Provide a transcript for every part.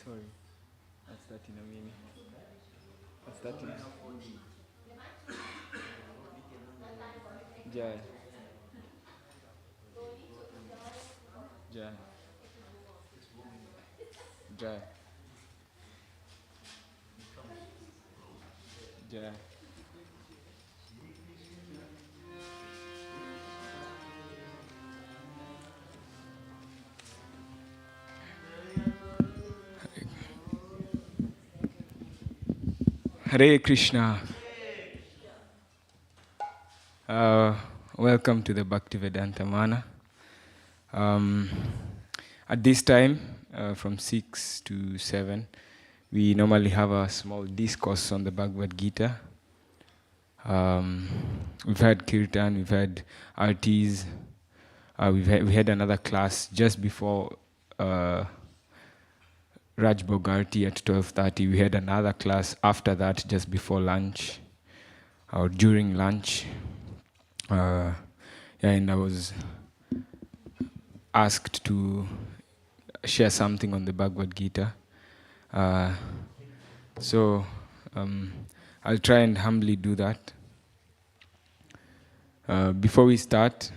Sorry, that's that in a minute. That's that in a Jai. Jai. Jai. Jai. Hare Krishna. Welcome to the Bhaktivedanta Manor. At this time, from 6 to 7, we normally have a small discourse on the Bhagavad Gita. We've had Kirtan, we've had RTs, we had another class just before Raj Bogarti at 12:30. We had another class after that, just before lunch, or during lunch. And I was asked to share something on the Bhagavad Gita. So I'll try and humbly do that. Before we start,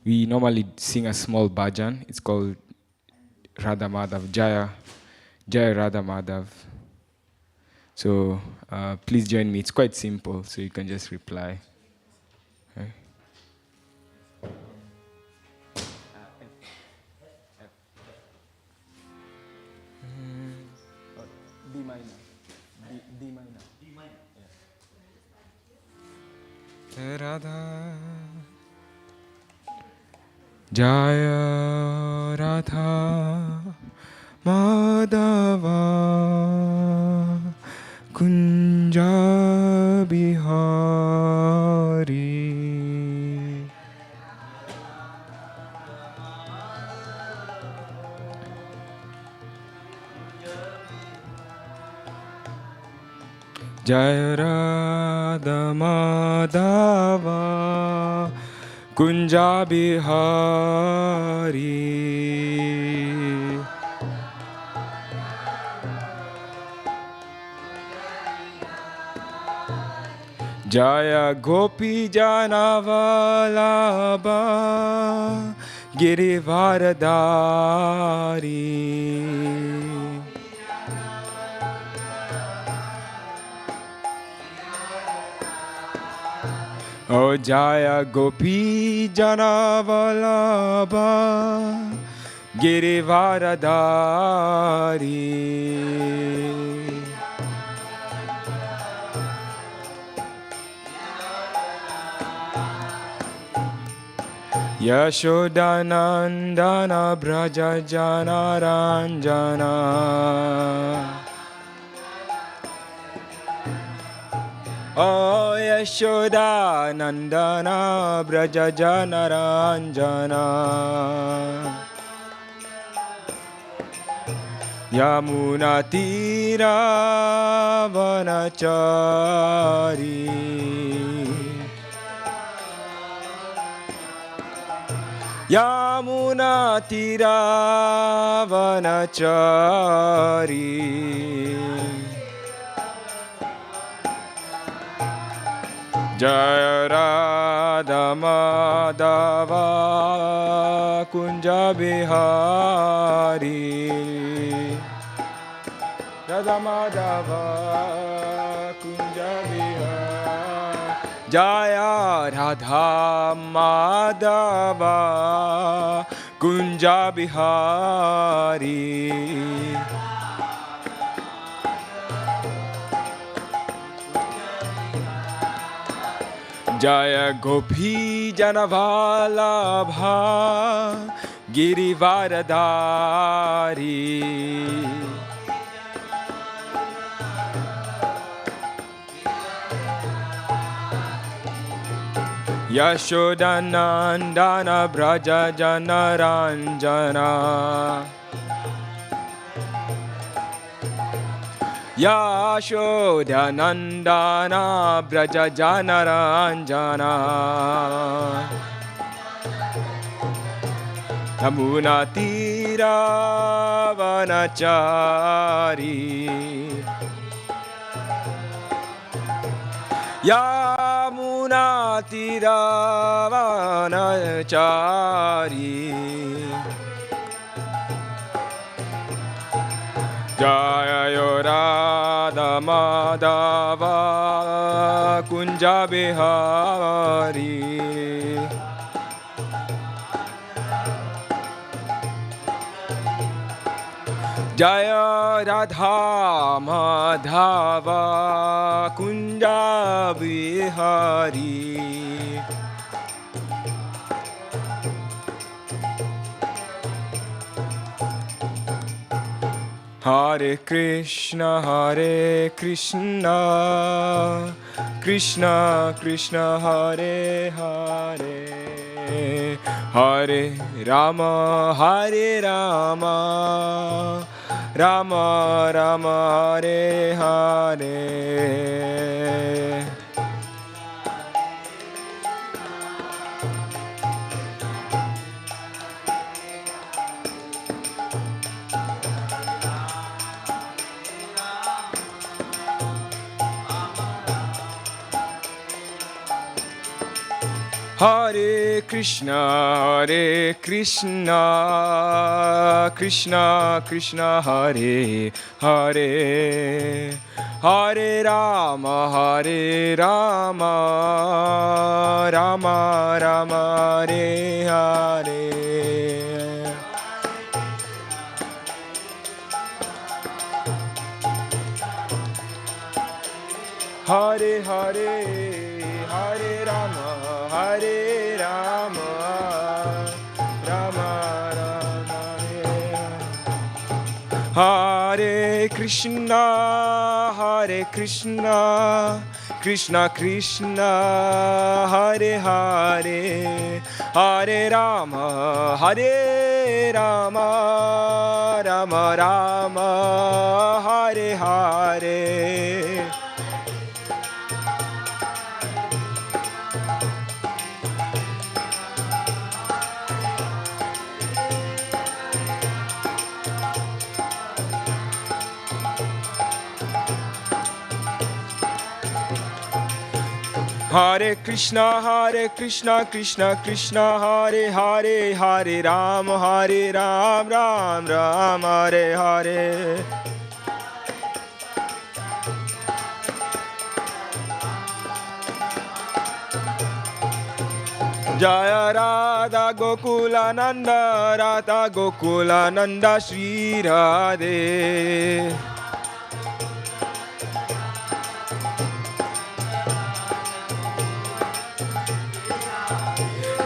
we normally sing a small bhajan. It's called Radha Madhav, Jaya Radha Madhav. So please join me. It's quite simple, so you can just reply. Okay. D minor. D minor. D minor. Yeah. Radha. Jaya Radha Madhava Kunja Bihari. Jaya Radha Madhava Kunja Bihari. Jaya Gopi Janavalabha Girivaradari. O Jaya Gopi Janavalabha Girivaradari. Yashodanandana Braja Jana Ranjana. Oh Yashoda Nandana Braja Jana Ranjana. Yamuna Tira Vanachari. Yamuna Tira Vanachari. Jaya Radha Madhava Kunja Bihari. Radha Madhava Kunja Vihari. Jaya Radha Madhava Kunja Bihari. Jaya Gopi Janavalabha Girivaradari. Yashodanandana Braja Janaranjana. Yashodanandana Braja Janaranjana. Yamuna Tira Vanachari. Yamuna Tira Vanachari. Jaya Radha Madhava Kunja Bihari. Jaya Radha Madhava Kunja Bihari. Hare Krishna, Krishna Krishna, Hare Hare, Hare Rama, Rama Rama, Hare Hare. Hare Krishna, Krishna Krishna, Hare Hare, Hare Rama, Rama Rama, Hare Hare. Hare Hare, Hare Rama, Rama Rama, Hare Krishna, Krishna Krishna, Hare Hare, Hare Rama, Rama Rama, Hare Hare. Hare Krishna, Krishna Krishna, Hare Hare, Hare Ram, Ram Ram, Hare Hare. Jaya Radha Gokulananda, Radha Gokulananda, Shri Radhe.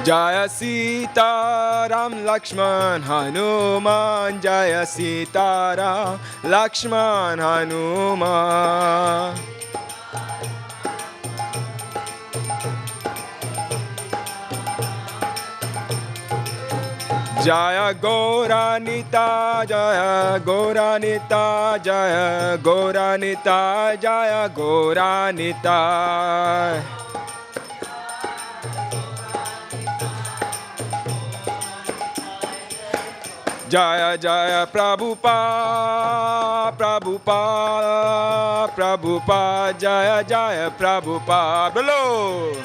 Jaya Sita Ram Lakshman Hanuman, Jaya Sita Ram Lakshman Hanuman. Jaya Gauranita, Jaya Gauranita, Jaya Gauranita, Jaya Gauranita. Jaya Jaya Prabhupada, Prabhupada, Prabhupada, Jaya Jaya Prabhupada. Below.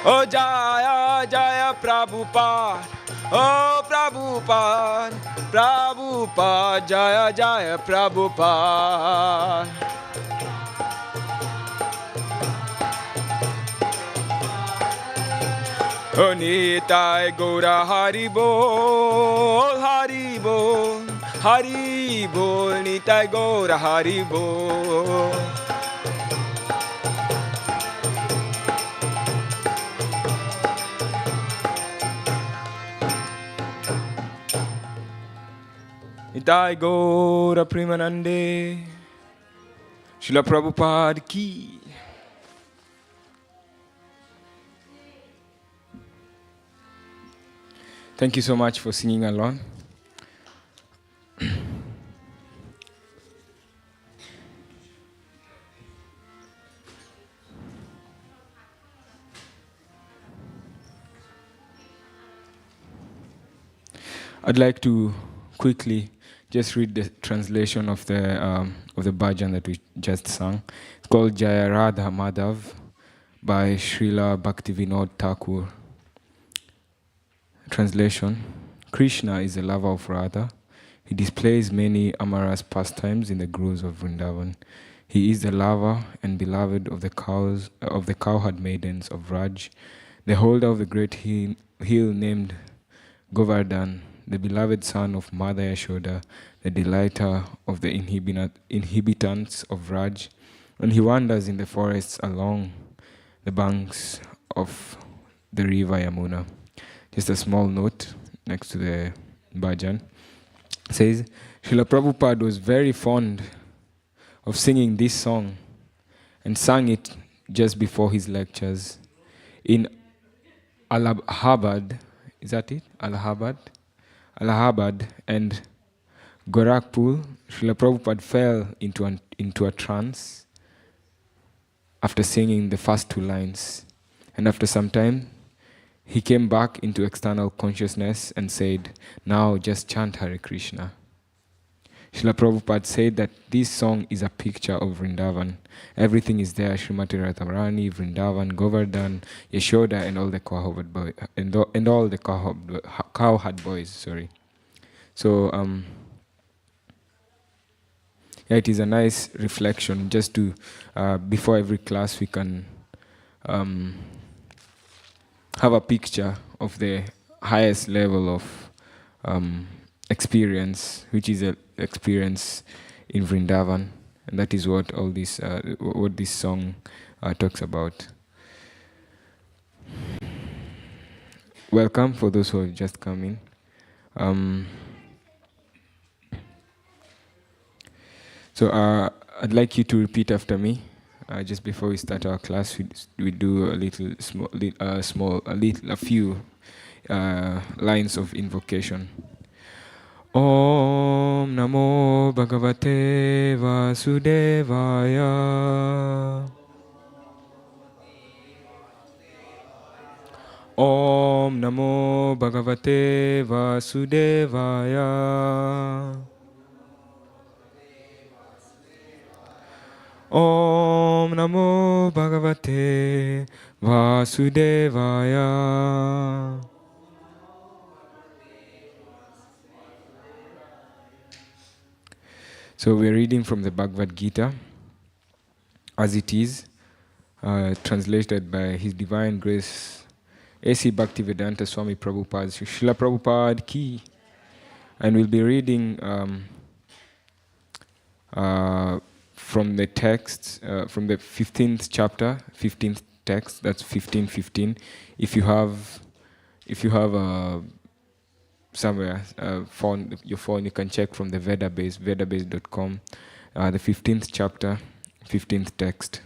Oh Jaya Jaya Prabhupada, oh Prabhupada, Prabhupada, Jaya Jaya Prabhupada. Oh Nitai Gaura Haribol, Haribol, Haribol, Nitai Gaura Haribol. Nitai Gaura Premanande, Srila Prabhupada Ki. Thank you so much for singing along. I'd like to quickly just read the translation of the bhajan that we just sang. It's called Jaya Radha Madhav by Srila Bhaktivedanta Thakur. Translation: Krishna is the lover of Radha. He displays many amorous pastimes in the groves of Vrindavan. He is the lover and beloved of the cowherd maidens of Raj, the holder of the great hill named Govardhan, the beloved son of Mother Yashoda, the delighter of the inhabitants of Raj, and he wanders in the forests along the banks of the river Yamuna. Just a small note next to the bhajan. It says, Srila Prabhupada was very fond of singing this song and sang it just before his lectures. In Allahabad, is that it? Allahabad and Gorakhpur, Srila Prabhupada fell into a trance after singing the first two lines. And after some time, he came back into external consciousness and said, now just chant Hare Krishna. Srila Prabhupada said that this song is a picture of Vrindavan. Everything is there, Srimati Radharani, Vrindavan, Govardhan, Yashoda, and all the cowherd boys, and all the cowherd boys. Sorry. So yeah, it is a nice reflection. Just to before every class, we can have a picture of the highest level of experience, which is an experience in Vrindavan, and that is what all this, what this song talks about. Welcome for those who have just come in. So I'd like you to repeat after me. Just before we start our class, we do a few lines of invocation. Om Namo Bhagavate Vasudevaya. Om Namo Bhagavate Vasudevaya. Om Namo Bhagavate Vasudevaya. So we're reading from the Bhagavad Gita as it is, translated by His Divine Grace A.C. Bhaktivedanta Swami Prabhupada, Srila Prabhupada Ki. And we'll be reading from the text, from the 15th chapter, 15th text, that's 15:15. If you have somewhere your phone, you can check from the Vedabase, vedabase.com, the 15th chapter, 15th text.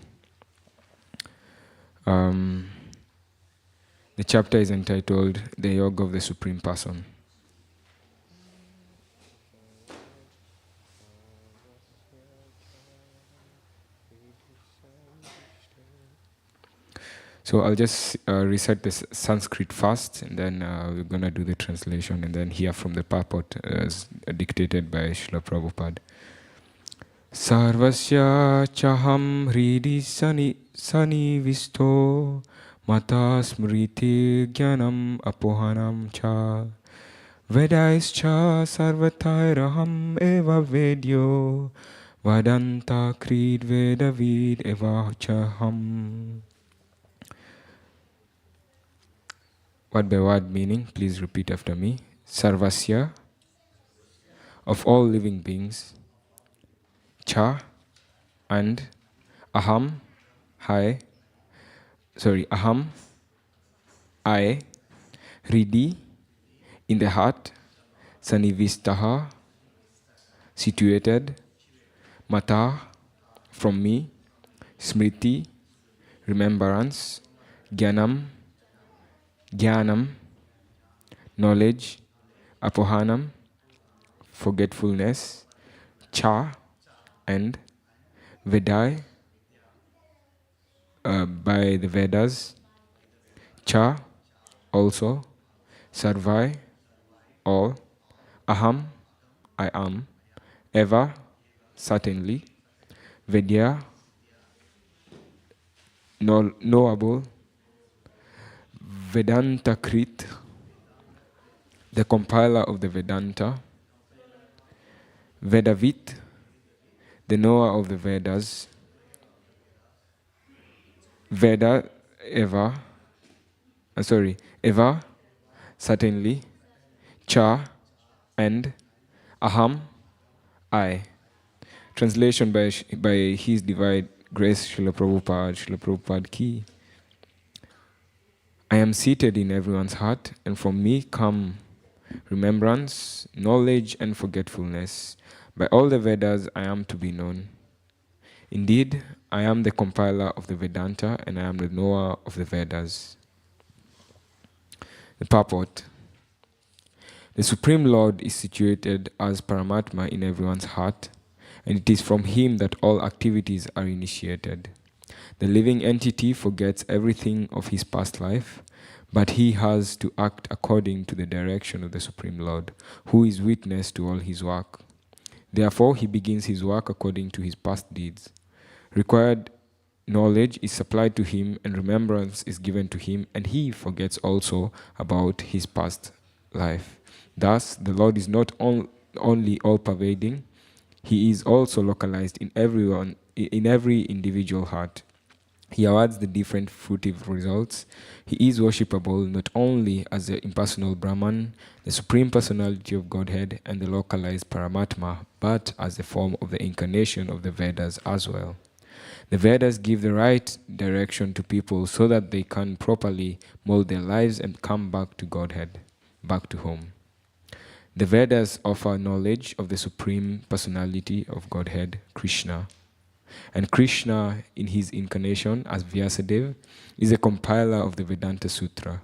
The chapter is entitled The Yoga of the Supreme Person. So I'll just recite the Sanskrit first, and then we're going to do the translation, and then hear from the purport as dictated by Srila Prabhupada. Sarvasya chaham hridi sani visto Mata smriti jnanam apohanam cha. Vedaischa sarvatairaham eva vedyo. Vadanta krid vedavid eva chaham. Word by word meaning, please repeat after me. Sarvasya, of all living beings. Cha, and. Aham, aham, I. Ridi, in the heart. Sanivistaha, situated. Mata, from me. Smriti, remembrance. Jnanam, knowledge. Apohanam, forgetfulness. Cha, and. Vedai, by the Vedas. Cha, also. Sarvai, all. Aham, I am. Eva, certainly. Vedya, knowable. Vedanta Krit, the compiler of the Vedanta. Vedavit, the knower of the Vedas. Veda, Eva, certainly. Cha, and. Aham, I. Translation by His Divine Grace Srila Prabhupada Ki. I am seated in everyone's heart, and from me come remembrance, knowledge, and forgetfulness. By all the Vedas I am to be known. Indeed, I am the compiler of the Vedanta, and I am the knower of the Vedas. The purport. The Supreme Lord is situated as Paramatma in everyone's heart, and it is from Him that all activities are initiated. The living entity forgets everything of his past life, but he has to act according to the direction of the Supreme Lord, who is witness to all his work. Therefore, he begins his work according to his past deeds. Required knowledge is supplied to him, and remembrance is given to him, and he forgets also about his past life. Thus, the Lord is not only all-pervading, He is also localized in every individual heart. He awards the different fruitive results. He is worshipable not only as the impersonal Brahman, the Supreme Personality of Godhead, and the localized Paramatma, but as the form of the incarnation of the Vedas as well. The Vedas give the right direction to people so that they can properly mold their lives and come back to Godhead, back to home. The Vedas offer knowledge of the Supreme Personality of Godhead, Krishna. And Krishna, in his incarnation as Vyasadeva, is a compiler of the Vedanta Sutra.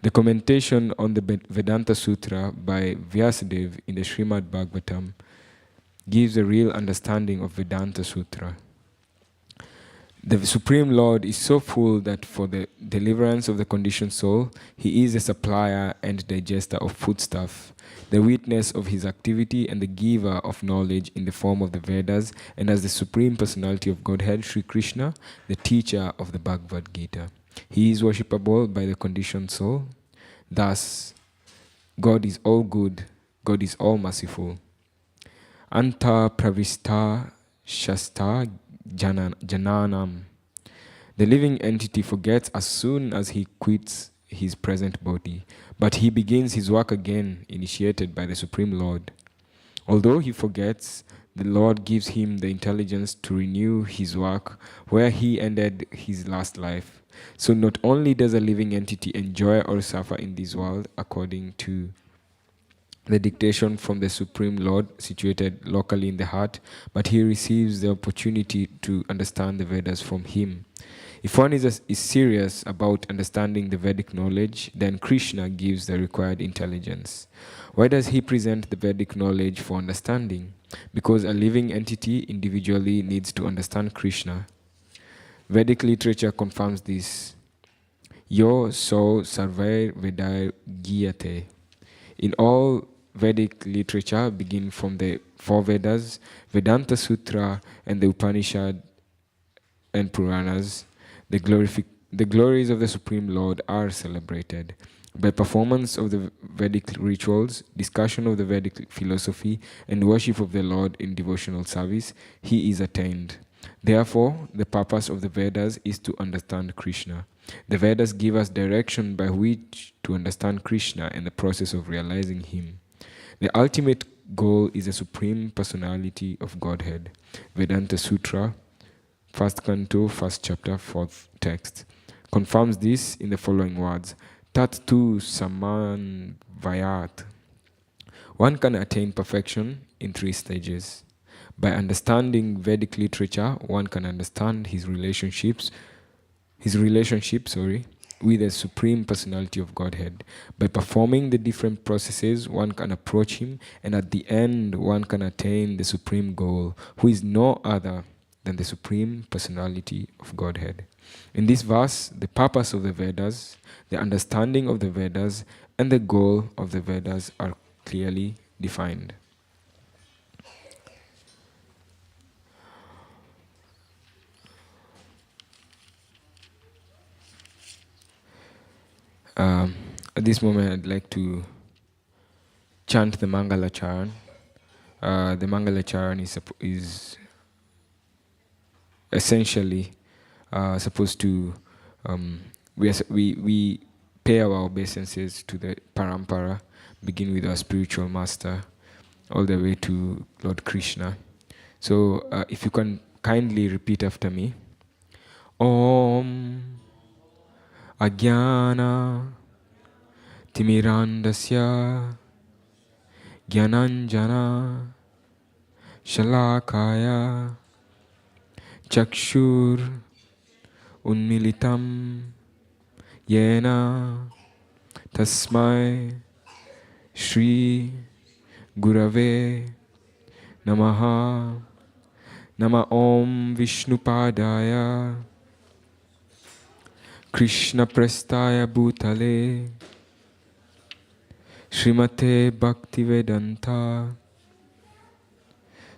The commentation on the Vedanta Sutra by Vyasadeva in the Srimad Bhagavatam gives a real understanding of Vedanta Sutra. The Supreme Lord is so full that for the deliverance of the conditioned soul, He is a supplier and digester of foodstuff, the witness of His activity and the giver of knowledge in the form of the Vedas, and as the Supreme Personality of Godhead, Sri Krishna, the teacher of the Bhagavad Gita. He is worshipable by the conditioned soul. Thus, God is all good, God is all merciful. Anta pravista shasta jananam. The living entity forgets as soon as he quits his present body, but he begins his work again, initiated by the Supreme Lord. Although he forgets, the Lord gives him the intelligence to renew his work where he ended his last life. So not only does a living entity enjoy or suffer in this world according to the dictation from the Supreme Lord situated locally in the heart, but he receives the opportunity to understand the Vedas from him. If one is serious about understanding the Vedic knowledge, then Krishna gives the required intelligence. Why does he present the Vedic knowledge for understanding? Because a living entity individually needs to understand Krishna. Vedic literature confirms this. Yo so sarvair vedai giyate. In all Vedic literature, begin from the four Vedas, Vedanta Sutra, and the Upanishad and Puranas, the the glories of the Supreme Lord are celebrated. By performance of the Vedic rituals, discussion of the Vedic philosophy, and worship of the Lord in devotional service, he is attained. Therefore, the purpose of the Vedas is to understand Krishna. The Vedas give us direction by which to understand Krishna and the process of realizing him. The ultimate goal is the Supreme Personality of Godhead. Vedanta Sutra, 1st Canto, 1st chapter, 4th text, confirms this in the following words. Tat tu saman vayat. One can attain perfection in 3 stages. By understanding Vedic literature, one can understand his relationship, with the Supreme Personality of Godhead. By performing the different processes, one can approach him, and at the end, one can attain the supreme goal, who is no other than the Supreme Personality of Godhead. In this verse, the purpose of the Vedas, the understanding of the Vedas, and the goal of the Vedas are clearly defined. At this moment, I'd like to chant the Mangala Charan. The Mangala Charan is essentially supposed to we pay our obeisances to the parampara, begin with our spiritual master, all the way to Lord Krishna. So if you can kindly repeat after me. Om Ajnana Timirandasya Gyananjana Shalakaya Chakshur Unmilitam Yena Tasmai Shri Gurave Namaha. Nama Om Vishnupadaya Krishna Prestaya Bhutale Srimate Bhaktivedanta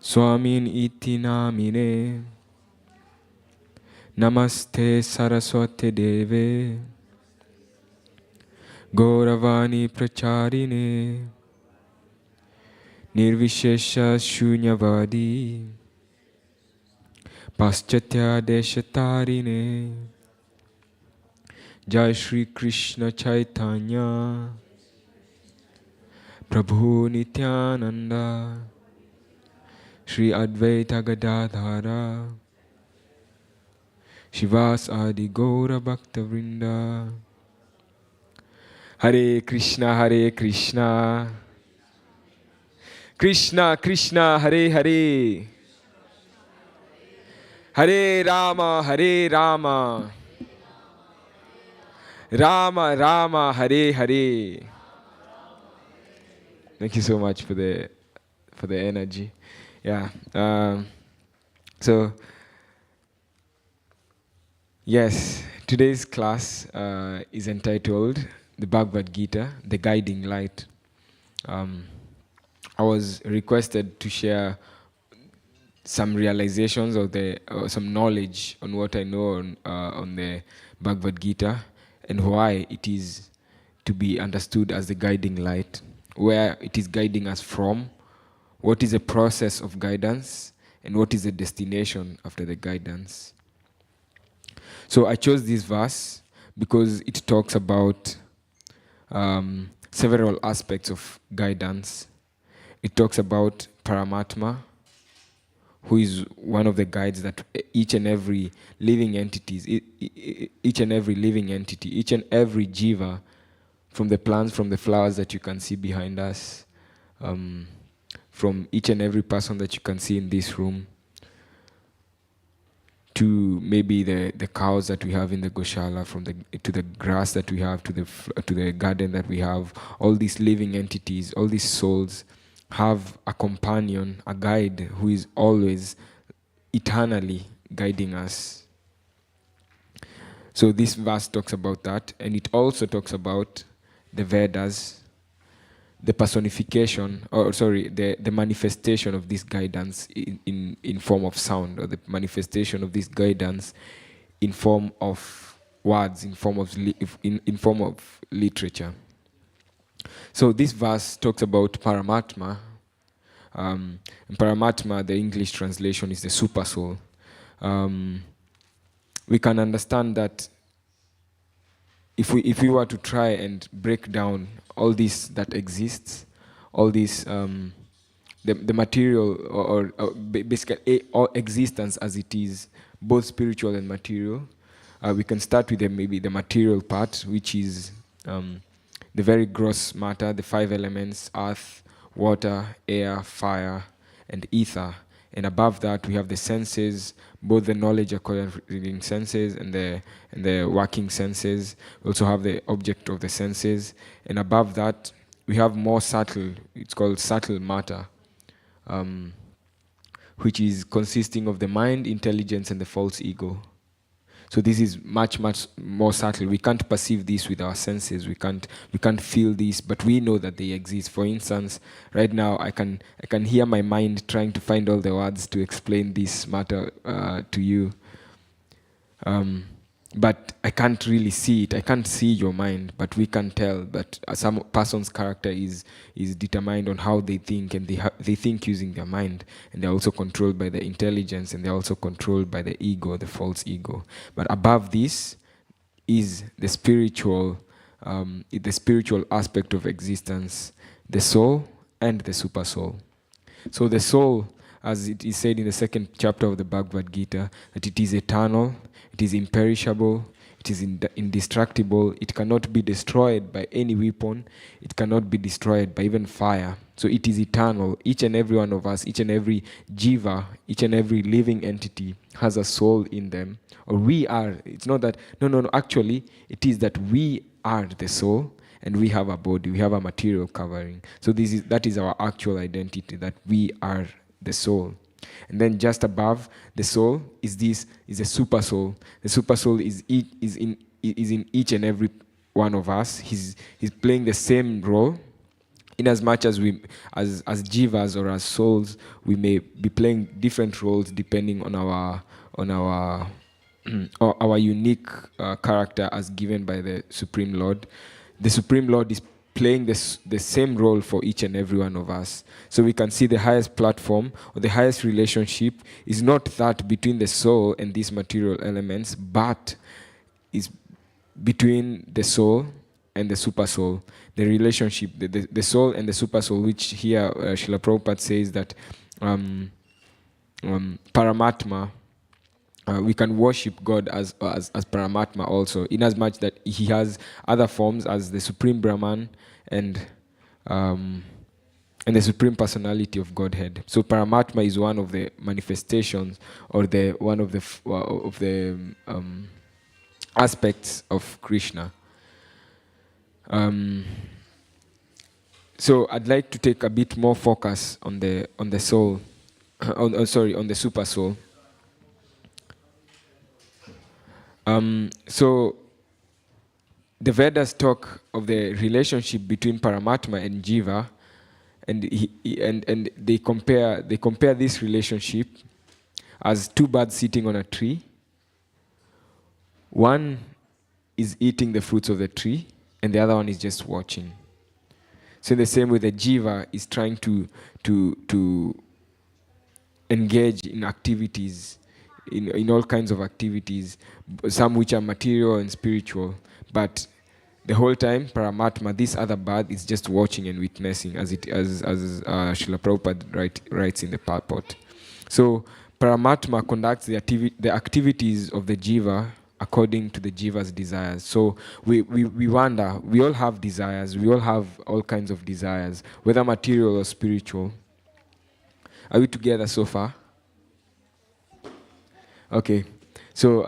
Swamin Iti Namine Namaste Saraswate Deve Gauravani Pracharine Nirvishesha Shunyavadi Paschatya Deshatarine Jai Shri Krishna Chaitanya Prabhu Nityananda Shri Advaita Gadadhara Shivas Adi Gaura Bhakta Vrinda. Hare Krishna Krishna Krishna Hare Hare Hare Rama Rama Rama Hare Hare. Thank you so much for the energy. Yeah. So yes, today's class is entitled The Bhagavad Gita, The Guiding Light. I was requested to share some realizations of some knowledge on what I know on the Bhagavad Gita and why it is to be understood as the guiding light, where it is guiding us from, what is the process of guidance, and what is the destination after the guidance. So I chose this verse because it talks about several aspects of guidance. It talks about Paramatma, who is one of the guides that each and every living entity, each and every jiva, from the plants, from the flowers that you can see behind us, from each and every person that you can see in this room, to maybe the cows that we have in the Goshala, to the grass that we have, to the garden that we have. All these living entities, all these souls have a companion, a guide who is always eternally guiding us. So this verse talks about that, and it also talks about the Vedas, the personification, the manifestation of this guidance in form of sound, or the manifestation of this guidance in form of words in form of in form of literature. So this verse talks about Paramatma. And Paramatma, the English translation, is the super soul. We can understand that if we were to try and break down all this that exists, all this the material or basically all existence as it is, both spiritual and material, we can start with maybe the material part, which is the very gross matter, the 5 elements: earth, water, air, fire, and ether. And above that, we have the senses, both the knowledge according senses and the working senses. We also have the object of the senses. And above that, we have more subtle, it's called subtle matter, which is consisting of the mind, intelligence, and the false ego. So this is much more subtle. We can't perceive this with our senses. We can't feel this, but we know that they exist. For instance, right now I can hear my mind trying to find all the words to explain this matter to you. But I can't really see it. I can't see your mind, but we can tell that some person's character is determined on how they think, and they think using their mind, and they're also controlled by the intelligence, and they're also controlled by the ego, the false ego. But above this is the spiritual aspect of existence, the soul and the super soul. So the soul, as it is said in the 2nd chapter of the Bhagavad Gita, that it is eternal, it is imperishable, it is indestructible, it cannot be destroyed by any weapon, it cannot be destroyed by even fire. So it is eternal. Each and every one of us, each and every jiva, each and every living entity has a soul in them. Or we are, it's not that, no, actually, it is that we are the soul, and we have a body, we have a material covering. So that is our actual identity, that we are the soul. And then just above the soul is a super soul. The super soul is in each and every one of us. He's playing the same role. In as much as as jivas or as souls, we may be playing different roles depending on our our unique character as given by the Supreme Lord. The Supreme Lord is playing the same role for each and every one of us. So we can see the highest platform or the highest relationship is not that between the soul and these material elements, but is between the soul and the super soul. The relationship, the soul and the super soul, which here Srila Prabhupada says that Paramatma, we can worship God as Paramatma also, in as much that he has other forms as the Supreme Brahman and the Supreme Personality of Godhead. So Paramatma is one of the manifestations or one of the aspects of Krishna. So I'd like to take a bit more focus on the soul, on the super soul. So the Vedas talk of the relationship between Paramatma and Jiva, and they compare this relationship as two birds sitting on a tree. One is eating the fruits of the tree, and the other one is just watching. So in the same way, the Jiva is trying to engage in activities, in all kinds of activities, some which are material and spiritual, but the whole time Paramatma, this other bird, is just watching and witnessing, as Srila Prabhupada writes in the purport. So Paramatma conducts the activities of the jiva according to the jiva's desires. So we wonder, we all have desires, we all have all kinds of desires, whether material or spiritual. Are we together so far? Okay. So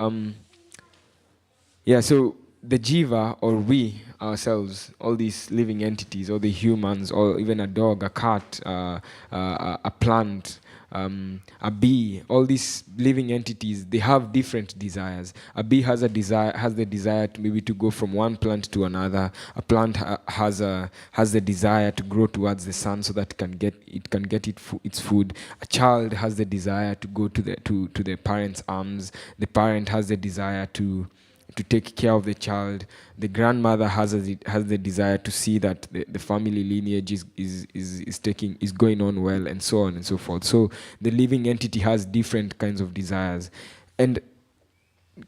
so the jiva, or we ourselves, all these living entities, all the humans, or even a dog, a cat, a plant, a bee, all these living entities, they have different desires. A bee has the desire to maybe to go from one plant to another. A plant has the desire to grow towards the sun so that it can get its food. A child has the desire to go to the parent's arms. The parent has the desire to to take care of the child. The grandmother has the desire to see that the family lineage is going on well, and so on and so forth. So the living entity has different kinds of desires. And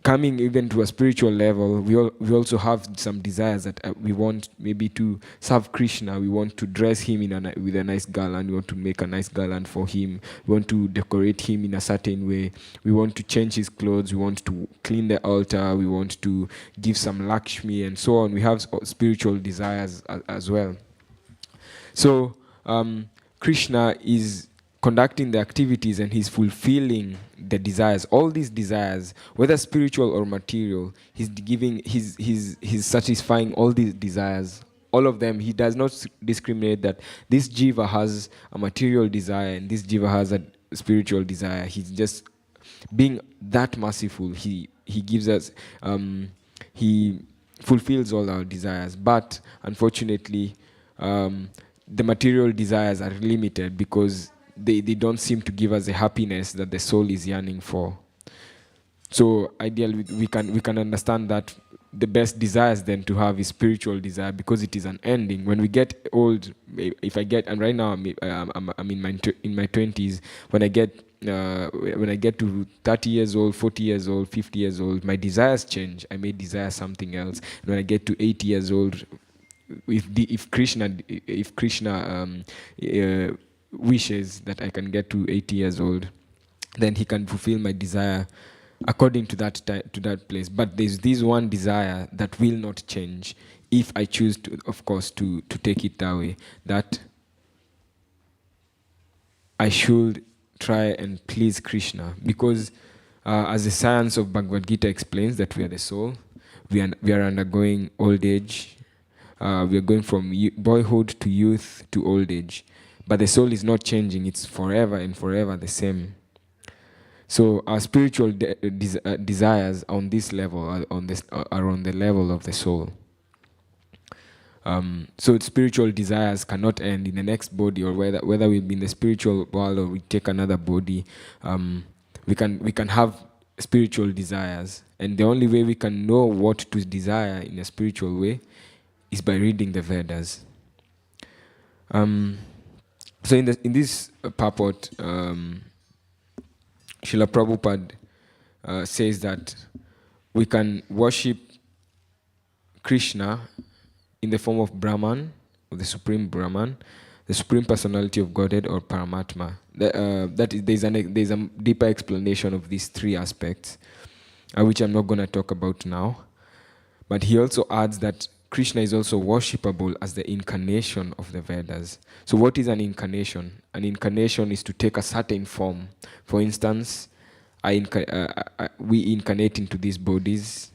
coming even to a spiritual level, we also have some desires that we want maybe to serve Krishna. We want to dress him with a nice garland. We want to make a nice garland for him. We want to decorate him in a certain way. We want to change his clothes. We want to clean the altar. We want to give some Lakshmi and so on. We have spiritual desires as well. So Krishna is conducting the activities, and he's fulfilling the desires. All these desires, whether spiritual or material, he's satisfying all these desires. All of them. He does not discriminate that this jiva has a material desire and this jiva has a spiritual desire. He's just being that merciful. He gives us, he fulfills all our desires. But unfortunately, the material desires are limited because they don't seem to give us the happiness that the soul is yearning for. So ideally, we can understand that the best desires then to have is spiritual desire, because it is unending. When we get old, if I get, and right now I'm in my 20s, when I get to 30 years old, 40 years old, 50 years old, my desires change. I may desire something else. And when I get to 80 years old, if Krishna wishes that I can get to 80 years old, then he can fulfill my desire according to that place. But there's this one desire that will not change if I choose to, of course, to take it that way, that I should try and please Krishna, because as the science of Bhagavad Gita explains, that we are the soul, we are undergoing old age, we are going from boyhood to youth to old age. But the soul is not changing. It's forever and forever the same. So our spiritual desires on this level are on the level of the soul. So spiritual desires cannot end in the next body, or whether we'll be in the spiritual world or we take another body. We can have spiritual desires, and the only way we can know what to desire in a spiritual way is by reading the Vedas. So in this purport, Srila Prabhupada says that we can worship Krishna in the form of Brahman, or the Supreme Brahman, the Supreme Personality of Godhead, or Paramatma. There's a deeper explanation of these three aspects, which I'm not going to talk about now. But he also adds that Krishna is also worshipable as the incarnation of the Vedas. So what is an incarnation? An incarnation is to take a certain form. For instance, we incarnate into these bodies.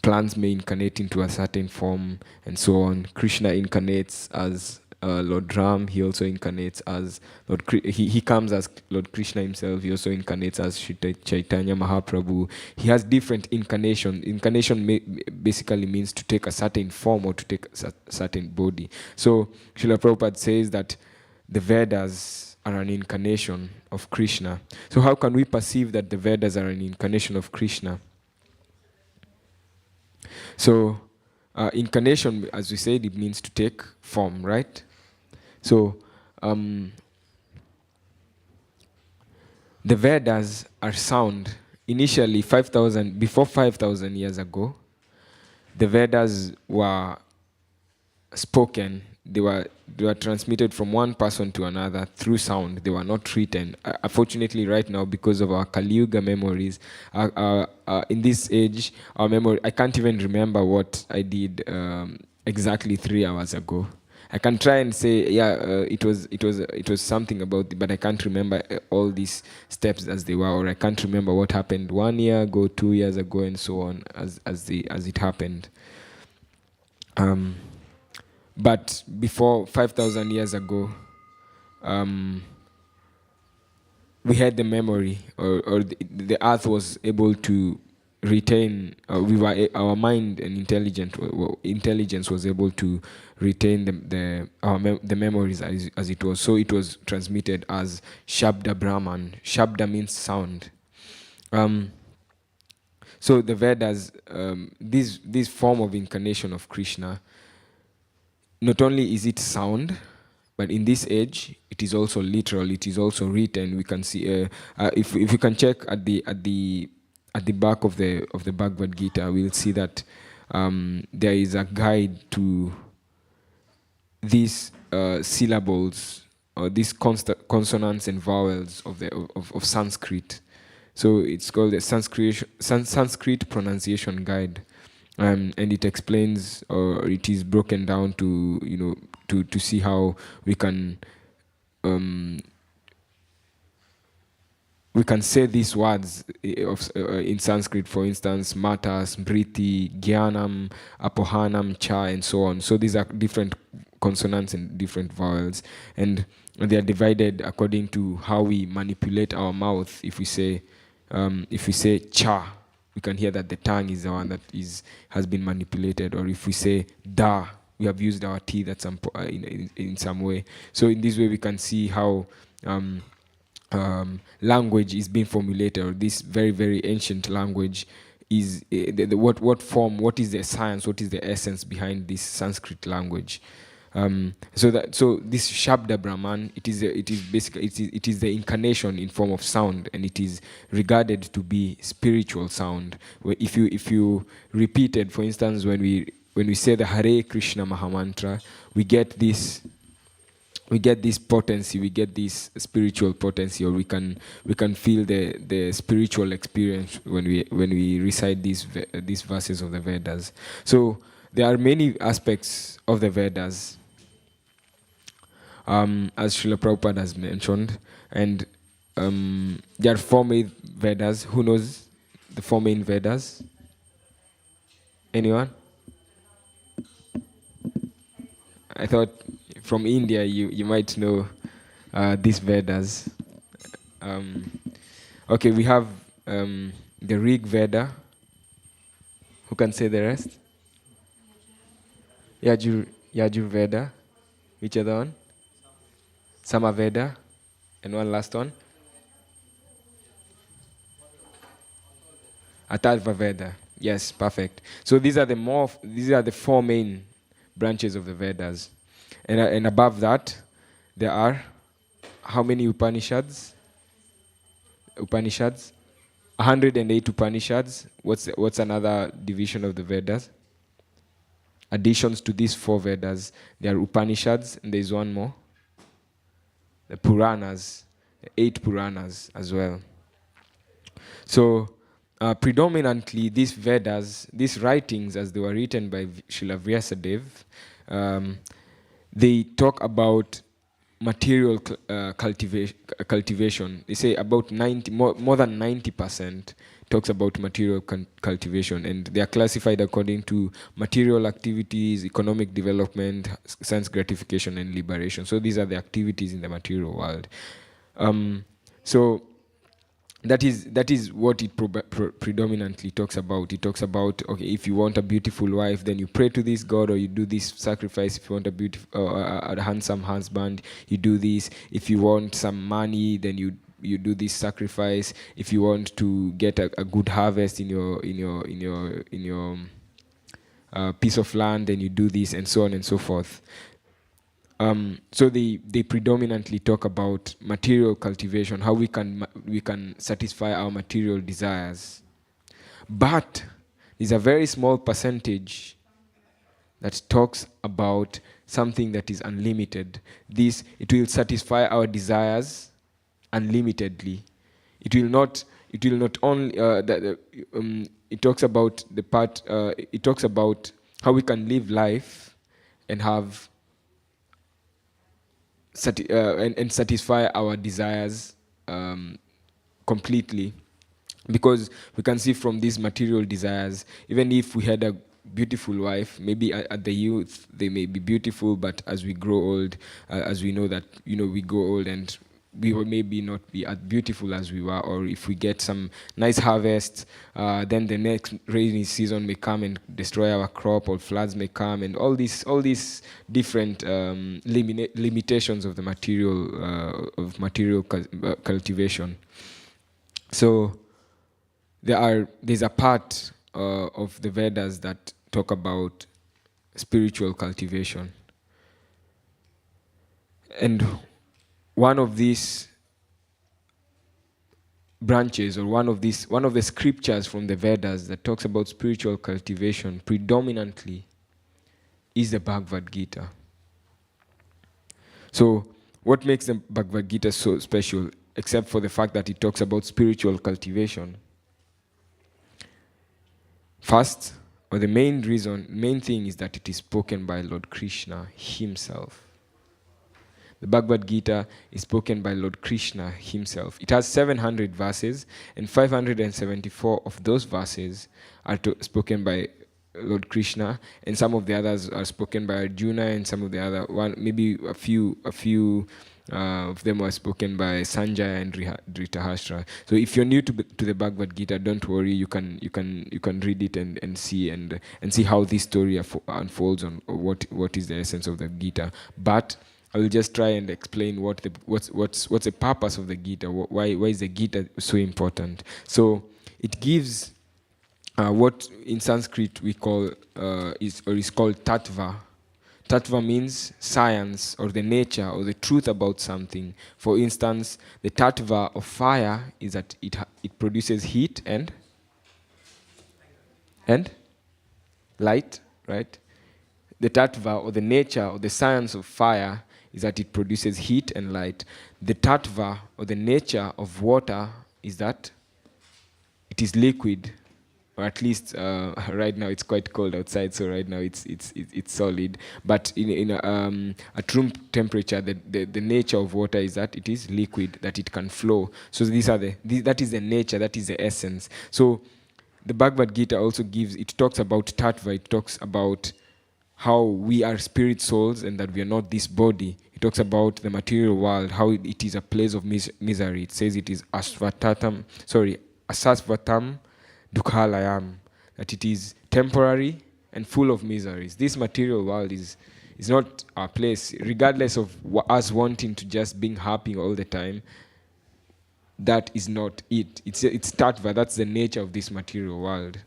Plants may incarnate into a certain form, and so on. Krishna incarnates as Lord Ram. He also incarnates as Lord. He comes as Lord Krishna himself. He also incarnates as Chaitanya Mahaprabhu. He has different incarnations. Incarnation basically means to take a certain form or to take a certain body. So Srila Prabhupada says that the Vedas are an incarnation of Krishna. So how can we perceive that the Vedas are an incarnation of Krishna? So incarnation, as we said, it means to take form, right? So the Vedas are sound. Initially, before 5,000 years ago, the Vedas were spoken. They were transmitted from one person to another through sound. They were not written. Unfortunately, right now, because of our Kali Yuga memories, in this age, our memory, I can't even remember what I did exactly 3 hours ago. I can try and say, it was something about it, but I can't remember all these steps as they were, or I can't remember what happened 1 year ago, 2 years ago, and so on as it happened. But before 5,000 years ago, we had the memory, or the earth was able to retain, our mind and intelligence was able to retain the memories as it was. So it was transmitted as Shabda Brahman. Shabda means sound. So the Vedas, this form of incarnation of Krishna, not only is it sound, but in this age, it is also literal. It is also written. We can see if you can check at the back of the Bhagavad Gita, we'll see that there is a guide to these syllables or these consonants and vowels of Sanskrit. So it's called the Sanskrit pronunciation guide, and it explains, or it is broken down to to see how um, we can say these words in Sanskrit, for instance, matas, smriti, jnanam, apohanam, cha, and so on. So these are different consonants and different vowels, and they are divided according to how we manipulate our mouth. If we say cha, we can hear that the tongue is the one that has been manipulated. Or if we say da, we have used our teeth at in some way. So in this way, we can see how language is being formulated, or this very, very ancient language is what form, what is the science, what is the essence behind this Sanskrit language. So this Shabda Brahman, it is basically it is the incarnation in form of sound, and it is regarded to be spiritual sound. If you repeated, for instance, when we say the Hare Krishna Mahamantra, we get this potency, we get this spiritual potency, or we can feel the spiritual experience when we recite these verses of the Vedas. So there are many aspects of the Vedas, as Srila Prabhupada has mentioned, and there are 4 main Vedas. Who knows the 4 main Vedas? Anyone? I thought from India you might know these Vedas. Okay, we have the Rig Veda. Who can say the rest? Yajur Veda. Which other one? Samaveda. And one last one? Atharva Veda. Yes, perfect. So these are the 4 main branches of the Vedas. And above that, there are how many Upanishads? 108 Upanishads. What's another division of the Vedas? Additions to these 4 Vedas, there are Upanishads, and there's one more. The Puranas, 8 Puranas as well. So predominantly these Vedas, these writings as they were written by Srila Vyasadeva, they talk about material cultivation. They say about more than 90% talks about material cultivation, and they are classified according to material activities, economic development, sense gratification, and liberation. So these are the activities in the material world. So that is what it predominantly talks about. It talks about, okay, if you want a beautiful wife, then you pray to this god, or you do this sacrifice. If you want a beautiful, a handsome husband, you do this. If you want some money, then you do this sacrifice. If you want to get a good harvest in your piece of land, then you do this, and so on and so forth. So they predominantly talk about material cultivation, how we can satisfy our material desires. But there's a very small percentage that talks about something that is unlimited. It will satisfy our desires unlimitedly. It will not only it talks about the part. It talks about how we can live life and have and satisfy our desires completely, because we can see from these material desires, even if we had a beautiful wife, maybe at the youth they may be beautiful, but as we grow old, as we know that we grow old, and we will maybe not be as beautiful as we were. Or if we get some nice harvest, then the next rainy season may come and destroy our crop, or floods may come, and all these different limitations of the material cultivation. So there's a part of the Vedas that talk about spiritual cultivation, and one of these branches, or one of the scriptures from the Vedas that talks about spiritual cultivation predominantly is the Bhagavad Gita. So what makes the Bhagavad Gita so special, except for the fact that it talks about spiritual cultivation? First, or the main thing is that it is spoken by Lord Krishna himself. The Bhagavad Gita is spoken by Lord Krishna himself. It has 700 verses, and 574 of those verses are spoken by Lord Krishna, and some of the others are spoken by Arjuna, and some of the other one, maybe a few of them were spoken by Sanjaya and Dhritarashtra. So if you're new to the Bhagavad Gita, don't worry. You can read it and see how this story unfolds on what is the essence of the Gita. But I will just try and explain what's the purpose of the Gita. Why is the Gita so important? So it gives what in Sanskrit we call is called tattva. Tattva means science, or the nature, or the truth about something. For instance, the tattva of fire is that it produces heat and light, right? The tattva, or the nature, or the science of fire is that it produces heat and light. The tattva, or the nature of water, is that it is liquid, or at least right now it's quite cold outside, so right now it's solid. But at room temperature, the nature of water is that it is liquid, that it can flow. So that is the nature, that is the essence. So the Bhagavad Gita also talks about tattva. It talks about how we are spirit souls and that we are not this body. It talks about the material world, how it is a place of misery. It says it is asasvatam dukhalayam, that it is temporary and full of miseries. This material world is not our place, regardless of us wanting to just being happy all the time. That is not it. It's tattva. That's the nature of this material world.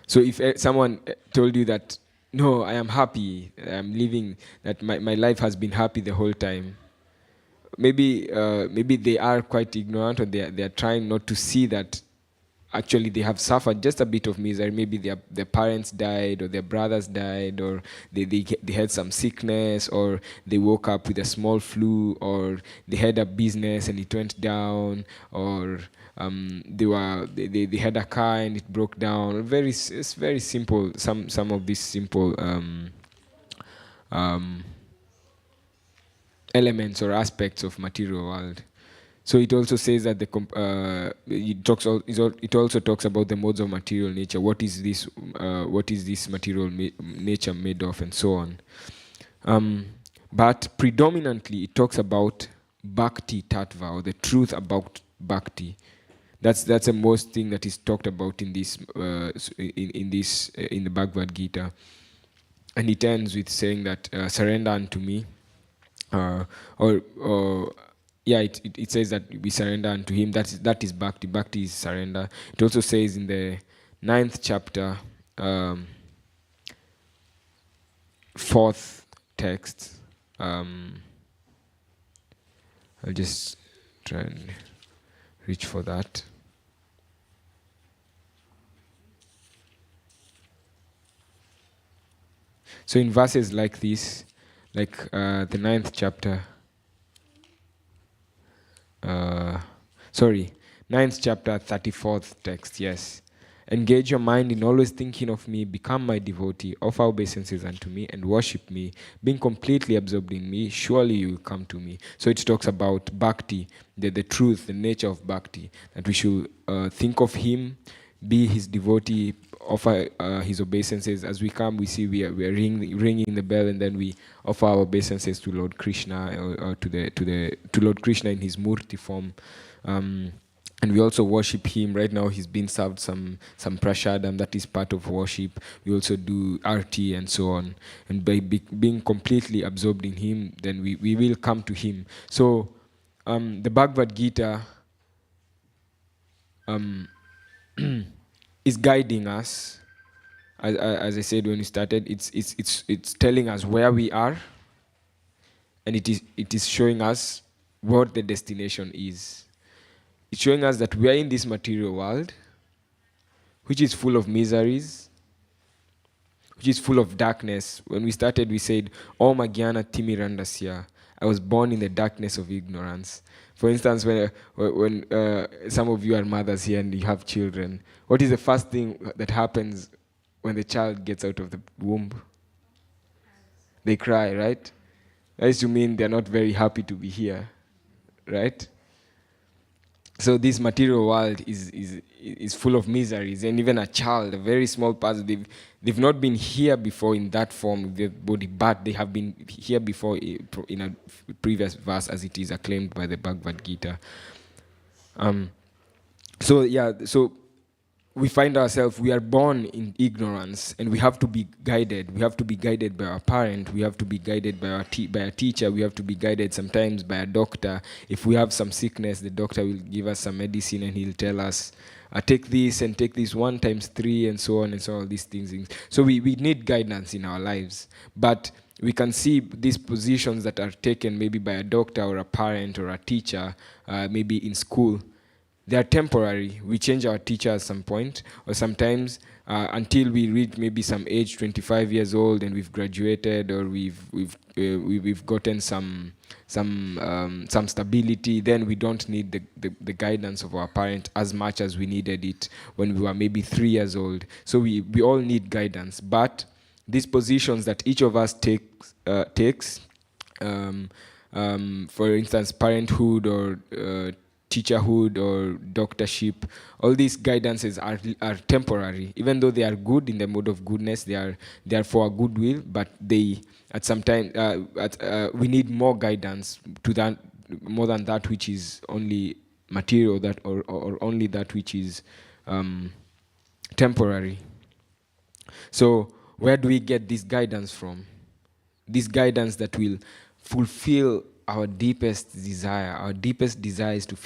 So if someone told you that, no, I am happy, I'm living, that my life has been happy the whole time, maybe they are quite ignorant, or they are trying not to see that actually they have suffered just a bit of misery. Maybe their parents died, or their brothers died, or they had some sickness, or they woke up with a small flu, or they had a business and it went down, or they had a car and it broke down. It's very simple. Some of these simple elements or aspects of material world. So it also says that it also talks about the modes of material nature. What is this material nature made of, and so on. But predominantly it talks about bhakti tattva, or the truth about bhakti. That's the most thing that is talked about in this in the Bhagavad Gita. And it ends with saying that surrender unto me, it says that we surrender unto him. That is bhakti. Bhakti is surrender. It also says in the 9th chapter, 4th text. I'll just try and reach for that. So in verses like this, like the 9th chapter, 9th chapter, 34th text, yes. Engage your mind in always thinking of me, become my devotee, offer obeisances unto me, and worship me. Being completely absorbed in me, surely you will come to me. So it talks about bhakti, the truth, the nature of bhakti, that we should think of him, be his devotee, offer his obeisances. As we come, we see we are ringing the bell, and then we offer our obeisances to Lord Krishna, or to Lord Krishna in his murti form. And we also worship him. Right now he's been served some prashadam, that is part of worship. We also do arti and so on. And by being completely absorbed in him, then we will come to him. So the Bhagavad Gita is guiding us. As I said when we started, it's telling us where we are, and it is showing us what the destination is. It's showing us that we are in this material world, which is full of miseries, which is full of darkness. When we started, we said, "Oh Magyana Timirandasya." I was born in the darkness of ignorance. For instance, when some of you are mothers here and you have children, what is the first thing that happens when the child gets out of the womb? They cry, right? That is to mean they're not very happy to be here, right? So this material world is full of miseries, and even a child, a very small person, they've not been here before in that form of their body, but they have been here before in a previous verse, as it is acclaimed by the Bhagavad Gita. So we find ourselves, we are born in ignorance, and we have to be guided. We have to be guided by our parent. We have to be guided by by a teacher. We have to be guided sometimes by a doctor. If we have some sickness, the doctor will give us some medicine, and he'll tell us, take this and take this 1 times 3, and so on and so on, these things. So we need guidance in our lives. But we can see these positions that are taken maybe by a doctor or a parent or a teacher, maybe in school. They are temporary. We change our teacher at some point, or sometimes until we reach maybe some age, 25 years old, and we've graduated, or we've gotten some stability. Then we don't need the guidance of our parent as much as we needed it when we were maybe 3 years old. So we all need guidance. But these positions that each of us takes, for instance, parenthood or teacherhood or doctorship, all these guidances are temporary. Even though they are good in the mode of goodness, they are for our goodwill, but they at some time we need more guidance to that, more than that which is only material, that or only that which is temporary. So where do we get this guidance from? This guidance that will fulfill our deepest desire. Our deepest desire is to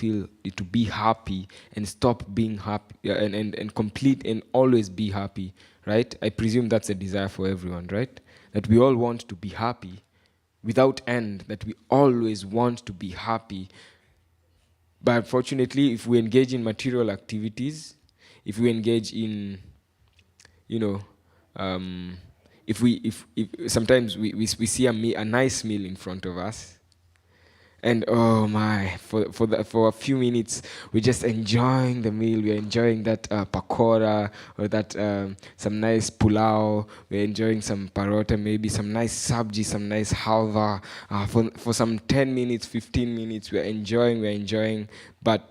be happy and stop being happy, and complete and always be happy, right? I presume that's a desire for everyone, right? That we all want to be happy without end, that we always want to be happy. But unfortunately, if we engage in material activities, if we engage in, if sometimes we see a nice meal in front of us, and oh my, for a few minutes, we're just enjoying the meal. We're enjoying that pakora, or that some nice pulao. We're enjoying some parota, maybe some nice sabji, some nice halva. For some 10 minutes, 15 minutes, we're enjoying. But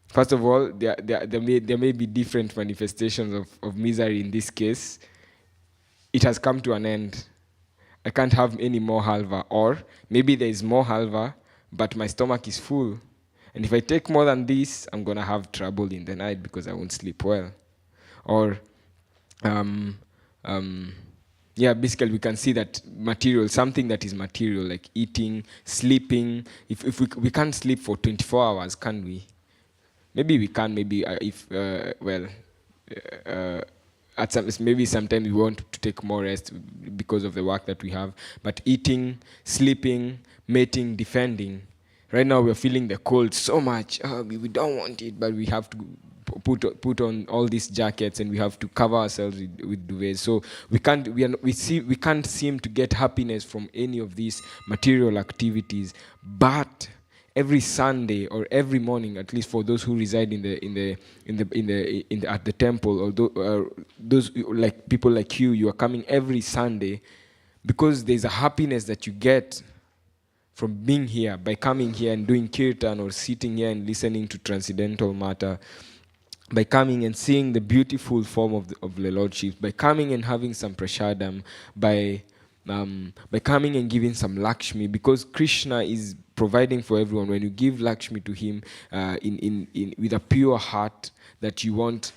first of all, there may be different manifestations of misery in this case. It has come to an end. I can't have any more halva, or maybe there is more halva, but my stomach is full. And if I take more than this, I'm going to have trouble in the night because I won't sleep well. Or, basically we can see that material, something that is material, like eating, sleeping. If we can't sleep for 24 hours, can we? Maybe we can, maybe maybe sometimes we want to take more rest because of the work that we have. But eating, sleeping, mating, defending. Right now we're feeling the cold so much. We don't want it, but we have to put on all these jackets, and we have to cover ourselves with duvets. So we can't seem to get happiness from any of these material activities. But every Sunday or every morning, at least for those who reside at the temple, or those like people like you are coming every Sunday, because there's a happiness that you get from being here, by coming here and doing kirtan, or sitting here and listening to transcendental matter, by coming and seeing the beautiful form of the Lordship, by coming and having some prashadam, by coming and giving some Lakshmi, because Krishna is providing for everyone. When you give Lakshmi to him with a pure heart, that you want,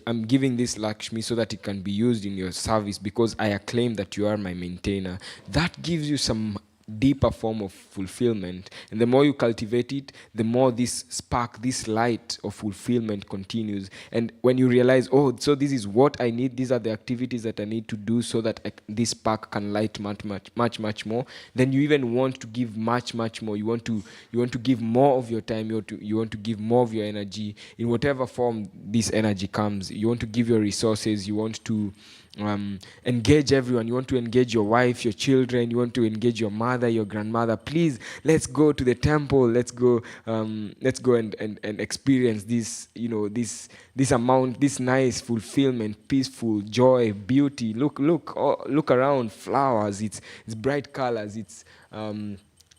I'm giving this Lakshmi so that it can be used in your service, because I acclaim that you are my maintainer. That gives you some deeper form of fulfillment. And the more you cultivate it, the more this spark, this light of fulfillment continues. And when you realize, oh, so this is what I need, these are the activities that I need to do so that this spark can light much more, then you even want to give much more. You want to give more of your time. You want to give more of your energy in whatever form this energy comes. You want to give your resources. You want to engage everyone. You want to engage your wife, your children. You want to engage your mother, your grandmother. Please, let's go to the temple. Let's go and experience this. This amount, this nice fulfillment, peaceful joy, beauty. Look around. Flowers. It's bright colors. It's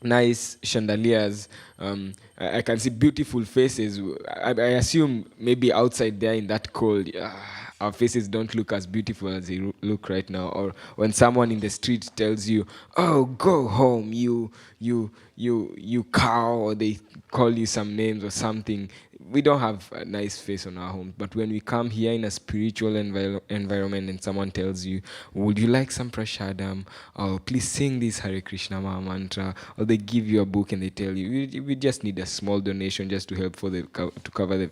nice chandeliers. I can see beautiful faces. I assume maybe outside there in that cold, our faces don't look as beautiful as they look right now. Or when someone in the street tells you, "Oh, go home, you cow," or they call you some names or something. We don't have a nice face on our homes, but when we come here in a spiritual environment and someone tells you, "Would you like some prashadam?" Or "Please sing this Hare Krishna Maha mantra," or they give you a book and they tell you, "We just need a small donation just to help to cover the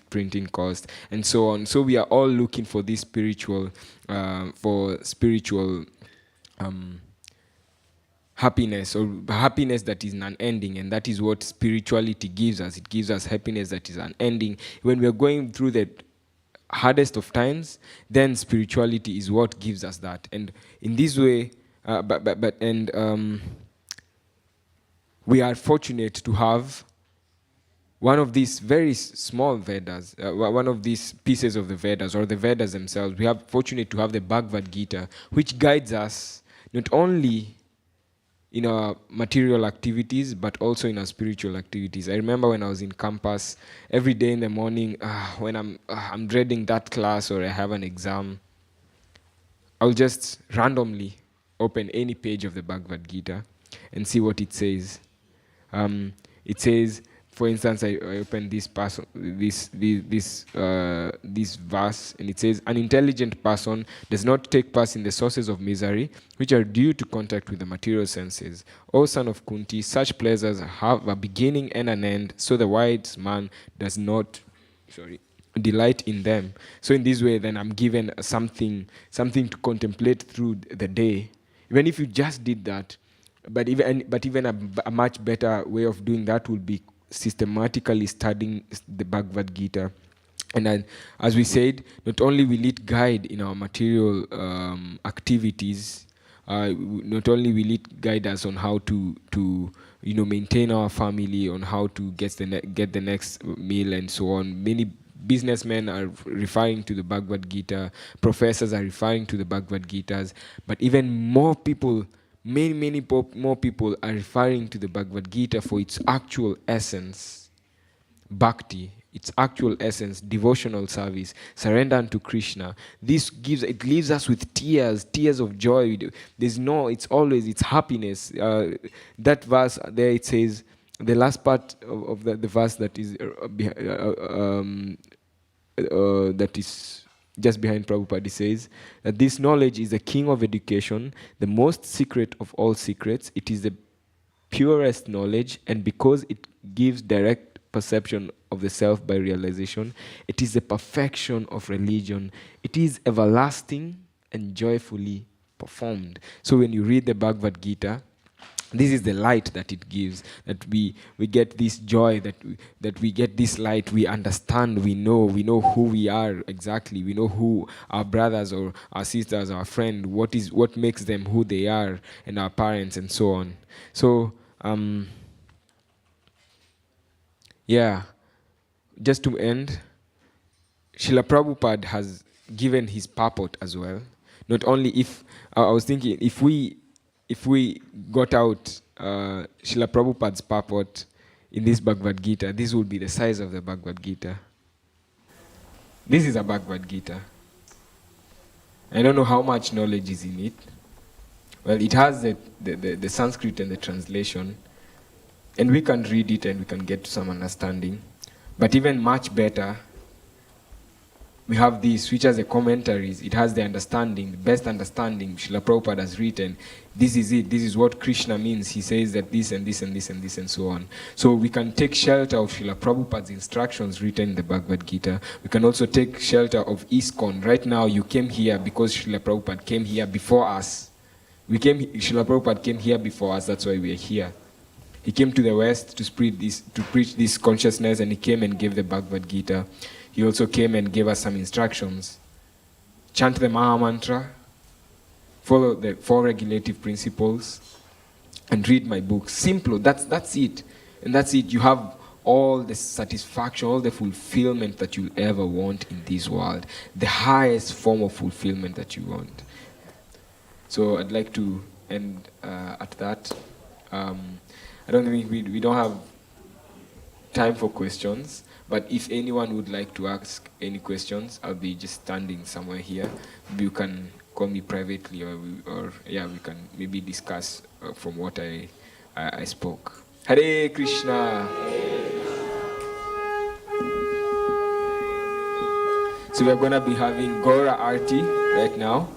printing cost," and so on. So we are all looking for this spiritual happiness, or happiness that is unending. And that is what spirituality gives us. It gives us happiness that is unending. When we are going through the hardest of times, then spirituality is what gives us that. And in this way, we are fortunate to have one of these very small Vedas, one of these pieces of the Vedas, or the Vedas themselves. We are fortunate to have the Bhagavad Gita, which guides us not only in our material activities, but also in our spiritual activities. I remember when I was in campus, every day in the morning, when I'm dreading that class or I have an exam, I'll just randomly open any page of the Bhagavad Gita and see what it says. It says, for instance, I open this verse, and it says, "An intelligent person does not take part in the sources of misery, which are due to contact with the material senses. O son of Kunti, such pleasures have a beginning and an end, so the wise man does not delight in them." So in this way, then I'm given something to contemplate through the day. Even if you just did that, but even a much better way of doing that would be systematically studying the Bhagavad Gita. And then, as we said, not only will it guide in our material activities, not only will it guide us on how to maintain our family, on how to get the next meal and so on. Many businessmen are referring to the Bhagavad Gita, professors are referring to the Bhagavad Gitas, but even more people, many more people are referring to the Bhagavad Gita for its actual essence, bhakti, its actual essence, devotional service, surrender unto Krishna. It leaves us with tears of joy. It's happiness. That verse there, it says, the last part of the verse that is just behind Prabhupada, says that this knowledge is the king of education, the most secret of all secrets. It is the purest knowledge, and because it gives direct perception of the self by realization, it is the perfection of religion. It is everlasting and joyfully performed. So when you read the Bhagavad Gita, this is the light that it gives, that we get this joy, that we get this light, we understand, we know who we are exactly, we know who our brothers or our sisters, our friend, what makes them who they are, and our parents and so on. So just to end, Srila Prabhupada has given his purport as well. Not only if I was thinking, if we got out Srila Prabhupada's purport in this Bhagavad Gita, this would be the size of the Bhagavad Gita. This is a Bhagavad Gita. I don't know how much knowledge is in it. Well, it has the Sanskrit and the translation, and we can read it and we can get some understanding. But even much better, we have this, which has the commentaries. It has the understanding, the best understanding Srila Prabhupada has written. This is it. This is what Krishna means. He says that this and this and this and this and so on. So we can take shelter of Srila Prabhupada's instructions written in the Bhagavad Gita. We can also take shelter of ISKCON. Right now, you came here because Srila Prabhupada came here before us. Srila Prabhupada came here before us. That's why we are here. He came to the West to preach this consciousness, and he came and gave the Bhagavad Gita. He also came and gave us some instructions. Chant the Maha Mantra, follow the 4 regulative principles, and read my book. Simple, that's it. And that's it. You have all the satisfaction, all the fulfillment that you'll ever want in this world. The highest form of fulfillment that you want. So I'd like to end at that. I don't think we don't have time for questions, but if anyone would like to ask any questions, I'll be just standing somewhere here. Maybe you can call me privately, or we can maybe discuss from what I spoke. Hare Krishna. So we're going to be having Gaura Arti right now.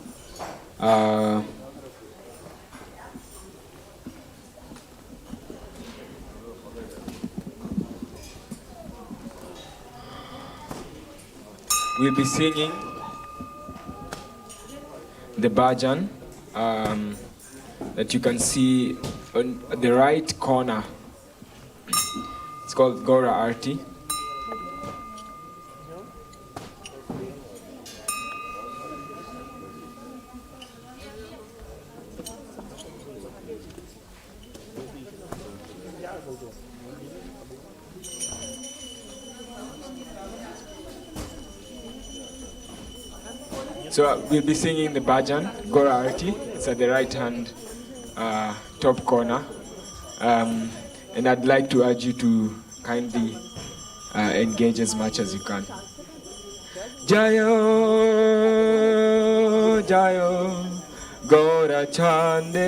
We'll be singing the bhajan that you can see on the right corner. It's called Gaura Arti. So we'll be singing the bhajan, Gaura Arti. It's at the right hand top corner. And I'd like to urge you to kindly engage as much as you can. Jayo, Jayo, Gaura Chande,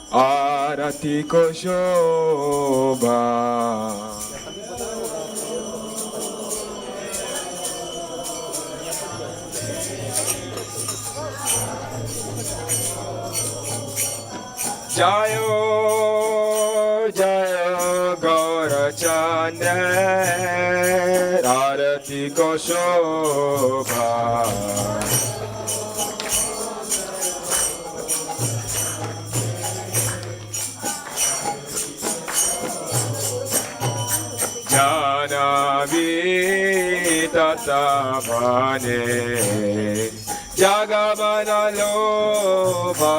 Arati ko shobha. Jayo, Jayo, Gaura Chande, Arati ko shobha. Janavi tatabhane, Jagamana lobha.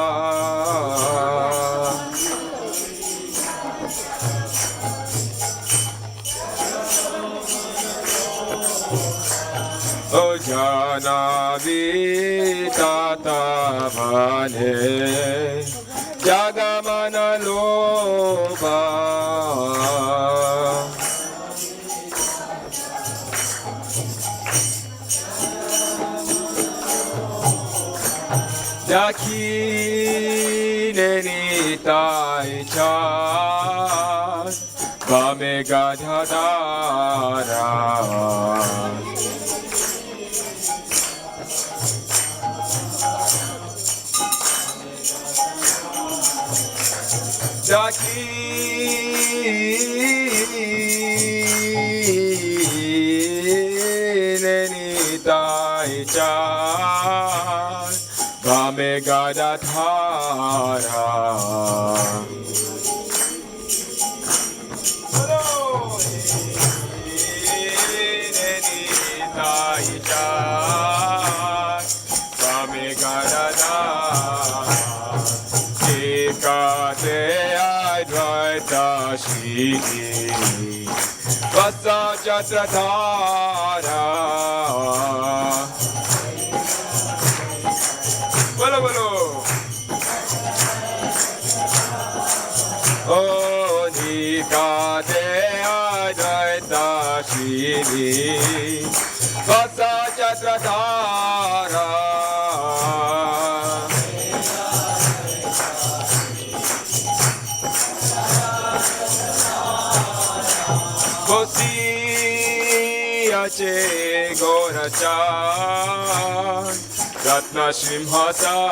O Janavi tatabhane, Jagamana lobha. Dakine tai chan, Vame gadhadara. Dakine tai chan, Vame gadadhara. Vame gadadhara. Ekate advaita shri Vasa Chatradhara. Bolo bolo. O Nikate Advaita Shri Vasa Chatradhara. Gosi yache gorachan Ratna Simhasane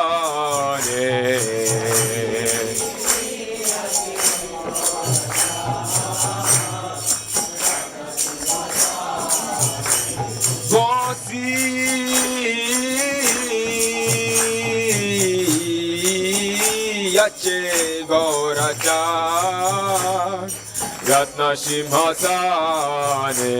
Gosi yache gorachan Ratna Simhasane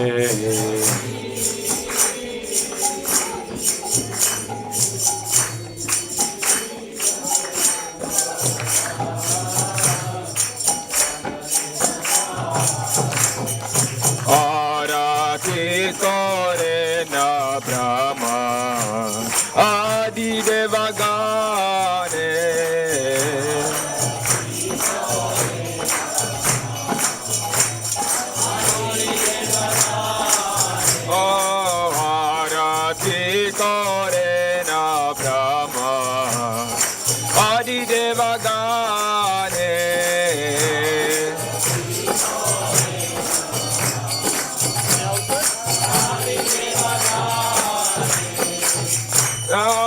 Arati kore na Brahma Adi Devagane Arati kore na Brahma Adi Devagane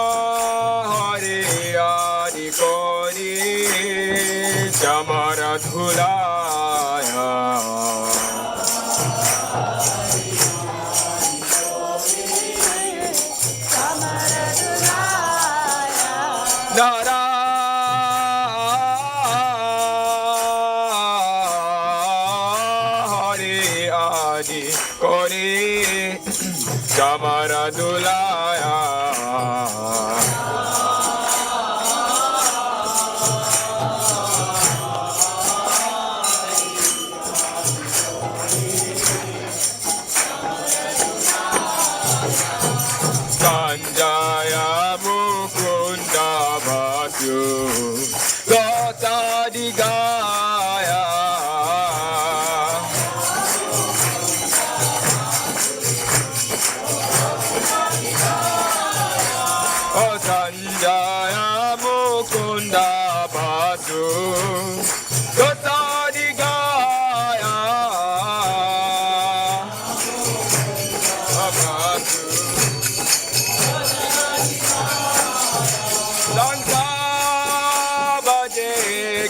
Hari Adi Kori Chamara Dhulaya Nara Hari Adi Kori Chamara Dhulaya Sanjaya Mukunda Bhasu Gota Digaya Oh Sanjaya Mukunda Bhasu Gota Digaya Bhasu Ganta baje,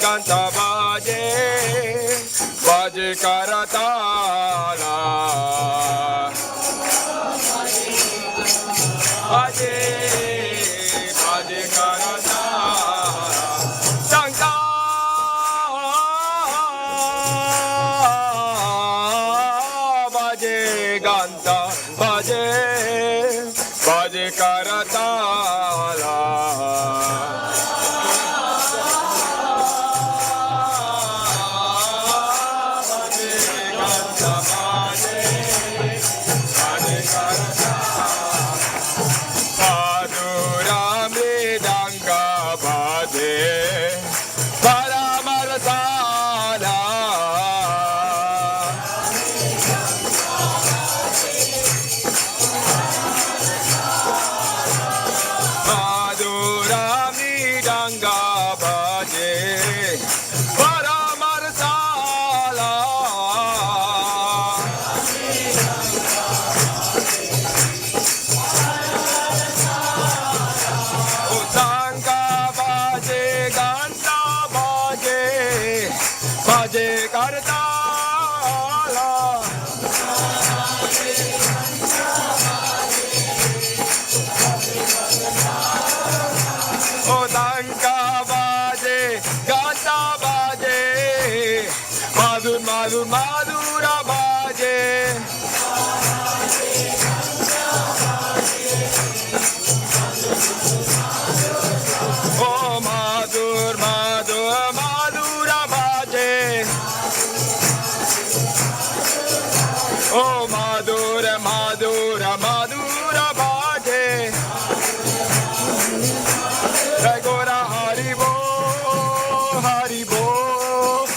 ganta baje, baje karatala. Baje, baje karatala. Ganta baje, ganta baje, baje karatala. Madhur Madhura Bhaje Oh Madhur Madhur Madhura Bhaje Oh Madhur Madhura Madhura Bhaje Jai Gora Hari Bol Hari Bol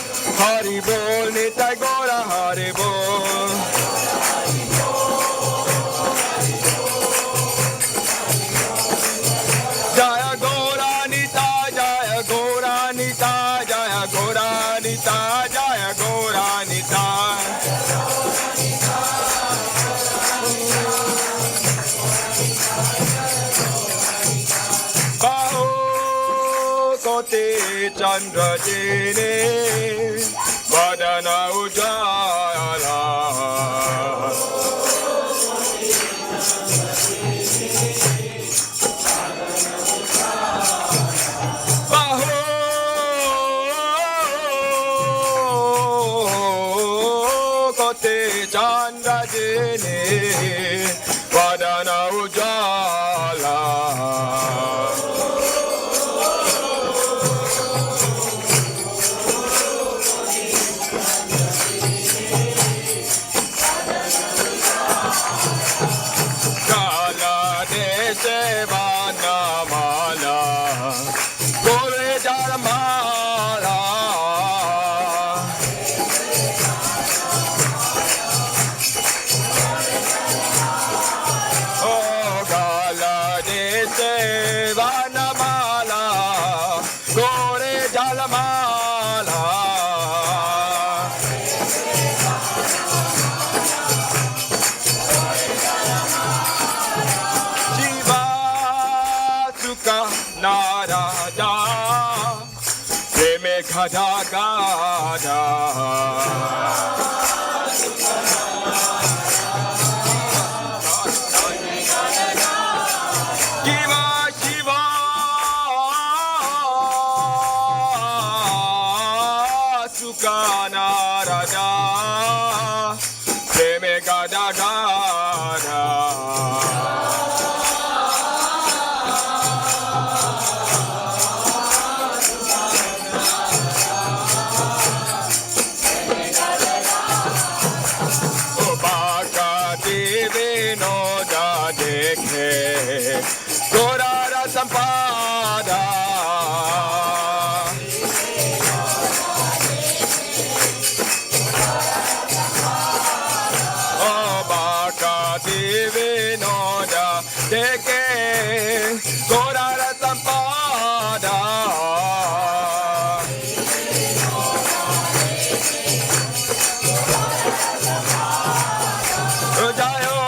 Hari Bol Nitai Gora Hari Bol Jaya Gora Nitai Jaya Gora Nitai Jaya Gora Nitai Jaya Gora Nitai Chandradini Vadana Ujala Chandradini Vadana Ujala Kala Dese Vana Mala Gore Jaramala Narada, Preme Gada Gada, Shiva Shiva, Sukha Narada, Preme Gada Gada. Gorara Sampada Baka Divinoda Deke Gorara Sampada Jayo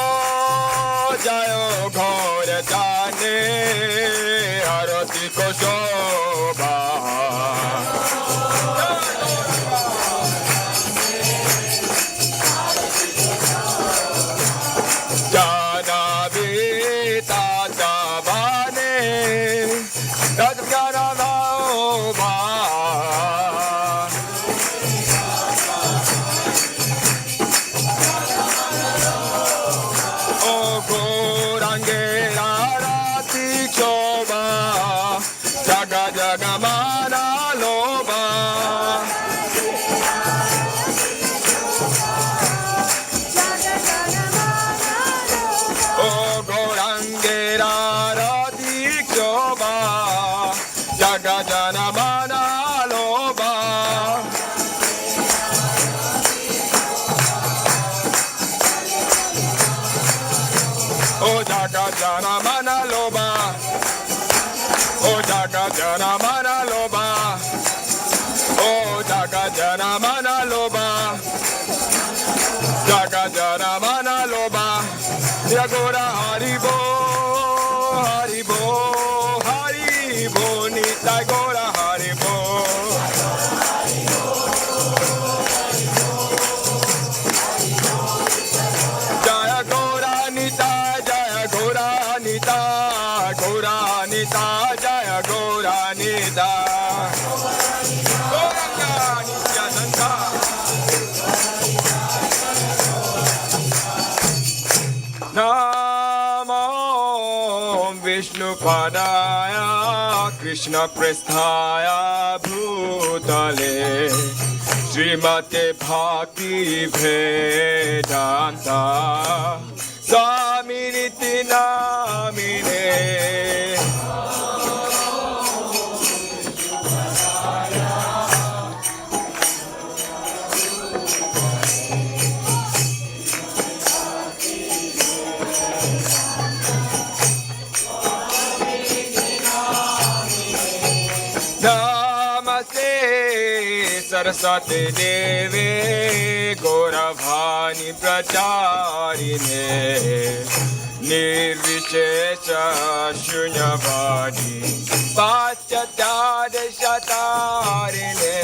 Jayo Gora Jane Arati ko Shobha Jana Vita Javane Rajgana Vaobha Jaga Jaga Mana Loba Oh Gorangera Radhik Shoba Jaga Jana Mana Loba Oh Jaga Jana Mana Loba Oh Jaga Jana Mana Loba Oh Jaga Jana Mana Loba Jaga Jana Mana Loba Yagora Haribo Haribo Haribo Nitai Gora Haribo Jaya Gora Nitai Jaya Gora Nitai Gora Nitai Jaya Gora Nitai Goranga Nityananda Namo Vishnu Padaya Krishna Prasthaya Bhutale Srimate Bhakti Vedanta Swaminiti Namine Namaste Saraswati Devi Gauravani Pracharine Nirvishesha Shunyavadi Patyatade Shatarine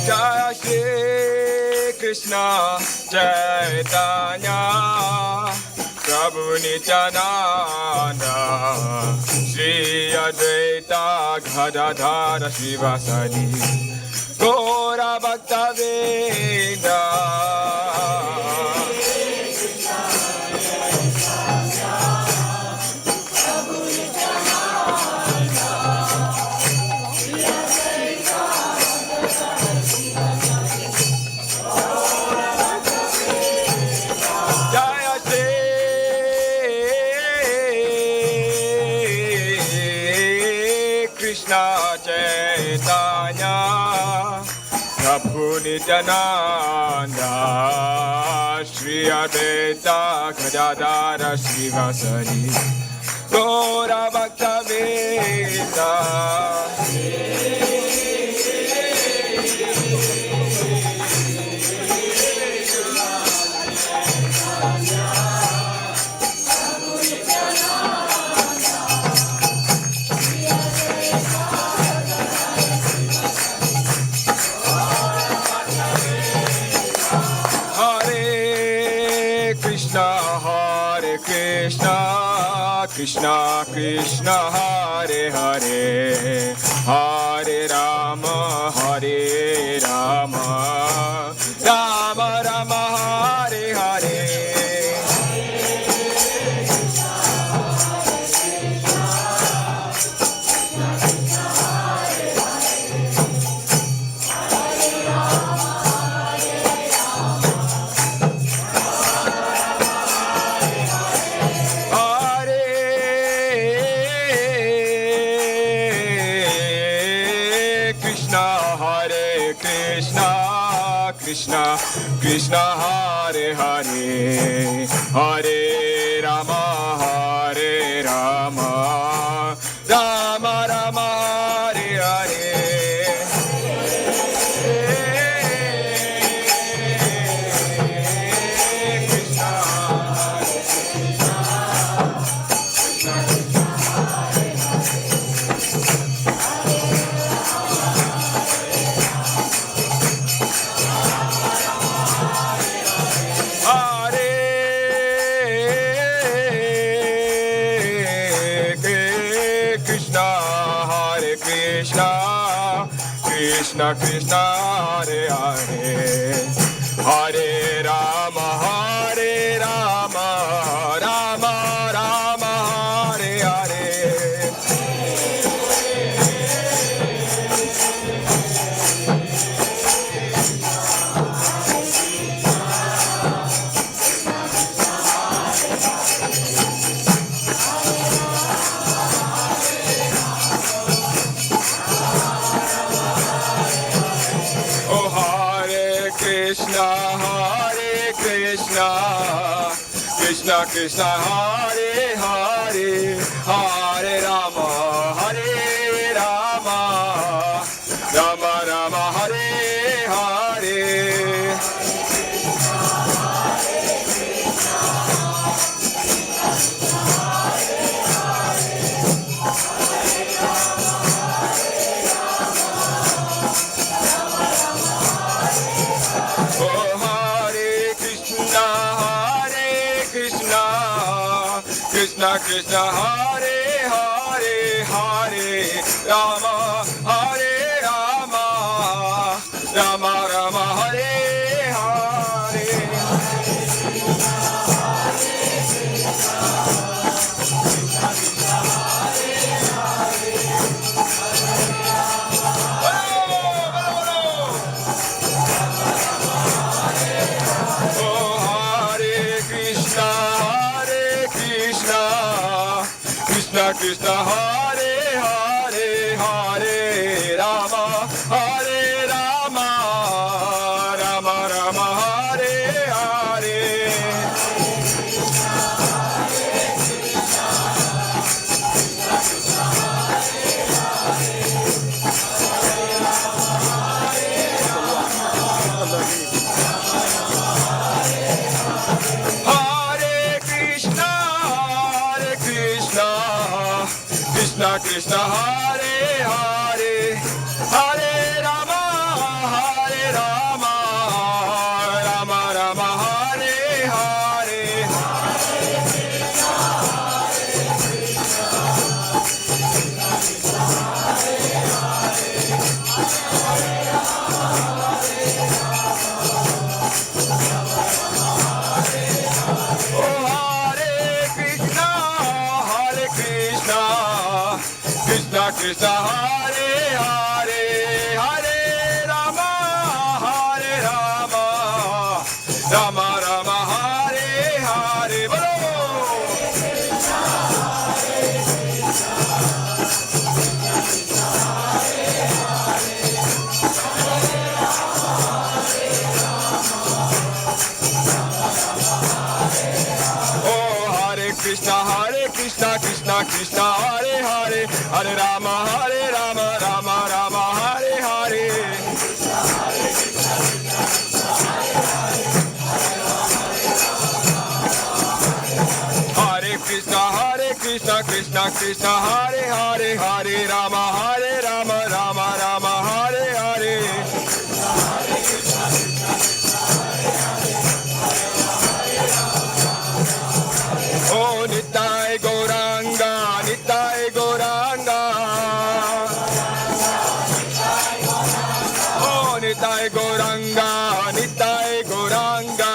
Jaya Shri Krishna Chaitanya Prabhu Nityananda Shri Advaita Gadadhara Shivasadi Gaura Bhaktivedanta Jaya Shri Krishna Chaitanya Prabhu Nityananda Shri Advaita Gadadhara Shivasadi Gaura Bhaktivedanta Hare Krishna, Krishna Krishna, Hare Hare, Hare Rama, Hare Rama, Rama Rama, Hare Hare. Krishna Krishna Hare Hare Hare Rama Hare Rama Rama Rama Hare Hare Krishna Krishna Hare Hare Hare Rama Hare Rama Rama Rama Hare Hare Krishna Krishna Hare Hare Hare Rama Hare Rama Rama Rama Hare Hare Krishna Krishna Hare Hare Hare Rama Hare Rama Rama Rama Hare Hare Krishna Hare Hare Hare Rama Hare Rama Rama Rama Hare Hare Krishna Hare Hare Hare Rama Hare Rama Rama Rama Hare Hare Bolo Oh Hare Krishna Krishna Krishna Hare Hare Hare Rama Rama Rama Hare Hare Hare Krishna Krishna Krishna Hare Hare Hare Rama Rama Rama Hare Hare Oh Nitai Gauranga Nitai Gauranga Oh Nitai Gauranga Nitai Gauranga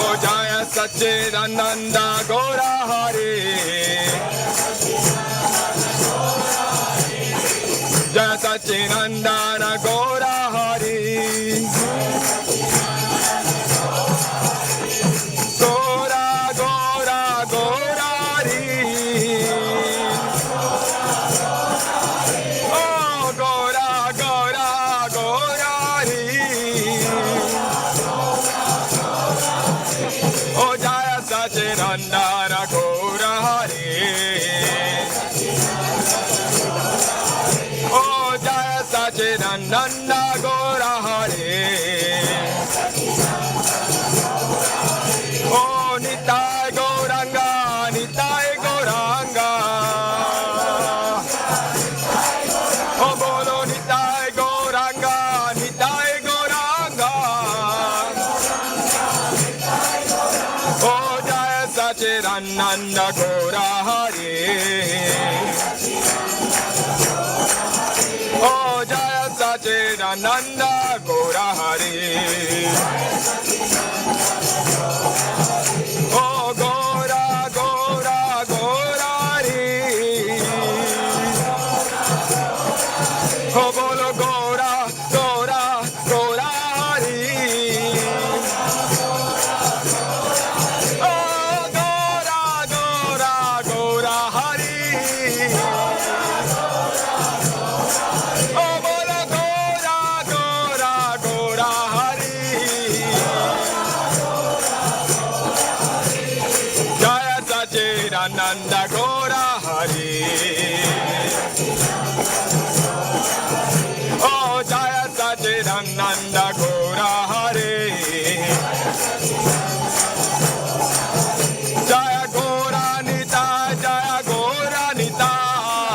Oh Jaya Satchidananda Gaura Hari Jaya Satchidananda Gaura Hari Gora Gora Gaurari Oh Gora Gora Gaurari Oh Jaya Satchidananda Gaura Hari Oh Jaya Satchidananda Gaura Hari Oh Nitai Gauranga Nitai Gauranga Oh Bolo Nitai Gauranga Nitai Gauranga Oh Jaya Satchidananda Gaura Hari Oh Jaya Satchidananda Gaura Hari Oh Gora Gora Gaurari Oh Bolo Gora Gora Gaurari Oh Gora Gora Gaurari Oh Bolo Gora Gora Gaurari Jaya Satchidananda Gaura Hari Oh Jaya Satchidananda Gaura Hari Jaya Gaura Nitai Jaya Gaura Nitai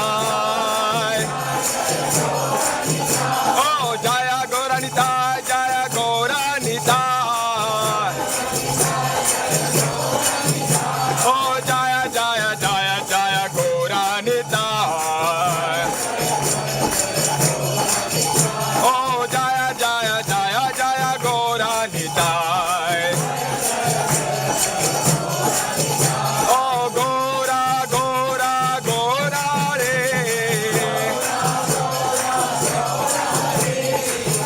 Oh Jaya Gaura Nitai Jaya Gaura Nitai Oh Jaya Jaya Jaya Jaya Gaura Nitai Oh Jaya Jaya Jaya Jaya Gaura Nitai Oh Gaura Gaura Gaura Re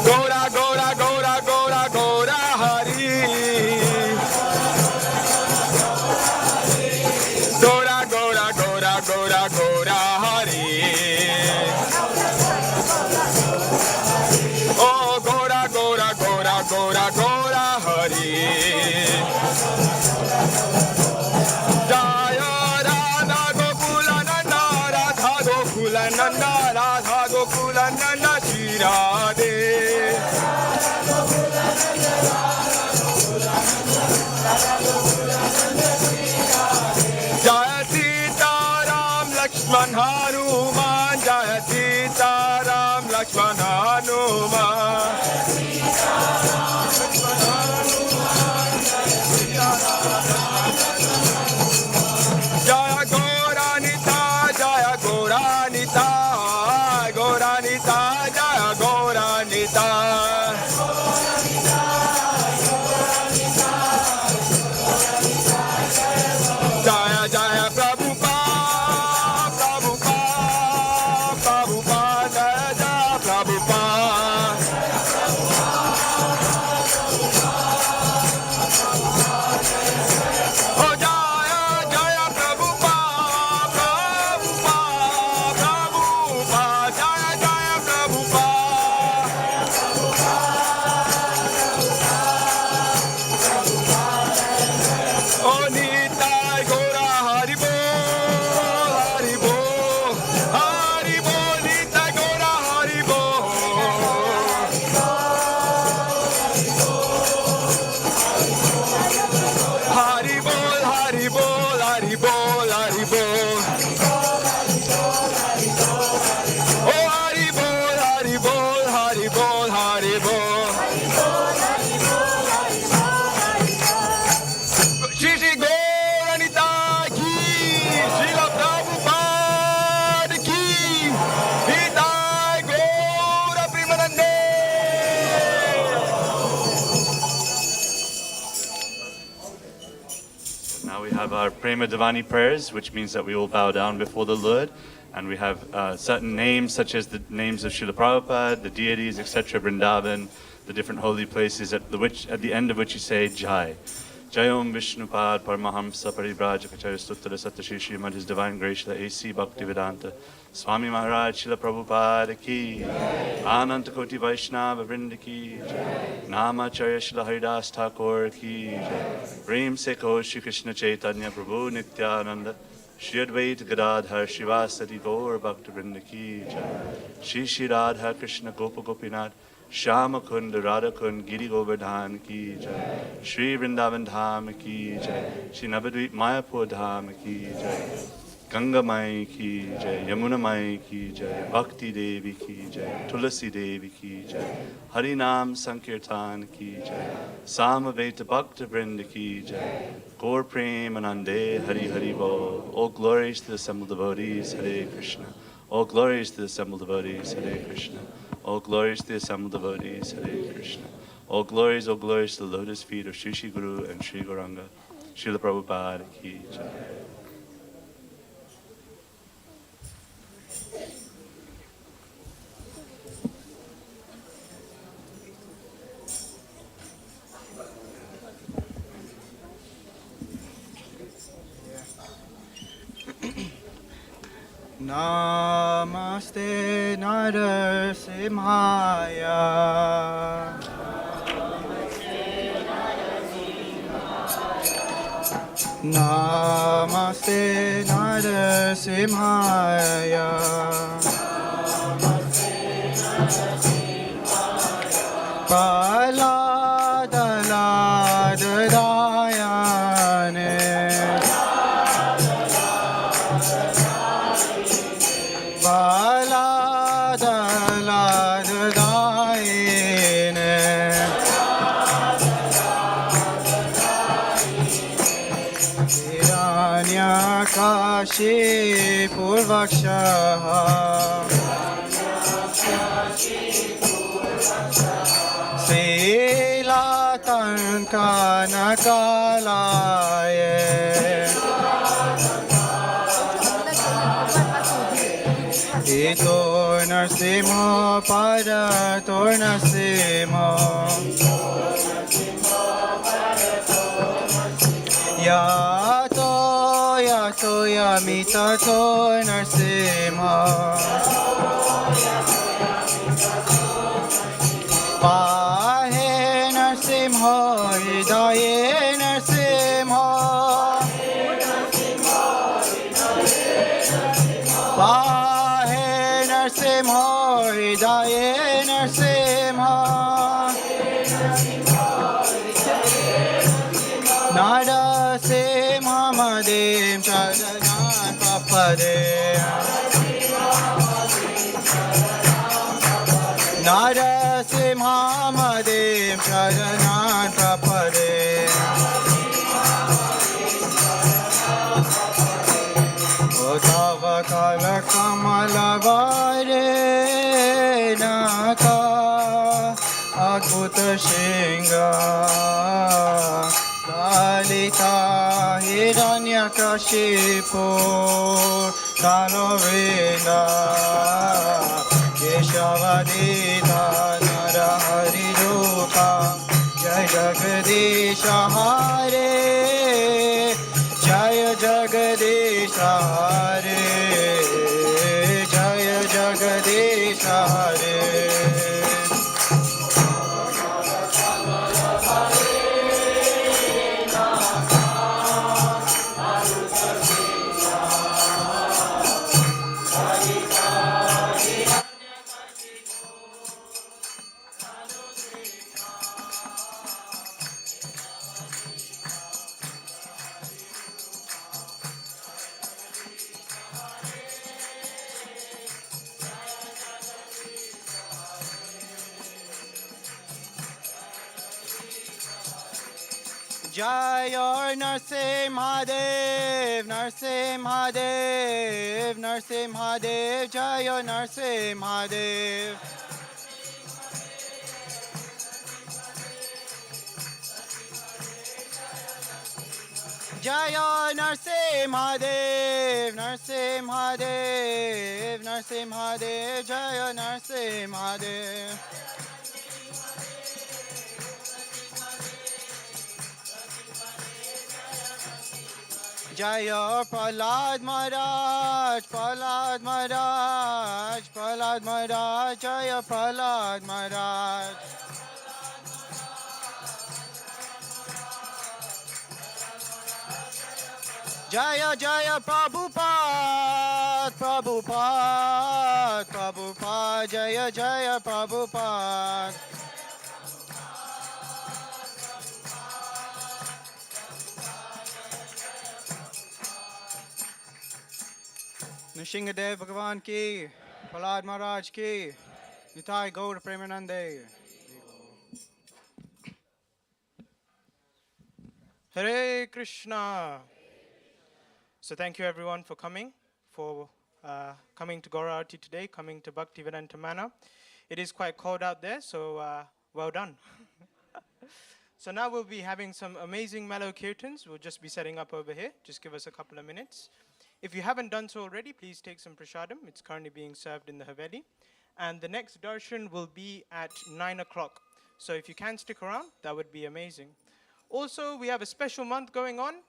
Gaura Gaura Gaura Gaura Gaura Hari Gora Gora Gora Gora Gora Hari Oh Gora Gora Gora Gora Gora Hari Jaya Radha Gokula Nanda Radha Gokula Nanda Radha Gokula Nanda Shri Radhe Jaya Sita Lakshman Hanuman, Jaya Sita Ram, Lakshman Hanuman. Jaya Gauranita, Jaya Gauranita, Gauranita, Jaya Gauranita. Jaya Jaya Prabhupada, Prabhupada, Prabhupada, Jaya Jaya Prabhupada. Oh Jaya Jaya Prabhupada, Prabhupada, Prabhupada, Jaya Jaya Prabhupada. Oh Nitai Gora Haribo, Haribo, Haribo, Nitai Gora Haribo. Haribol, Haribol, Haribol, Haribol. Oh Haribol, Haribol, Haribol, Haribol. Shri Shri Gauranita ki, Srila Prabhupada ki, Nitai Gaura Premanande. Now we have our Prema Devani prayers, which means that we will bow down before the Lord. And we have certain names, such as the names of Srila Prabhupada, the deities, etc., Vrindavan, the different holy places, at the end of which you say Jai. Jayom Vishnupad Paramahamsa Parivrajakacarya Suttara Sattashi Srimad, His Divine Grace, the A.C. Bhaktivedanta Swami Maharaj Srila Prabhupada ki, Ananta Koti Vaishnava Vrinda ki, Namacharya Srila Haridas Thakur ki, Prem Se Ko Shri Krishna Chaitanya Prabhu Nityananda, Shri Advaita Gadadhar Shivasati Gaur Bhakta Vrinda ki, Shri Shri Radha Krishna Gopa Gopinath, Shama Kund Radha Kund Giri Govardhan ki jai, Shri Vrindavan Dham ki jai, Shri Navadvip Mayapur Dham ki jai, Ganga Mai ki jai, Yamuna Mai ki jai, Bhakti Devi ki jai, Tulasi Devi ki jai, Harinam Sankirtan ki jai, Samaveta Bhakta Vrinda ki jai, Gaur Prem Anande Hari Hari Bol. All glories to the assembled devotees, Hare Krishna. All glories to the assembled devotees, Hare Krishna. All glories to the assembled devotees, Hare Krishna. All glories to the lotus feet of Shri Shri Guru and Shri Gauranga. Srila Prabhupada ki jai. Namaste Narasimhaya. Namaste Narasimhaya. Paladadayane. Kashi Purvakshaha Sila Tankanakalaye Itor Narsimha Parator Narsimha Yato Yato Yamitato Narsimha Pahe Narsimha Hidaye Narsimha Pahe Narsimha Hidaye Narsimha Narasimha Madim Chadanan Pade Narasimhamadem Sharanan Prapade Tava Kala Kamala Vare Naka Adbhuta Shinga Lalita Hiranyakashipu Talovina Keshavadita Narahari Rupa Jai Jagadisha Hare Jaya Jagadisha Hare Jaya Jagadisha Hare Jai Narsimhadev, Narsimhadev, Narsimhadev, Jai Narsimhadev. Jai Narsimhadev, Narsimhadev, Narsimhadev, Jai Narsimhadev. Jaya Prahlad Maharaj, Prahlad Maharaj, Prahlad Maharaj, Jaya Prahlad Maharaj. Jaya Jaya Prabhupada, Prabhupada, Prabhupada, Jaya Jaya Prabhupada. Nrsingadev Bhagavan ki, Prahlad Maharaj ki, Nitai Gaur Premanande. Hare Krishna. So thank you everyone for coming to Gaurarati today, coming to Bhaktivedanta Manor. It is quite cold out there, so well done. So now we'll be having some amazing mellow kirtans. We'll just be setting up over here. Just give us a couple of minutes. If you haven't done so already, please take some prasadam. It's currently being served in the Haveli. And the next darshan will be at 9 o'clock. So if you can stick around, that would be amazing. Also, we have a special month going on.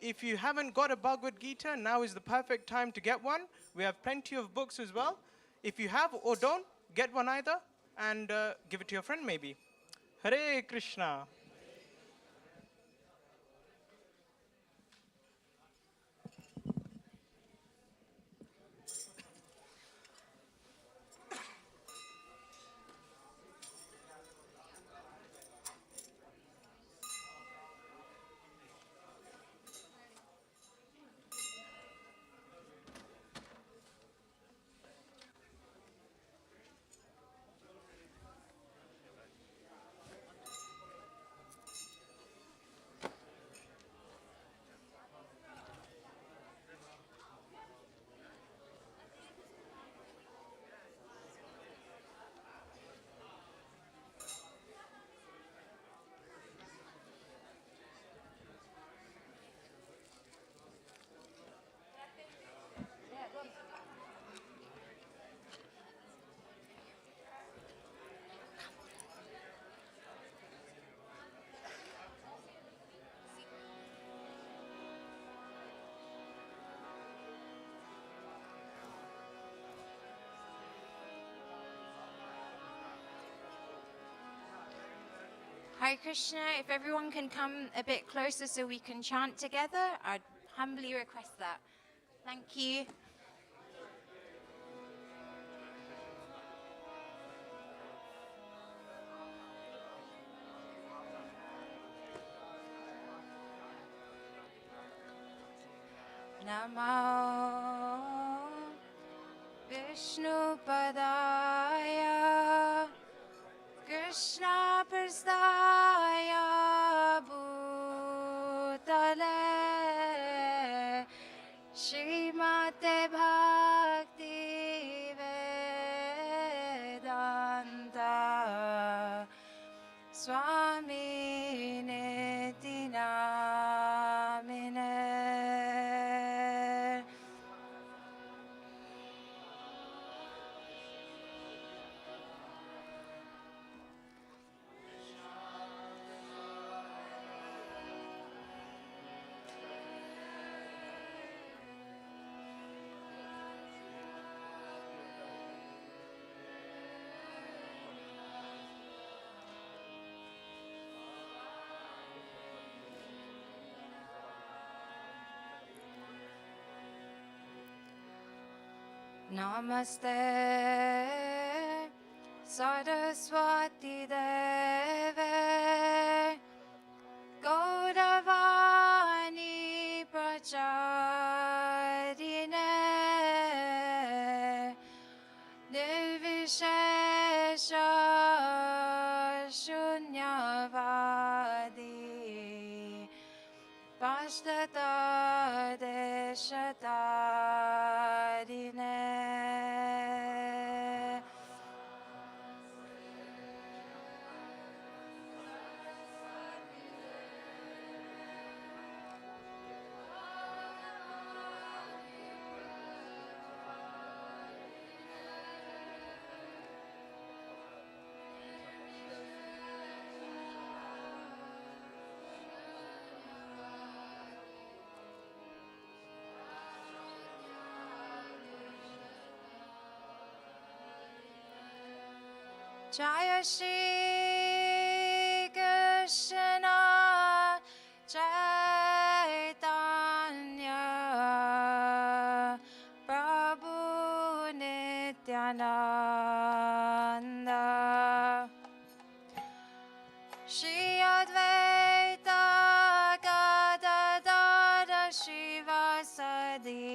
If you haven't got a Bhagavad Gita, now is the perfect time to get one. We have plenty of books as well. If you have or don't, get one either and give it to your friend maybe. Hare Krishna. Hare Krishna, if everyone can come a bit closer so we can chant together, I'd humbly request that. Thank you. Namo Krishna prasthaya bhutale Srimate Bhaktivedanta Swami Niti Namine. Namaste Saraswati Deve Gauravani Pracharine Nirvishesha Shunyavadi Pashtata Deshatarine. Jaya Shri Krishna Chaitanya Prabhu Nityananda Shri Advaita Gadadara Shivasadi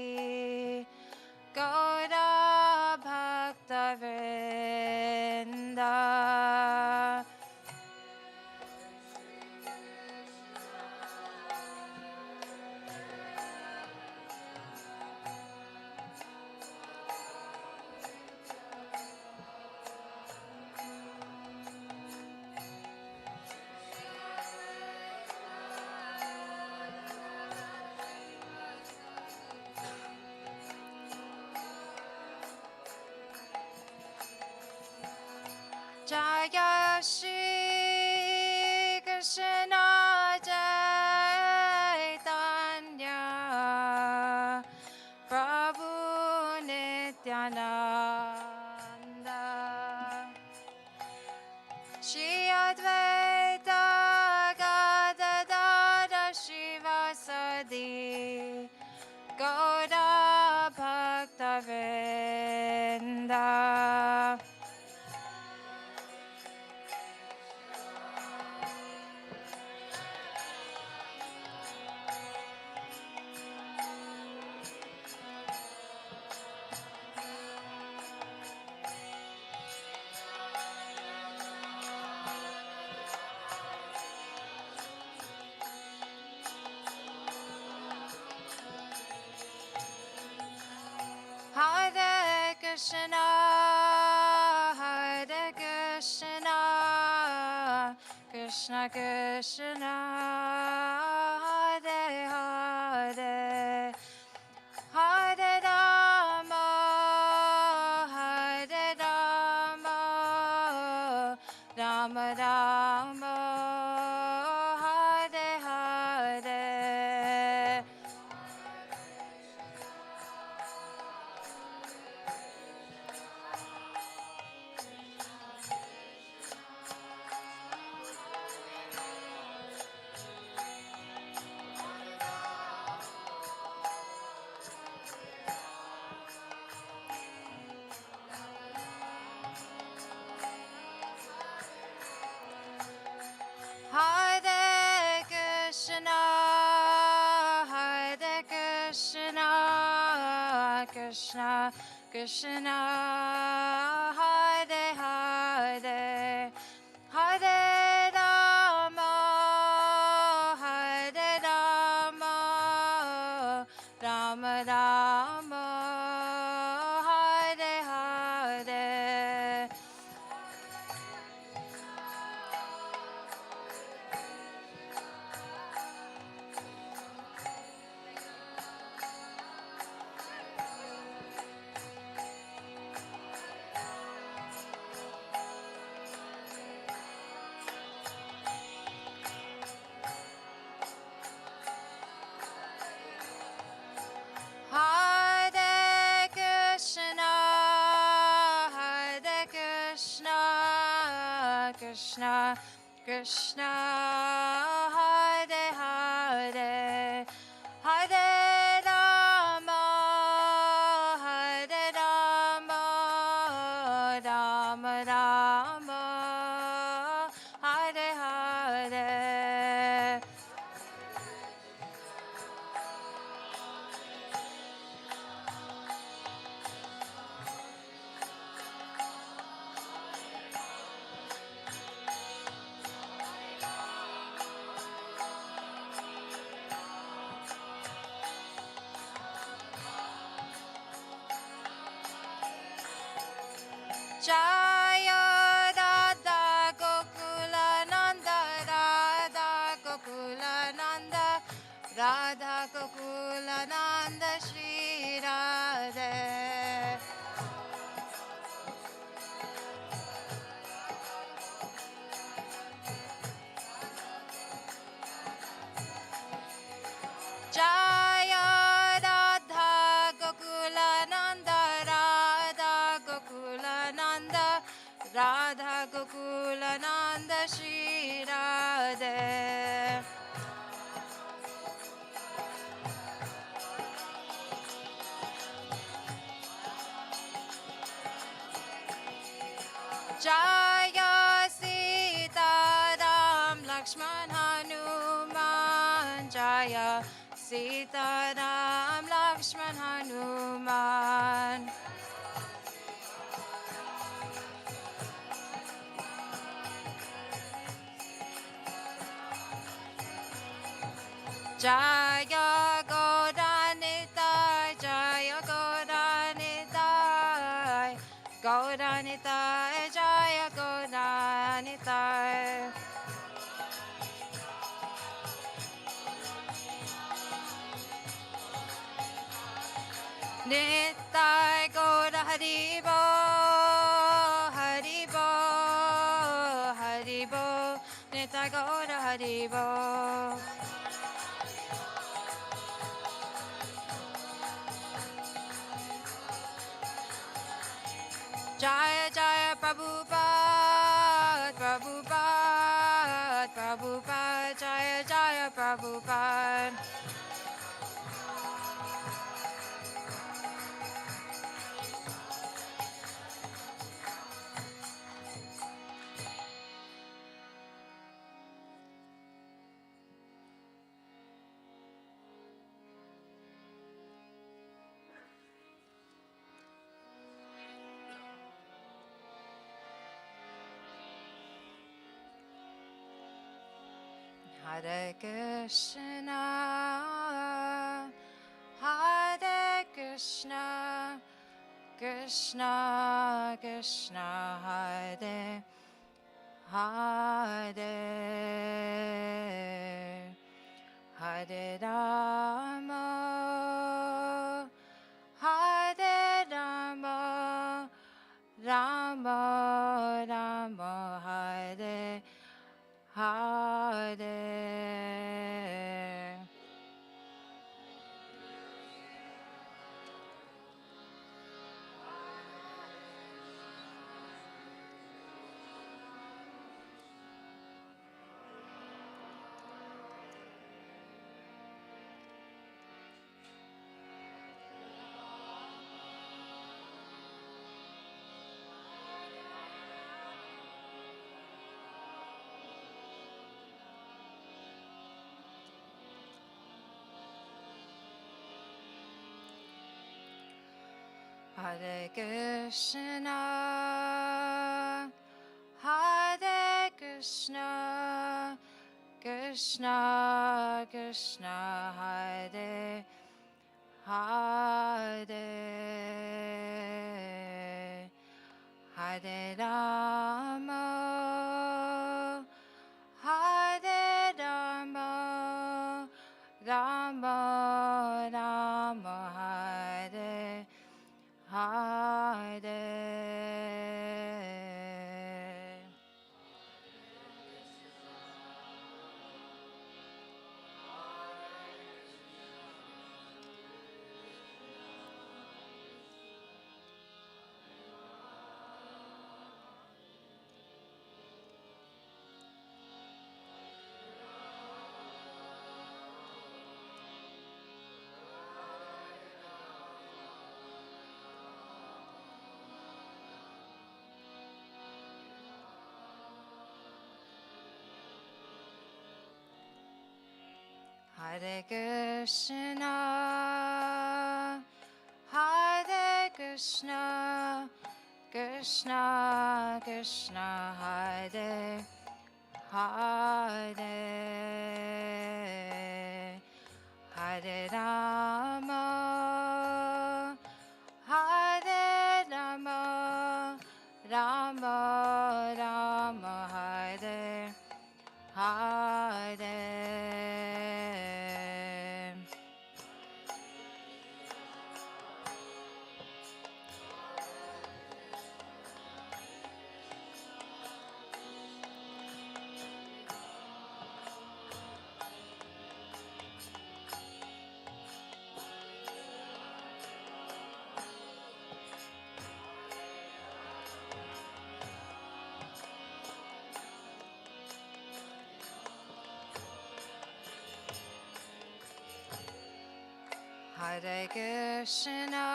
Gaura Bhaktavinda Jaya Shri Krishna Chaitanya Prabhu Nityananda Shri Advaita Gadadara Shivasadi Gaura Bhaktavinda Hare Krishna, Hare Krishna, Krishna Krishna, Hare Hare, Hare Rama, Hare Rama, Rama Rama, Hare Hare. Hare Krishna, Hare Krishna, Krishna Krishna, Hare Hare, Krishna, Krishna Hare Hare, Hare Rama, Hare Rama, Rama Rama, Hare Hare. Jaya Radha Gokula Nanda, Radha Gokula Nanda, Radha Gokula Nanda, Shri Radhe. Jaya Radha Gokula Nanda, Radha Gokula Nanda, Radha Gokula Nanda, Shri Radhe. Jaya Sita Ram Lakshman Hanuman, Jaya Sita Ram Lakshman Hanuman. Jaya Gauranitai, Jaya Gauranitai, Gauranitai, Jaya Gauranitai. Nitai Gaura Haribo, Haribo, Haribo, Nitai Gaura Haribo. Jaya Jaya Prabhupada, Prabhupada, Prabhupada, Jaya Jaya Prabhupada. Hare Krishna, Hare Krishna, Krishna Krishna, Hare Hare, Hare Rama, Hare Rama, Rama Rama, Hare Hare. Hare Krishna, Hare Krishna, Krishna Krishna, Hare Hare, Hare Rama, Hare Rama, Rama Rama, Hare Hare. Hare Krishna, Hare Krishna, Krishna Krishna, Hare Hare, Hare Rama, Hare Rama, Rama Rama, Hare Hare. Hare Krishna,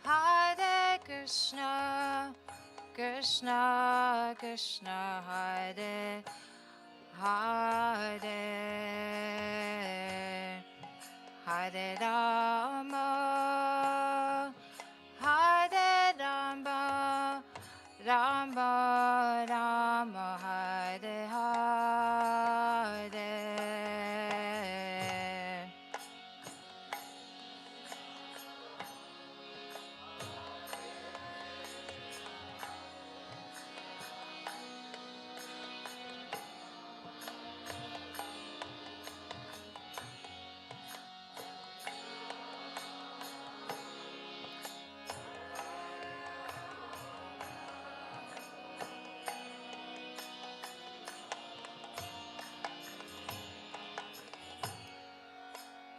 Hare Krishna, Krishna Krishna, Hare Hare, Hare Rama, Hare Rama, Rama Rama, Hare Hare.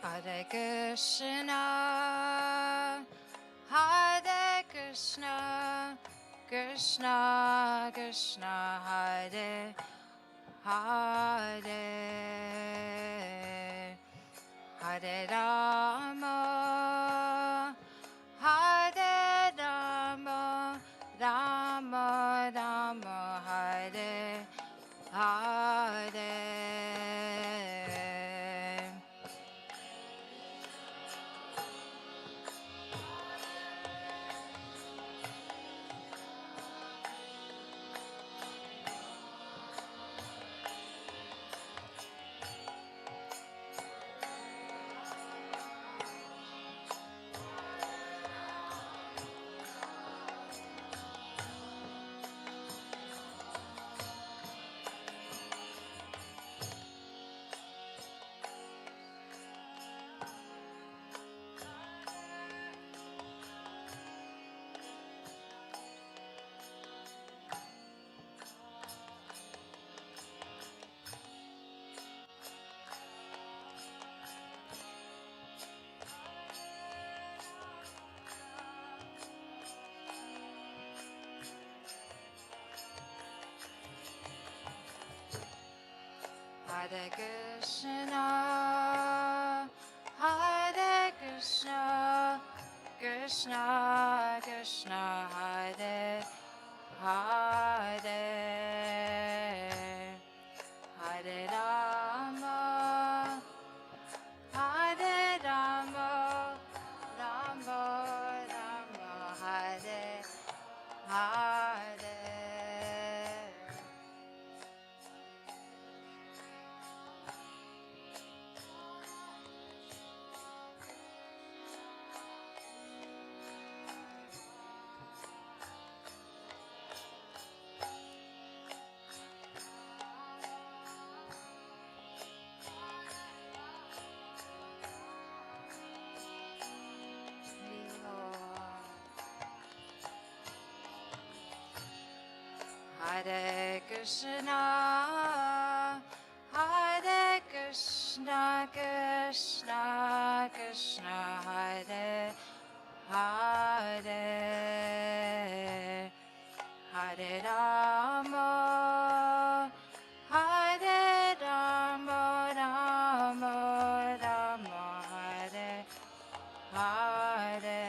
Hare Krishna, Hare Krishna, Krishna Krishna, Hare Hare, Hare Rama, Hare Rama, Rama Rama, Hare Hare. Hare Krishna, Hare Krishna, Krishna Krishna, Hare Hare, Hare Rama, Hare Rama, Rama Rama, Hare Hare. Hare Krishna, Hare Krishna, Krishna Krishna, Hare Hare, Hare Rama, Hare Rama, Rama Rama, Hare Hare.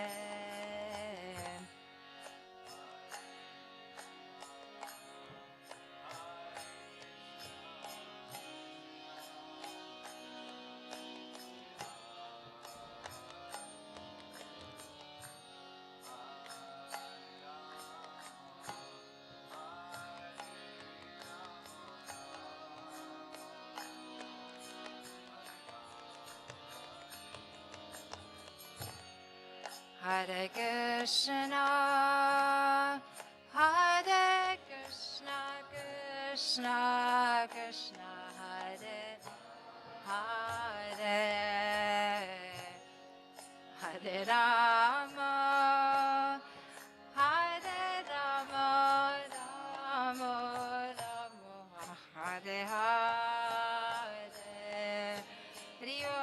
Hare Krishna, Hare Krishna, Krishna Krishna, Hare Hare, Hare Rama, Hare Rama, Rama Rama, Hare Hare. Rio.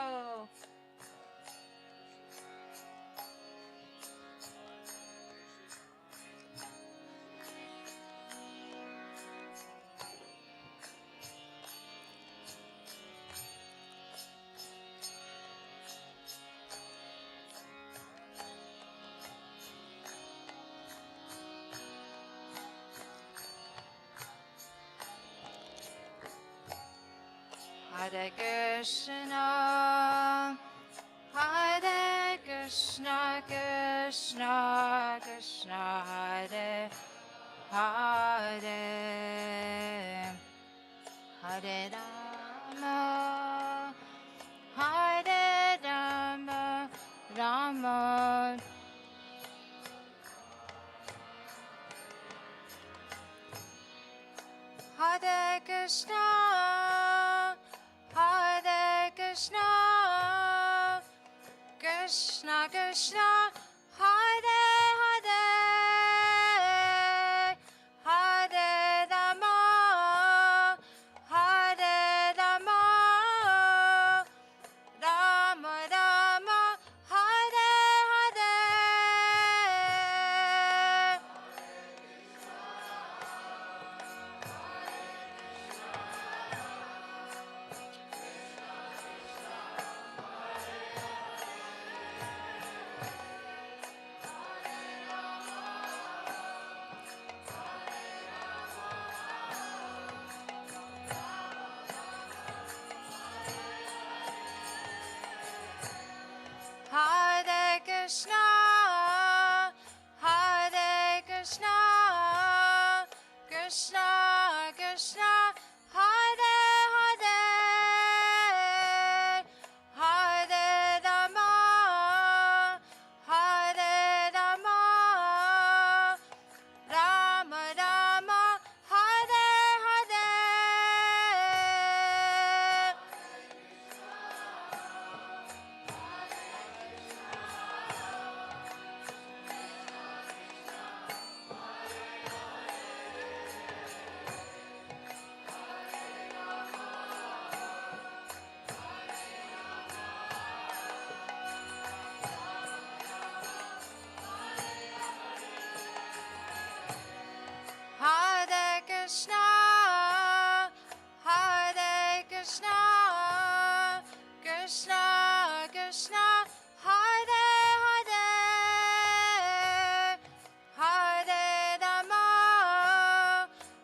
Hare Krishna, Hare Krishna, Krishna Krishna, Hare Hare, Hare Rama, Hare Rama, Rama. Hare Krishna, Hare Krishna, Krishna Krishna, Hare Hare, Hare Rama, Hare Rama, Rama Rama, Hare Hare. Hare Krishna, Hare Krishna, Krishna Krishna, Hare Hare, Hare Rama, Hare Rama, Rama Rama, Hare Hare. Hare Krishna, Hare Krishna, Krishna Krishna, Hare Hare, Hare Rama,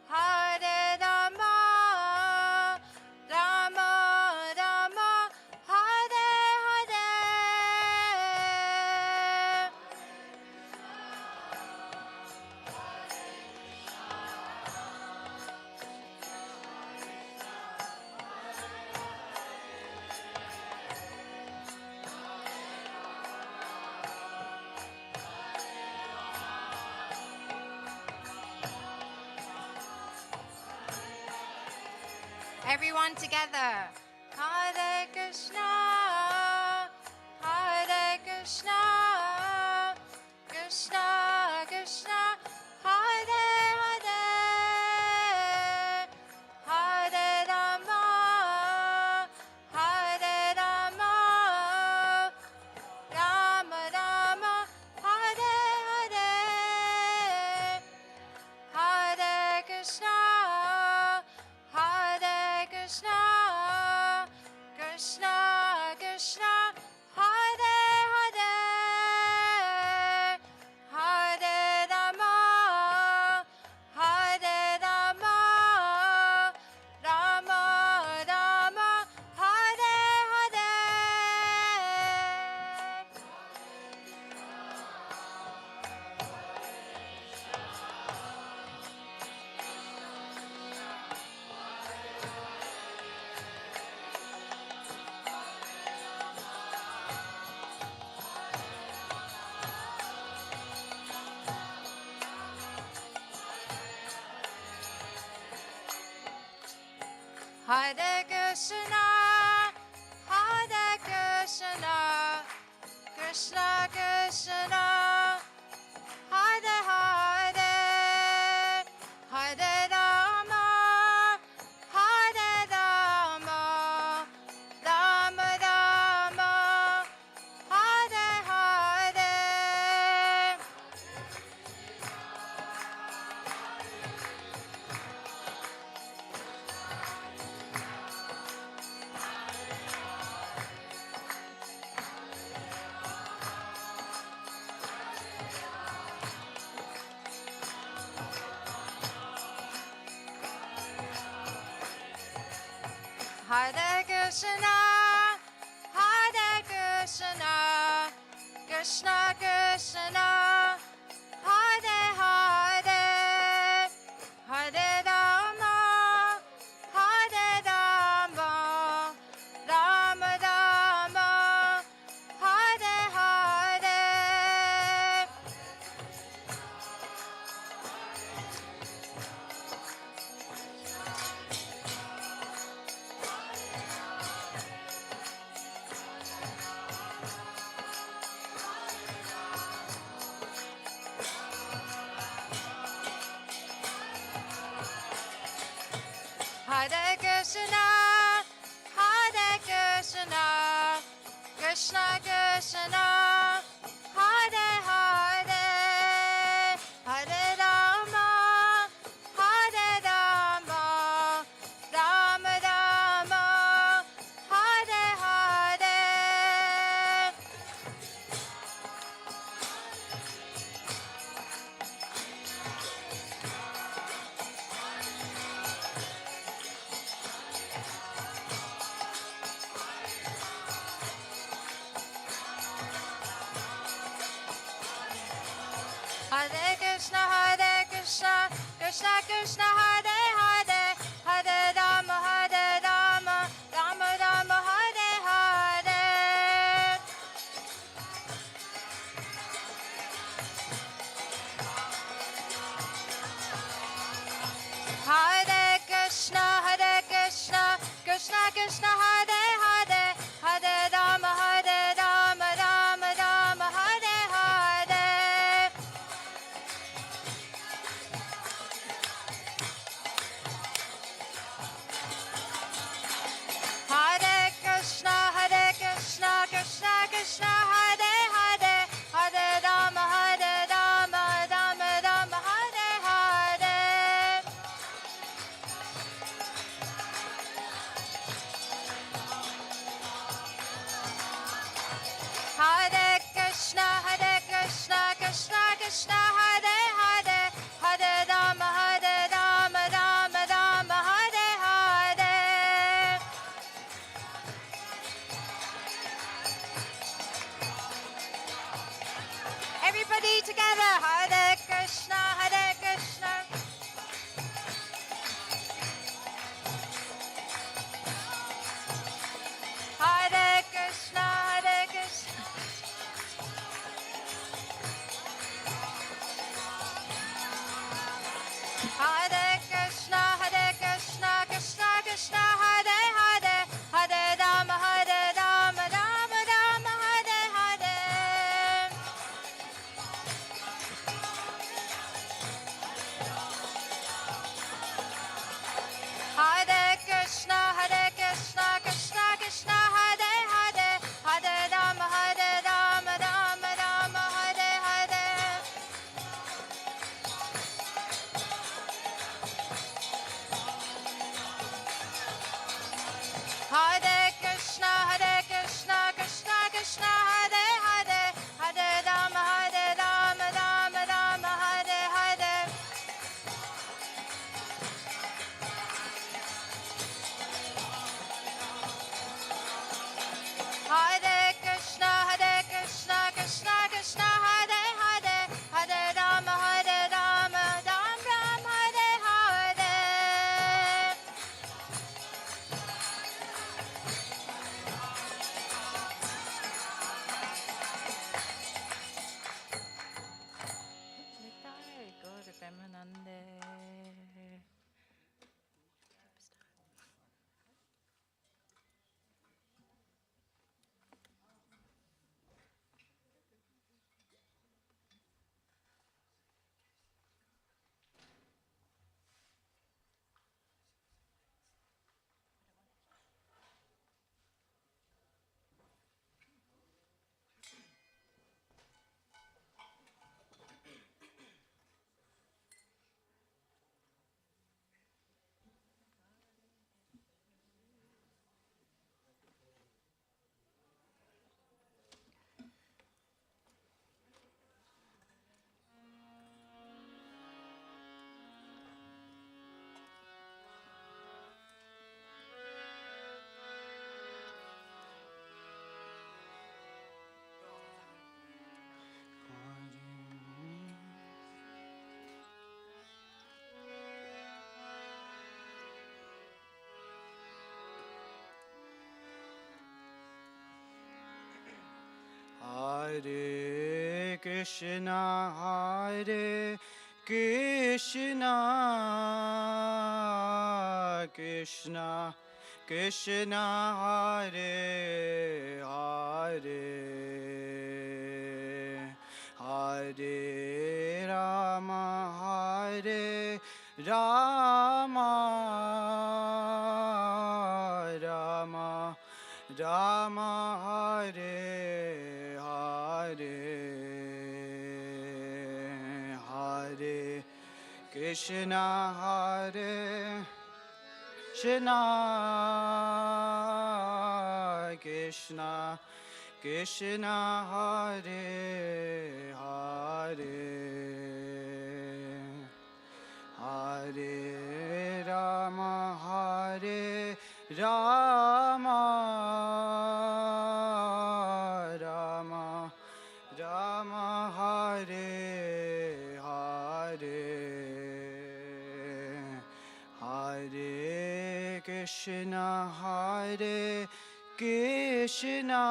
Hare Rama, Rama Rama, Hare Hare. Everyone together. Hare Krishna, Hare Krishna, Krishna Krishna, Hare Hare, Hare Rama, Hare Rama, Rama Rama, Hare Hare, Hare Krishna, Hare Krishna, Krishna Krishna, Hare Hare. Hare Krishna, Krishna Krishna, Hare Hare, Hare Rama, Rama Rama, Hare Hare. Hare Krishna, Krishna Krishna, Hare Hare, Hare Rama, Rama Rama, Hare Hare. Hare Krishna, Krishna Krishna, Hare Hare, Hare Rama, Rama Rama, Hare Hare. Hare Krishna, Krishna Krishna, Hare Hare, Hare Rama, Rama Rama, Hare Hare. Hare Krishna, Krishna Krishna, Hare Hare, Hare Rama, Rama Rama, Hare Hare. Hare Krishna, Krishna Krishna, Hare Hare, Hare Rama, Rama Rama, Hare Hare. Hare Krishna, Krishna Krishna, Hare Hare, Hare Rama, Rama Rama, Hare Hare. Everybody together, Hare Krishna, Krishna. Hare Krishna, Krishna. Hare Krishna, Krishna Krishna, Hare Hare, Hare Rama, Rama Rama, Hare Hare. Hare Krishna, Krishna Krishna, Hare Hare, Hare Rama, Rama Rama, Hare Hare. Hare Krishna, Krishna Krishna Hare Hare, Hare Rama, Hare Rama, Rama Rama, Hare Hare, Hare Krishna, Hare Krishna, Krishna Krishna Hare Hare, Hare Rama, Hare Rama, Rama Rama, Hare Hare, Hare Krishna, Hare Krishna,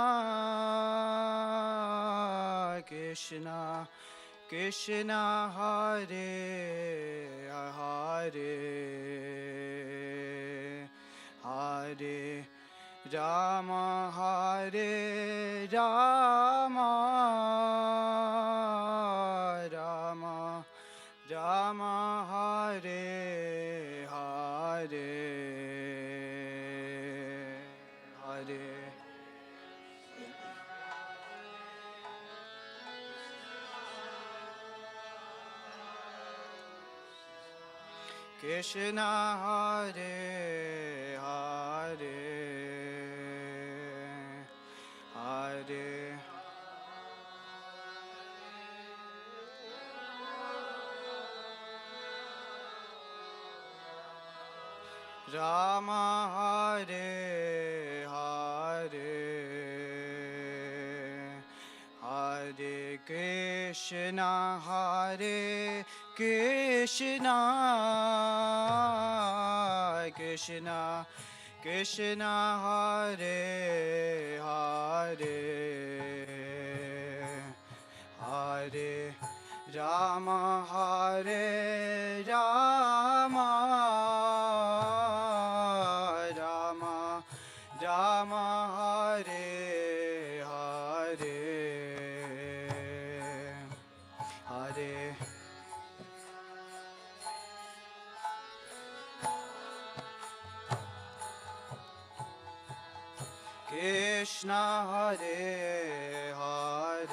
Krishna Krishna Hare Hare, Hare Rama, Hare Rama, Rama Rama, Hare Hare, Hare Krishna, Hare Hare, Hare Rama, Hare Hare, Hare Krishna, Hare Krishna, Krishna Krishna Hare Hare, Hare Rama, Hare Rama, Rama Rama, Hare Hare, Hare Krishna, Hare Hare,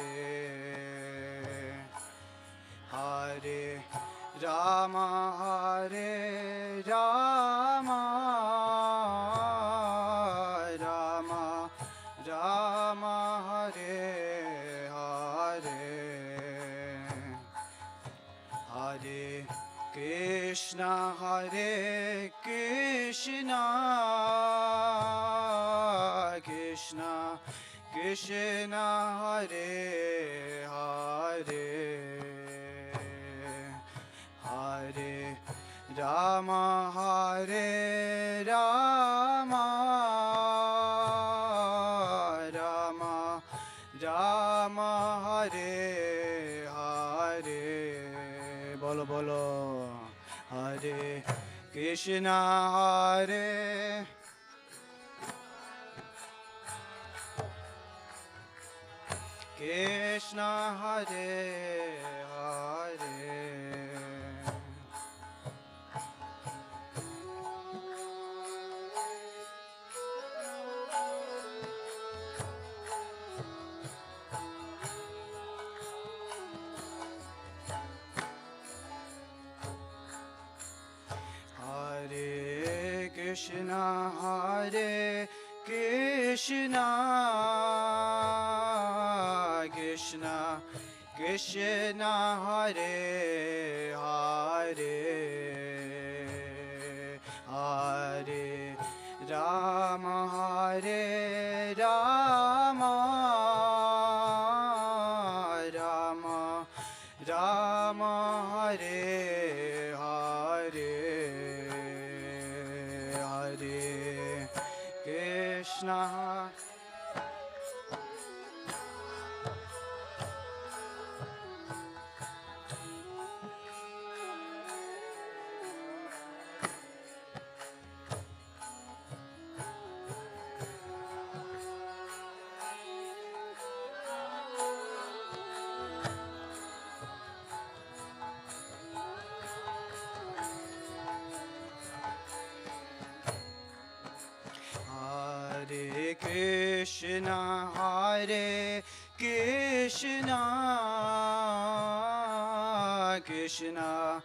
Hare Rama, Hare Rama, Rama Rama, Hare Hare, Hare Krishna, Hare Krishna, Krishna Krishna Hare Hare, Hare Rama, Hare Rama, Rama Rama, Hare Hare, bolo bolo, Hare Krishna, Hare Krishna, Hare Hare, Hare Krishna, Hare Krishna, Krishna Krishna, Hare Hare, Hare Rama, Hare Rama, Rama Rama, Hare Hare, Hare Krishna, Hare Krishna, Hare Krishna, Krishna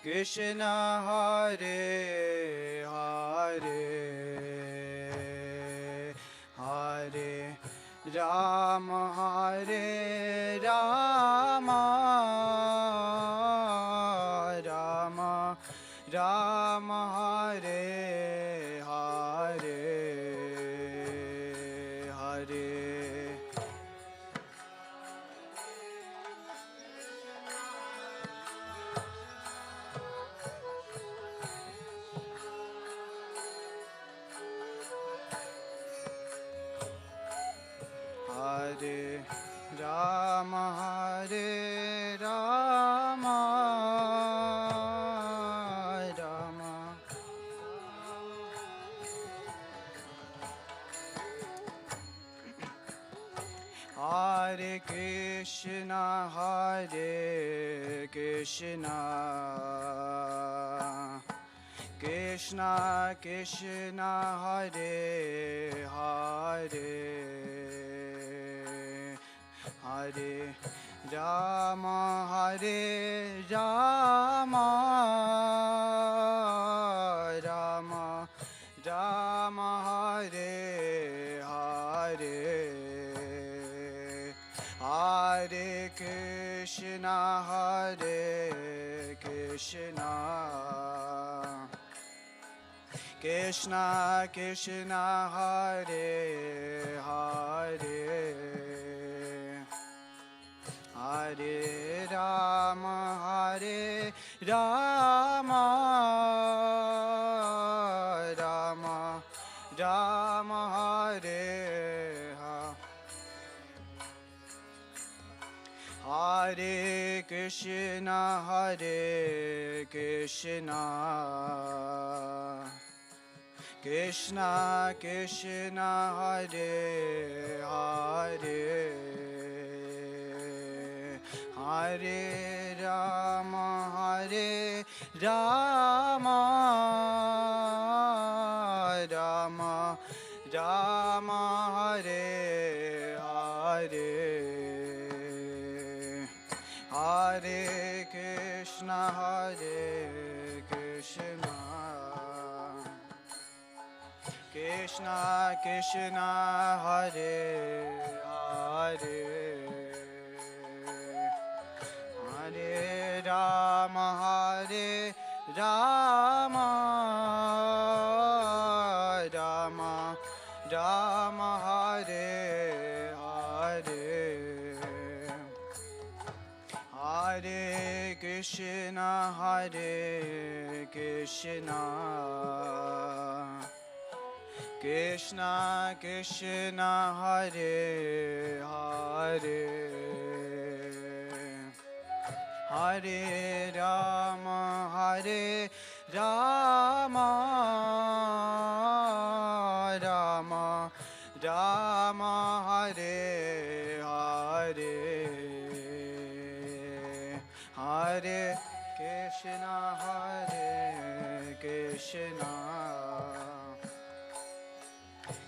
Krishna, Hare Hare, Hare Rama, Hare Rama, Rama Rama, Hare Hare, Hare Hare Rama, Hare Rama, Rama Hare Krishna, Hare Krishna, Krishna Krishna, Hare Hare, Hare Rama, Hare Rama, Rama Rama, Hare Hare, Hare Krishna, Hare Krishna, Krishna Krishna, Hare Hare, Hare Rama, Hare Rama, Rama Rama, Hare Hare Krishna, Hare Krishna, Krishna Krishna, Hare Hare, Hare Rama, Hare Rama, Rama Rama, Hare Hare, Hare Krishna, Hare Krishna, Krishna Krishna, Hare Hare, Hare Rama, Hare Rama, Rama Rama, Hare Hare, Hare Krishna, Hare Krishna, Krishna Krishna, Hare Hare, Hare Rama, Hare Rama, Rama Rama, Hare Hare, Hare Krishna, Hare Krishna,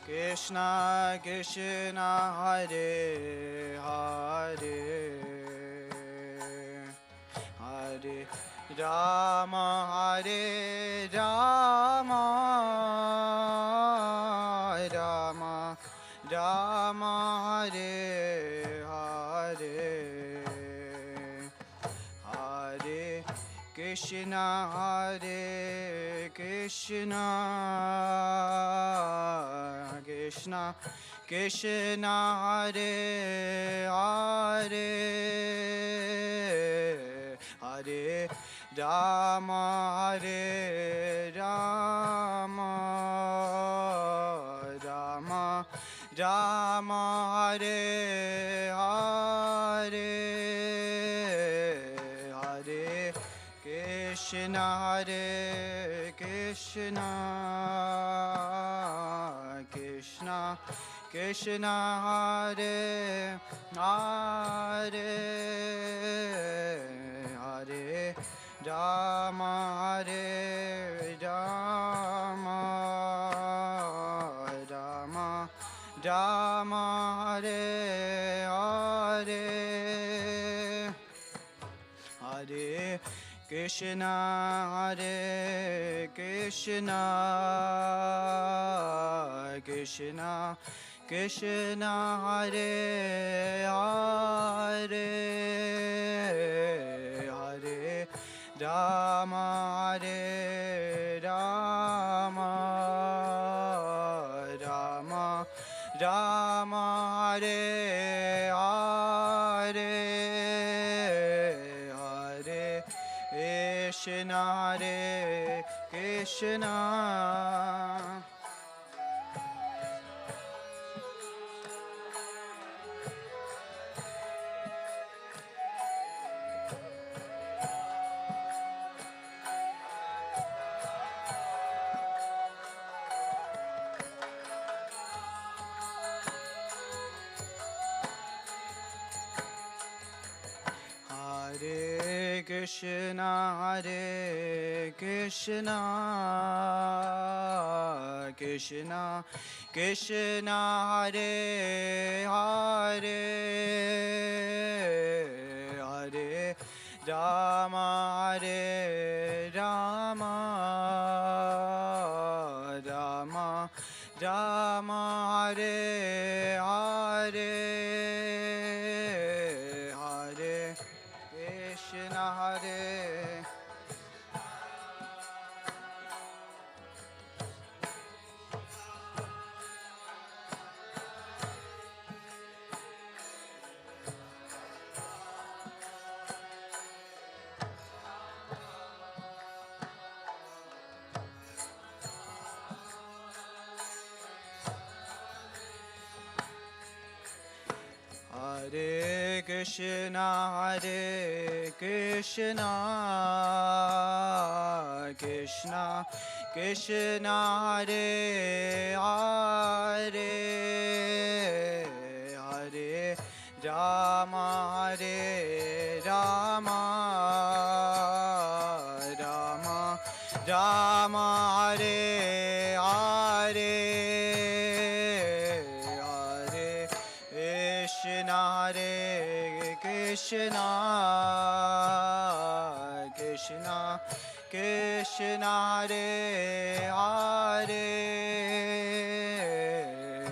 Krishna Krishna, Hare Hare, Hare Rama, Hare Rama, Rama Rama, Hare Hare, Hare Krishna, Hare Krishna, Krishna Krishna, Hare Hare, Hare Rama, Hare Rama, Rama Rama, Hare Hare, Hare Krishna, Hare Krishna, Krishna Krishna, Hare Hare, Hare Rama, Hare Rama, Rama Hare Krishna, Hare Krishna, Krishna Krishna, Hare Hare, Hare Rama, Hare Rama, Rama Rama, Hare Hare, Hare Krishna, Hare Krishna. Hare Krishna, Hare Krishna, Krishna Krishna, Hare Hare, Hare Rama, Hare Rama, Rama Rama, Hare Hare, Hare Krishna, Hare Hare Krishna, Hare Krishna, Krishna Krishna, Hare Hare, Hare Rama, Hare Rama, Rama Rama, Hare Hare, Krishna, Hare Krishna, Krishna Krishna, Hare Hare,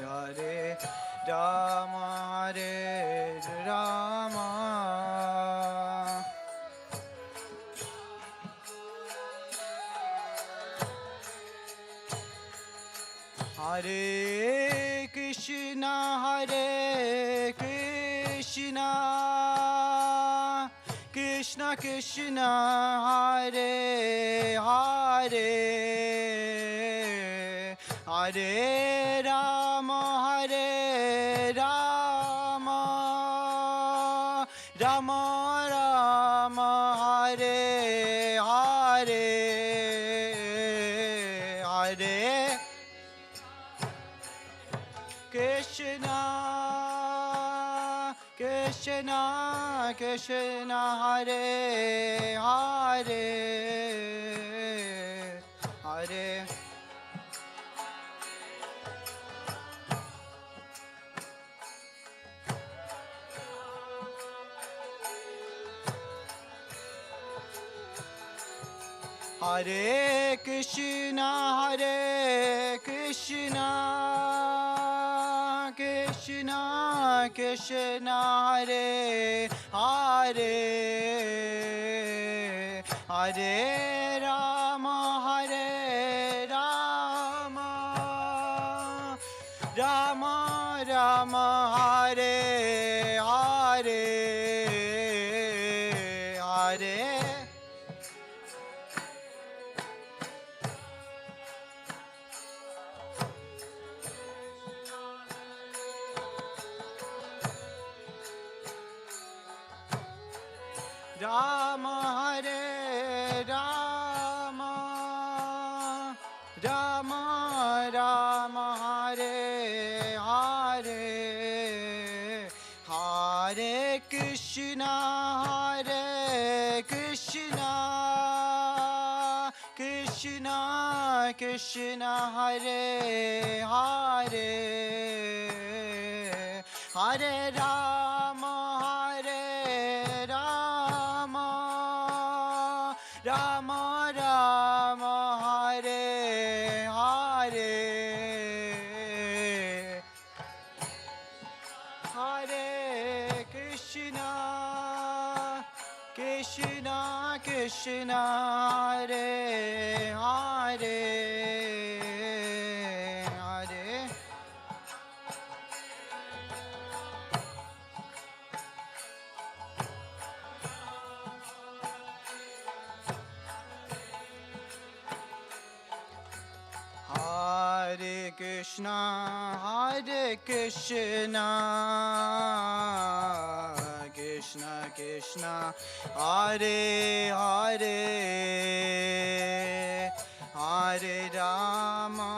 Hare Rama, Hare Rama. Hare Krishna, Hare Krishna, Krishna Krishna, Hare Hare, Hare Rama, Hare Rama, Rama Rama, Hare Hare, Hare Krishna, Krishna Krishna, Hare Hare, Hare Hare Krishna, Hare Krishna, Krishna Krishna, Hare Hare, Hare Rama, Hare Rama, Rama Rama, Hare Hare, Hare Rama, Hare Rama, Rama Rama, Hare Hare, Hare Krishna, Hare Krishna, Krishna Krishna, Hare Hare, Hare Rama, Hare Rama, Rama Rama Hare Hare Hare Krishna Krishna Krishna Hare Hare Hare Hare Krishna Krishna Krishna Hare Hare Hare Rama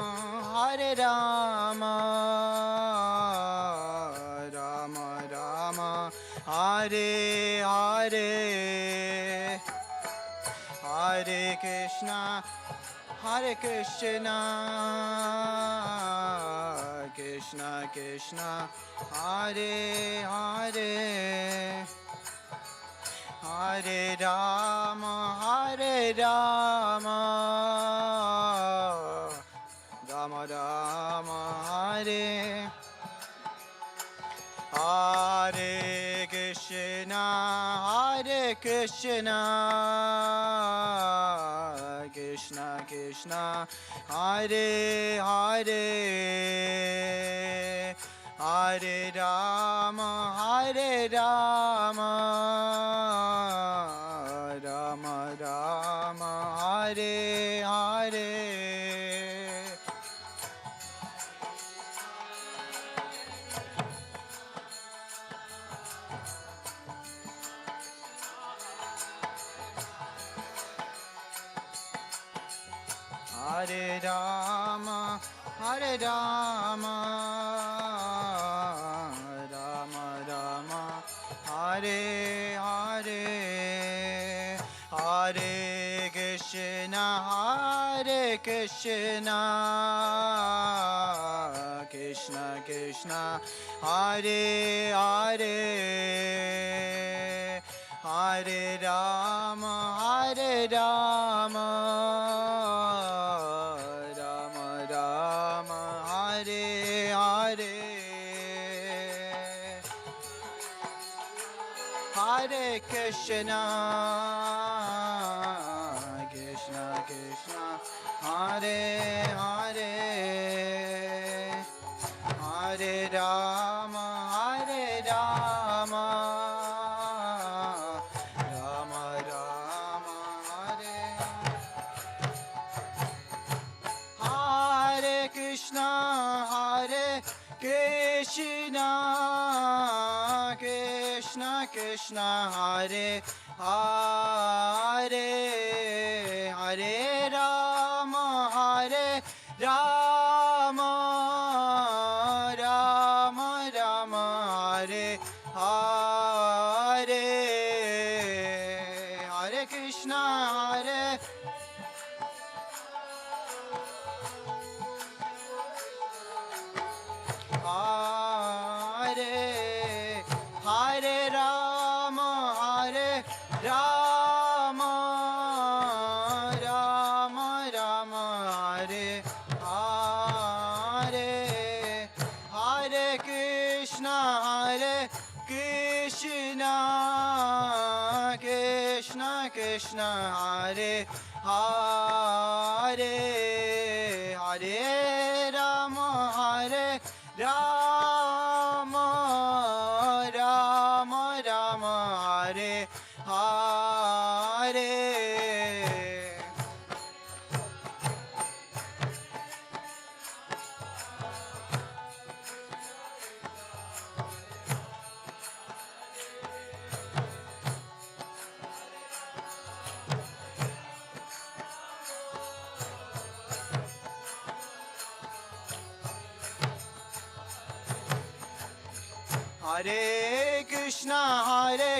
Rama Rama Hare Hare Hare Krishna Krishna Krishna Hare Hare Hare Rama Rama Rama Hare Hare Krishna Krishna Krishna Hare Hare Hare Rama Rama Rama Hare Hare Hare Rama Rama Rama Hare Hare Hare Krishna Krishna Krishna Hare Hare Hare Rama Rama Rama Hare Hare Hare Krishna Krishna Hare Hare Hare Rama Rama Rama Hare Hare Krishna Krishna Krishna Hare Hare Hare Rama Rama Rama Hare Hare Hare Krishna Hare Hare Rama Rama Rama Hare Hare Hare Krishna Krishna Krishna Hare Hare Hare Rama Rama Rama Hare Hare Hare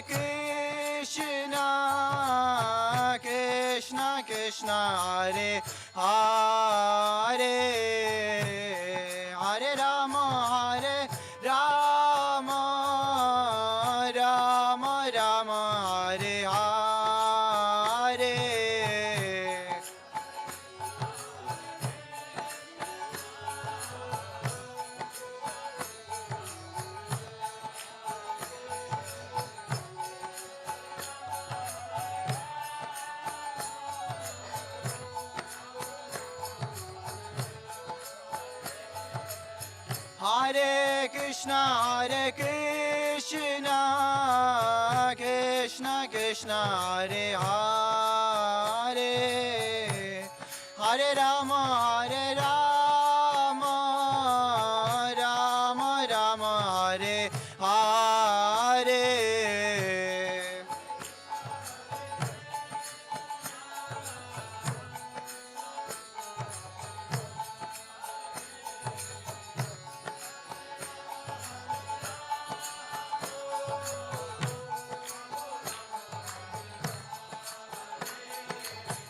Krishna Krishna Krishna Hare Hare Hare Rama Rama Rama Hare Hare Hare Krishna, Krishna Krishna, Hare Hare, Hare Rama, Rama Rama, Hare Hare.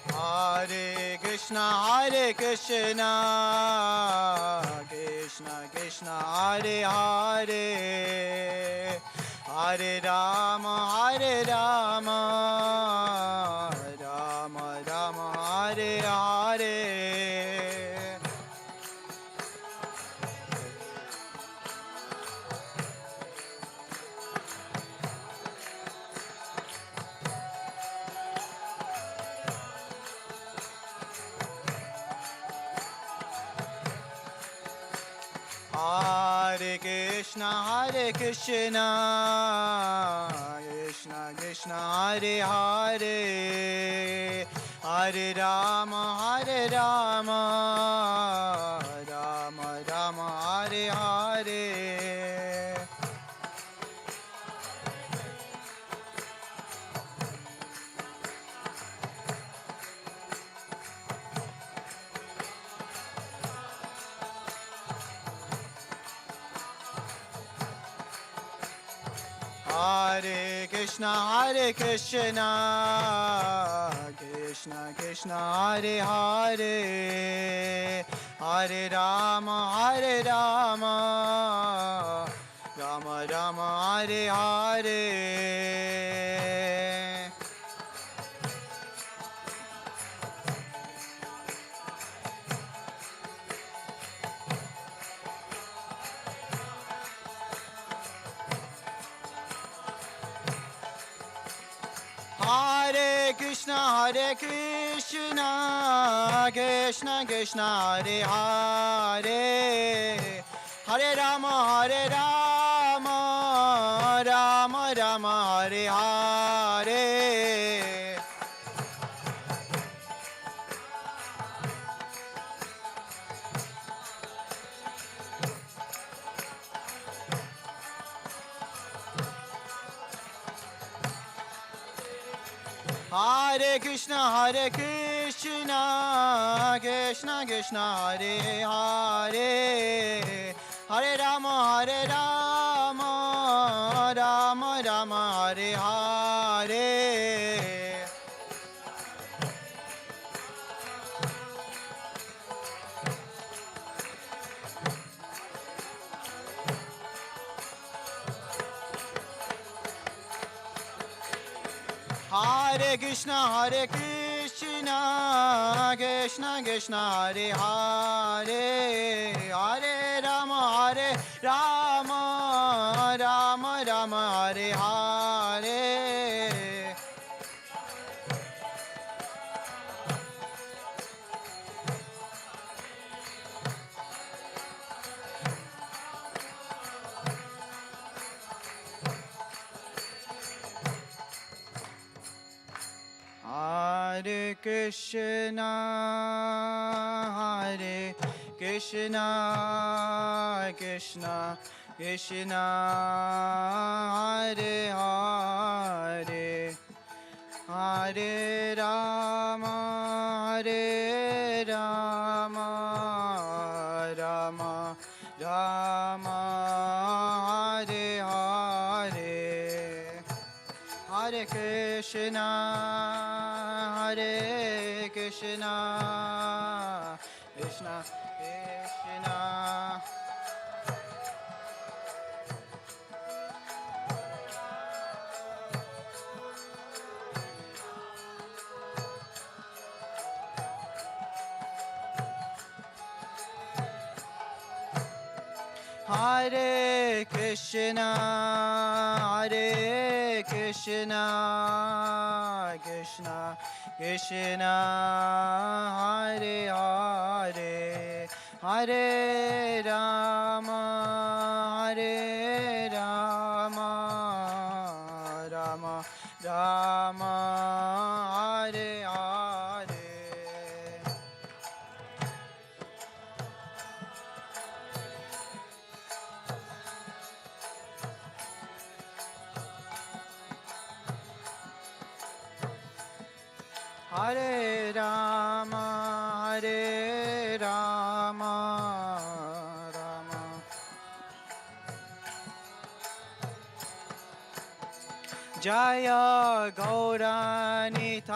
Hare Krishna, Krishna Krishna, Hare Hare, Hare Rama, Rama Rama, Hare Hare. Hare Krishna, Krishna Krishna, Hare Hare, Hare Rama, Rama Rama, Hare Hare. Hare Krishna, Krishna Krishna, Hare Hare, Hare Rama, Rama Rama, Hare Hare. Hare Krishna, Krishna Krishna, Hare Hare, Hare Rama, Rama Rama, Hare Hare. Hare Krishna, Krishna Krishna, Hare Hare, Hare Rama, Rama Rama, Hare Hare. Hare Krishna, Krishna Krishna, Hare Hare, Hare Rama, Rama Rama, Hare Hare. Hare Krishna, Krishna Krishna, Hare Hare, Hare Rama, Rama Rama, Hare Hare. Hare Krishna, Krishna Krishna. Hare Krishna, Krishna Krishna, Hare Hare, Hare Rama, Hare Rama, Rama Rama, Hare Hare. Hare Rama, Hare Rama, Rama. Jaya Gauranitai,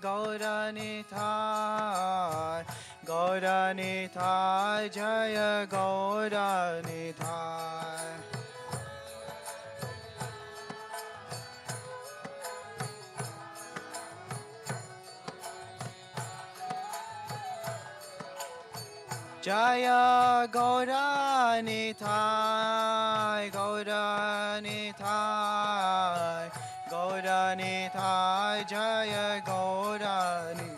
Gauranitai, Gauranitai, Jaya Gauranitai. Jaya Gauranitai, Gauranitai, Gauranitai, Jaya Gauranitai.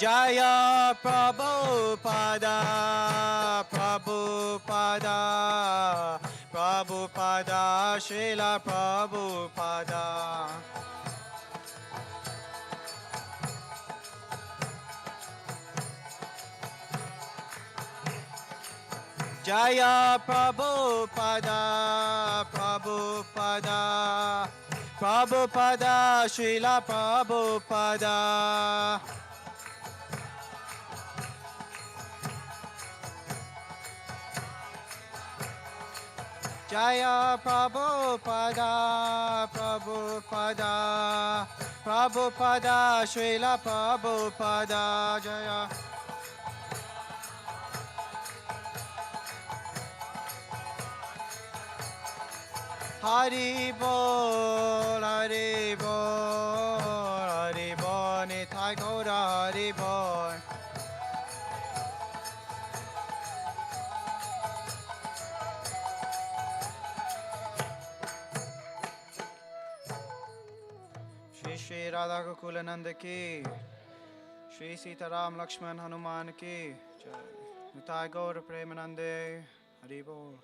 Jaya Prabhupada, Prabhupada, Prabhupada, Srila Prabhupada. Jaya Prabhupada, Prabhupada, Prabhupada, Srila Prabhupada. Jaya Prabhupada, Prabhupada, Prabhupada, Srila Prabhupada, Jaya. Hari Bol, Hari Bol, Hari Bol, Nitai Gaura Hari Bol. Shri Shri Radha Gokulananda ki, Shri Sitaram Lakshman Hanuman ki, Nitai Gaura Premanande, Hari Bol.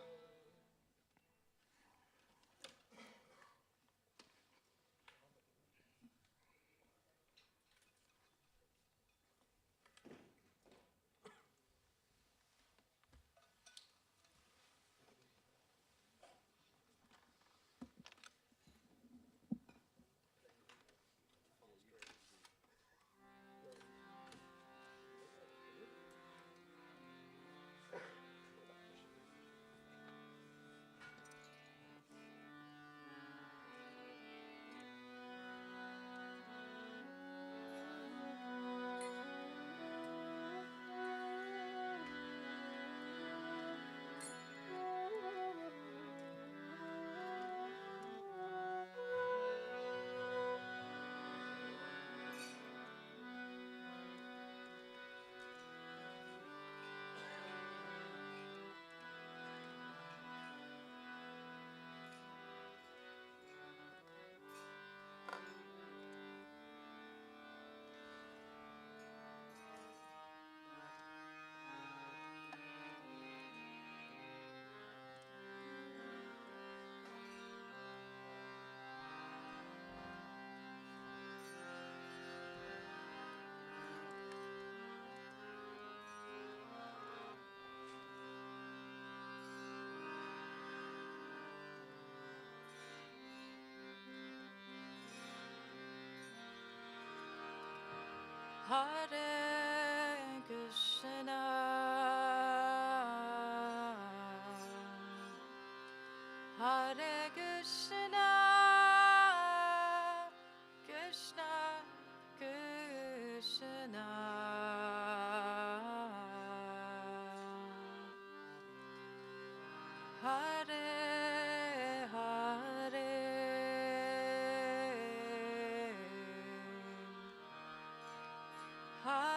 Hare Krishna, Hare Krishna, Krishna Krishna, Hare Hare, Hare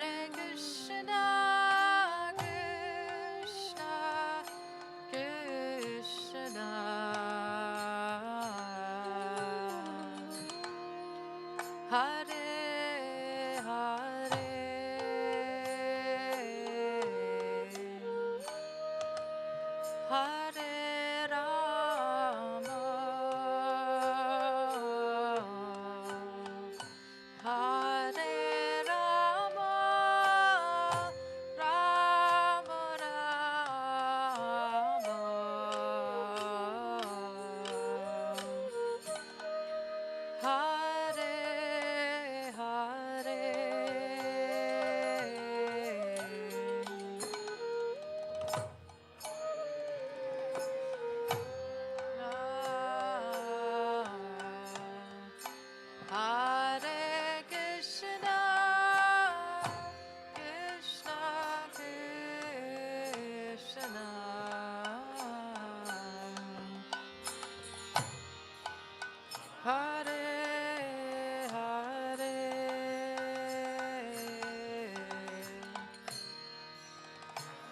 Hare Krishna, Krishna Krishna, Hare Hare, Hare Rama, Hare Rama, Rama Rama, Hare Hare, Hare Krishna, Krishna Krishna, Hare Hare,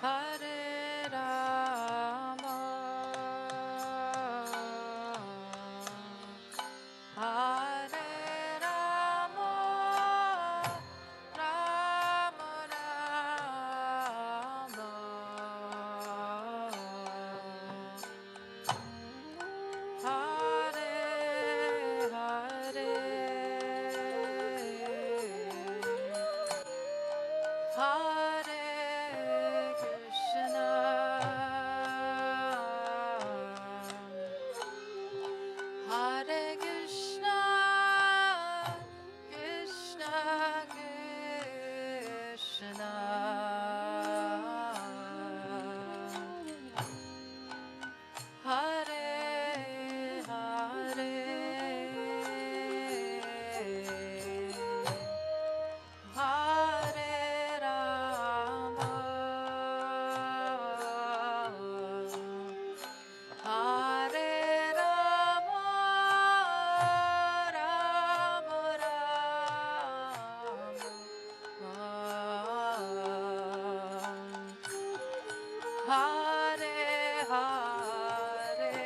Hare Rama, Hare Rama, Rama Rama, Hare Hare, Hare Krishna, Hare Krishna, Krishna Krishna, Hare Hare, Hare Rama, Hare Rama, Rama Rama, Hare Hare,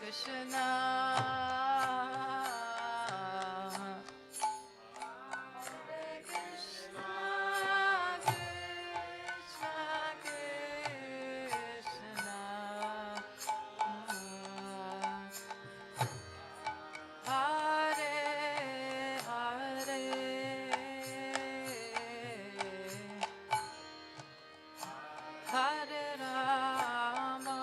Krishna, Hare Krishna, Krishna Krishna, Hare Hare, Hare Rama,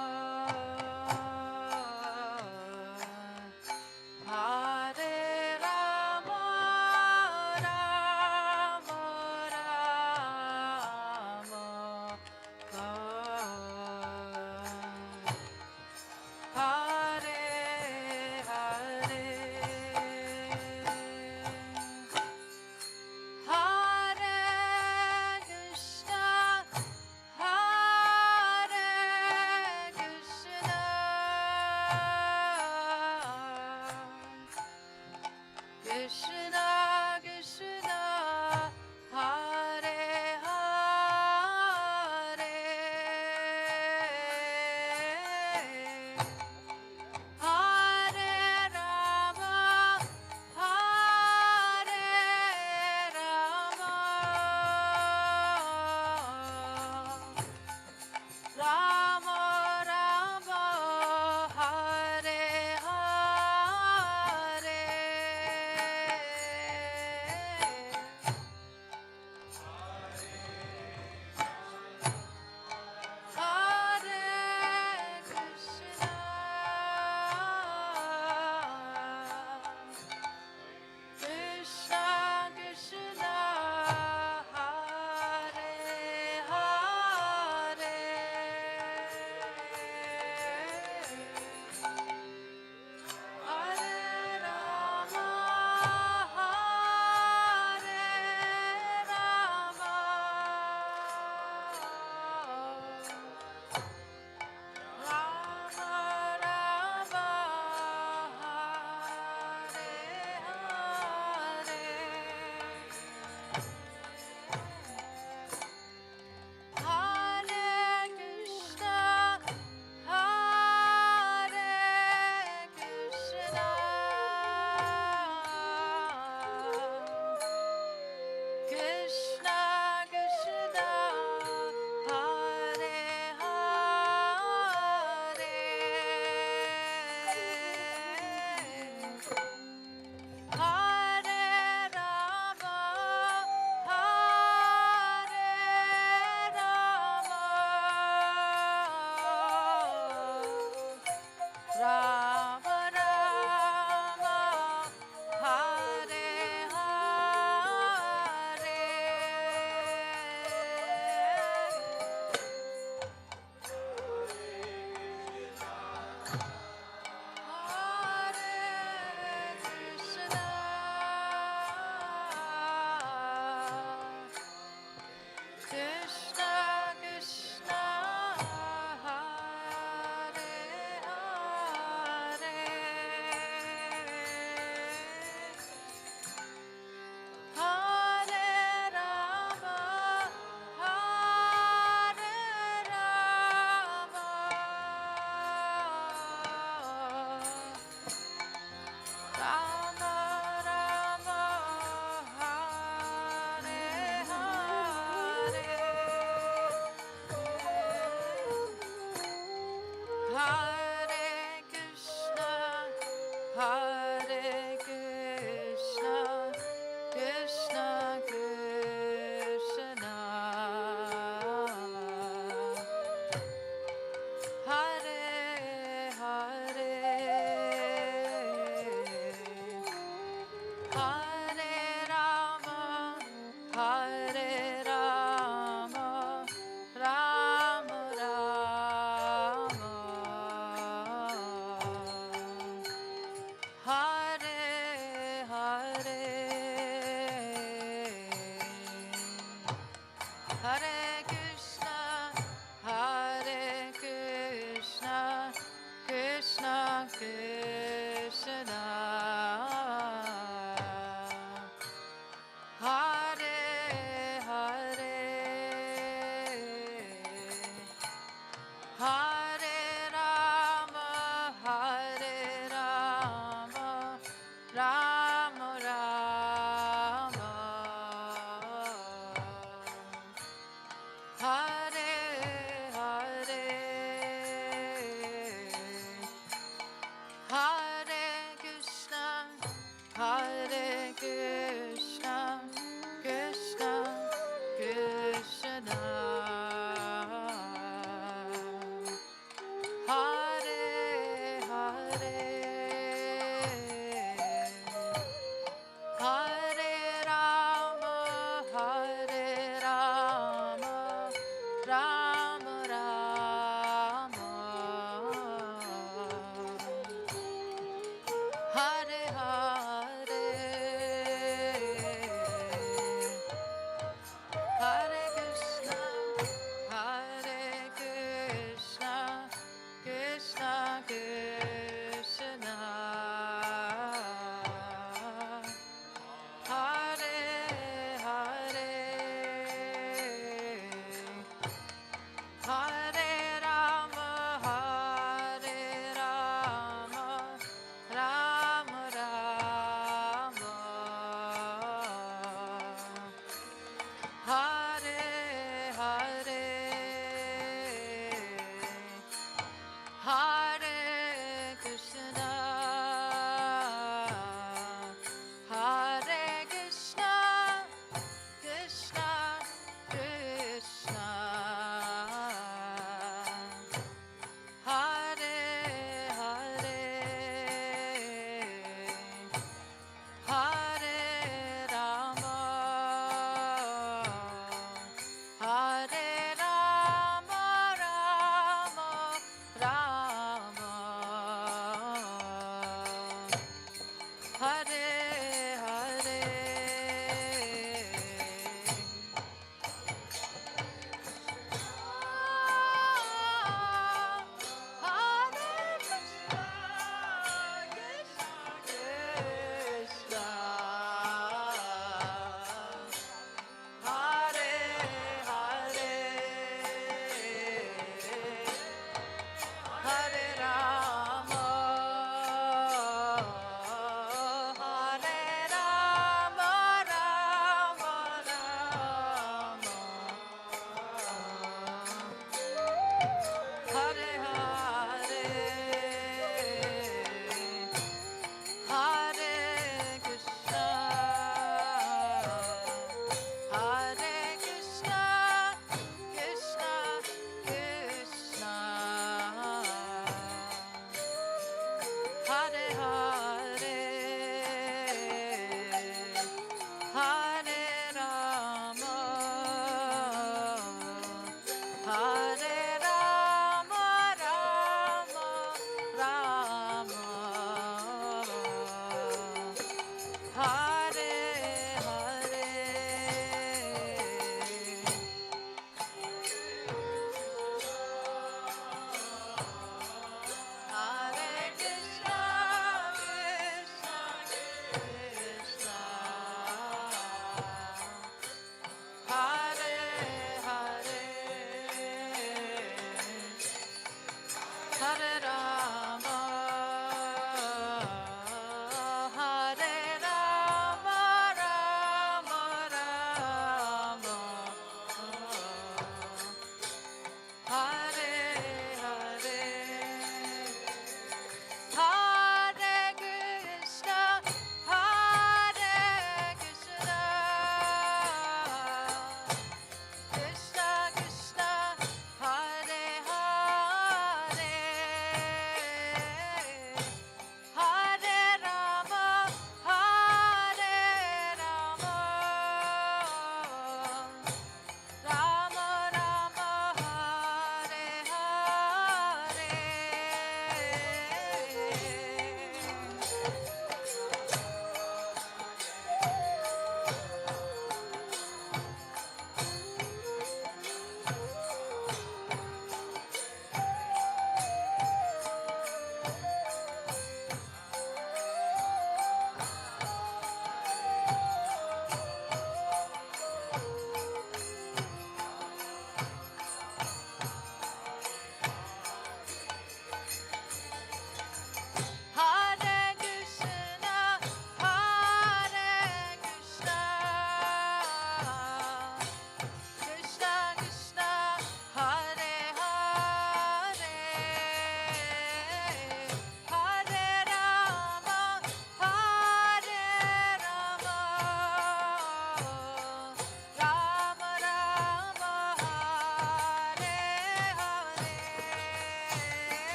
Hare Krishna, Hare Krishna, Krishna Krishna, Hare Hare, Hare Rama, Hare Rama, Rama Rama,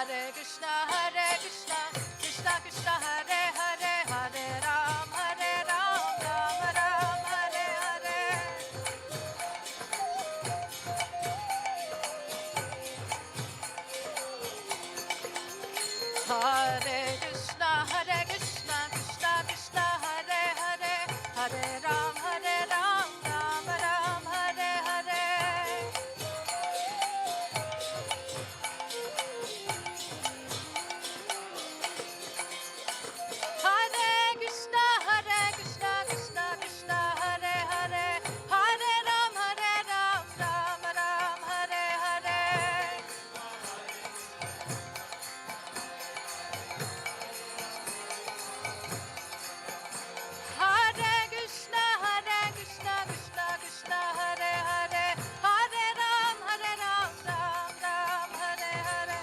Hare Krishna, Krishna Krishna, Hare Hare, Hare Ram, Ram Ram, Hare Hare. Hare Krishna, Krishna Krishna, Hare Hare, Hare Ram, Ram Ram, Hare Hare. Hare Krishna, Krishna Krishna, Hare Hare, Hare Ram, Ram Ram, Hare Hare. Hare Krishna, Krishna Krishna, Hare Hare, Hare Ram, Ram Ram, Hare Hare. Hare Krishna, Krishna Krishna, Hare Hare, Hare Ram, Ram Ram, Hare Hare.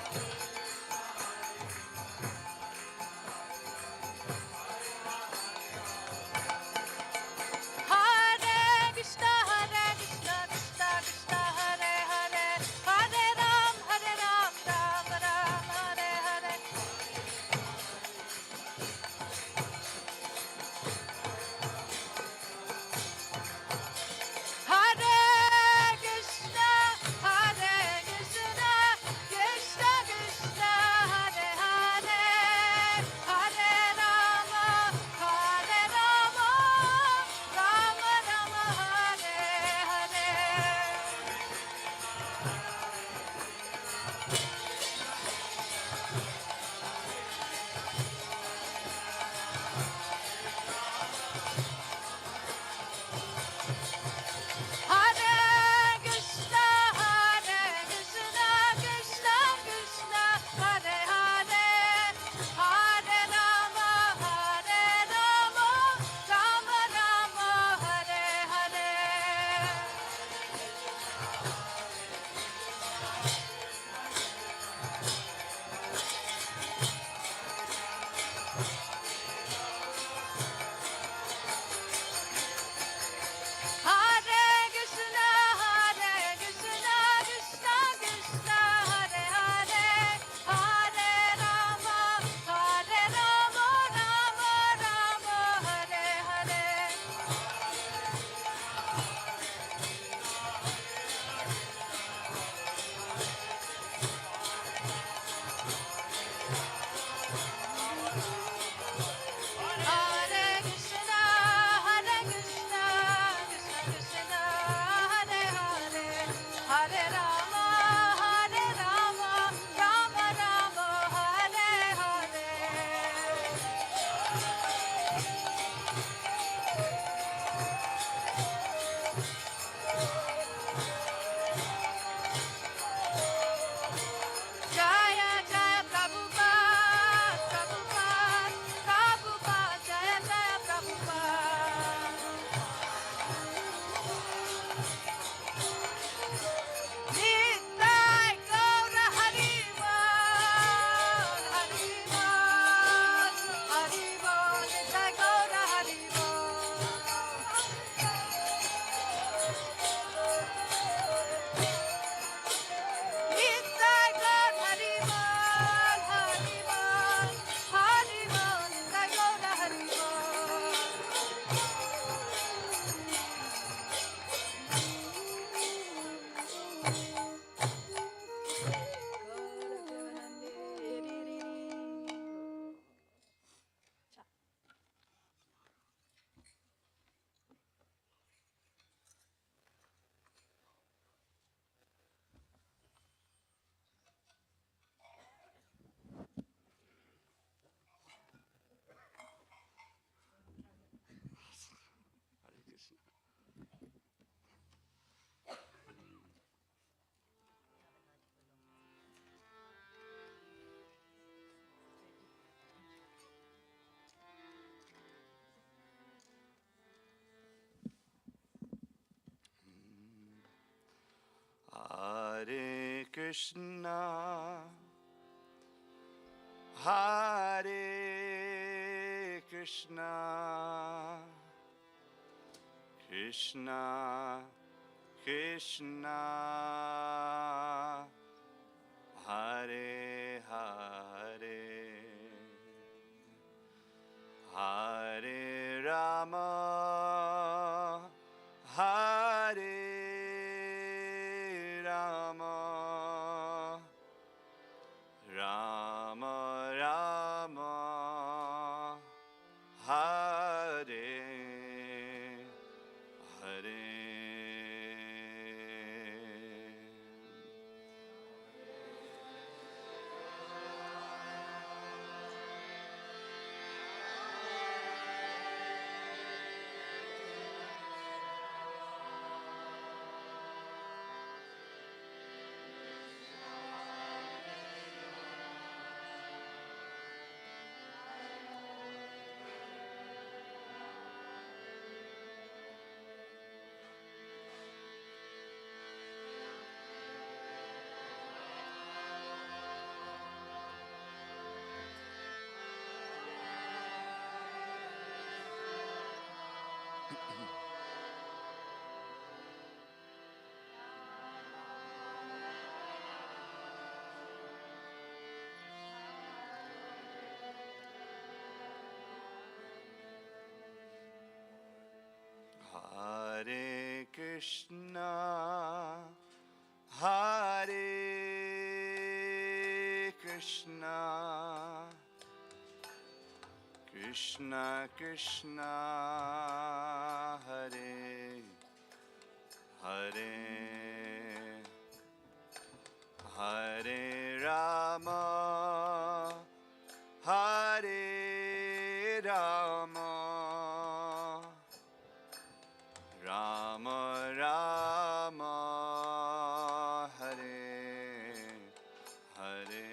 Hare Krishna, Krishna Krishna, Hare Hare, Hare Rama, Rama Rama, Hare Hare. Hare Krishna, Krishna Krishna, Hare Hare, Hare Rama, Rama Rama, Hare Hare. Hare Krishna, Krishna Krishna, Hare Hare, Hare Rama, Rama Rama, Hare Hare. Hare Krishna, Krishna Krishna, Hare Hare, Hare Rama, Rama Rama, Hare Hare. Jaya Jaya Prabhupada, Prabhupada, Jaya Jaya Prabhupada. Nitai Gaura Hari Bol, Hari Bol, Hari Bol, Nitai Gaura Hari Bol. Nitai Gaur Hari Bol, Hari Bol, Hari Bol, Nitai Gaura Hari Bol. Hare Krishna, Hare Krishna, Krishna Krishna, Hare Hare. Rama, Hare Rama, Rama Rama, Hare Hare. Hare Krishna, Hare Krishna, Krishna Krishna, Hare Hare, Hare Rama, Hare Rama, Rama Rama, Hare Hare.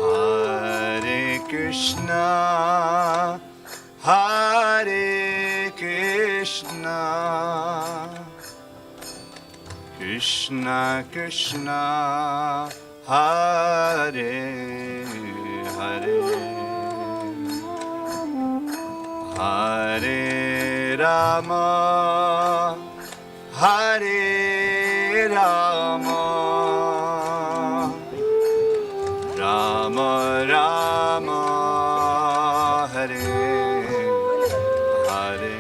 Hare Krishna, Hare Krishna, Krishna Krishna, Hare Hare, Hare Rama, Hare Rama, Rama Rama, Hare Hare.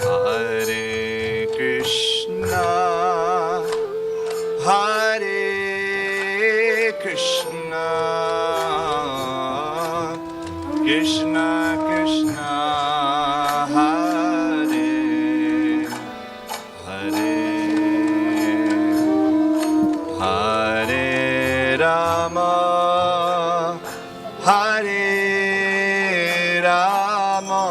Hare Krishna, Hare Krishna, Krishna Krishna, Hare Hare, Hare Rama, Hare Rama,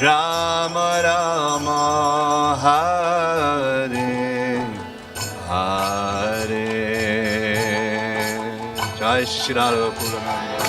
Rama Rama, Hare Hare. Jai Shri Radha Kulananda.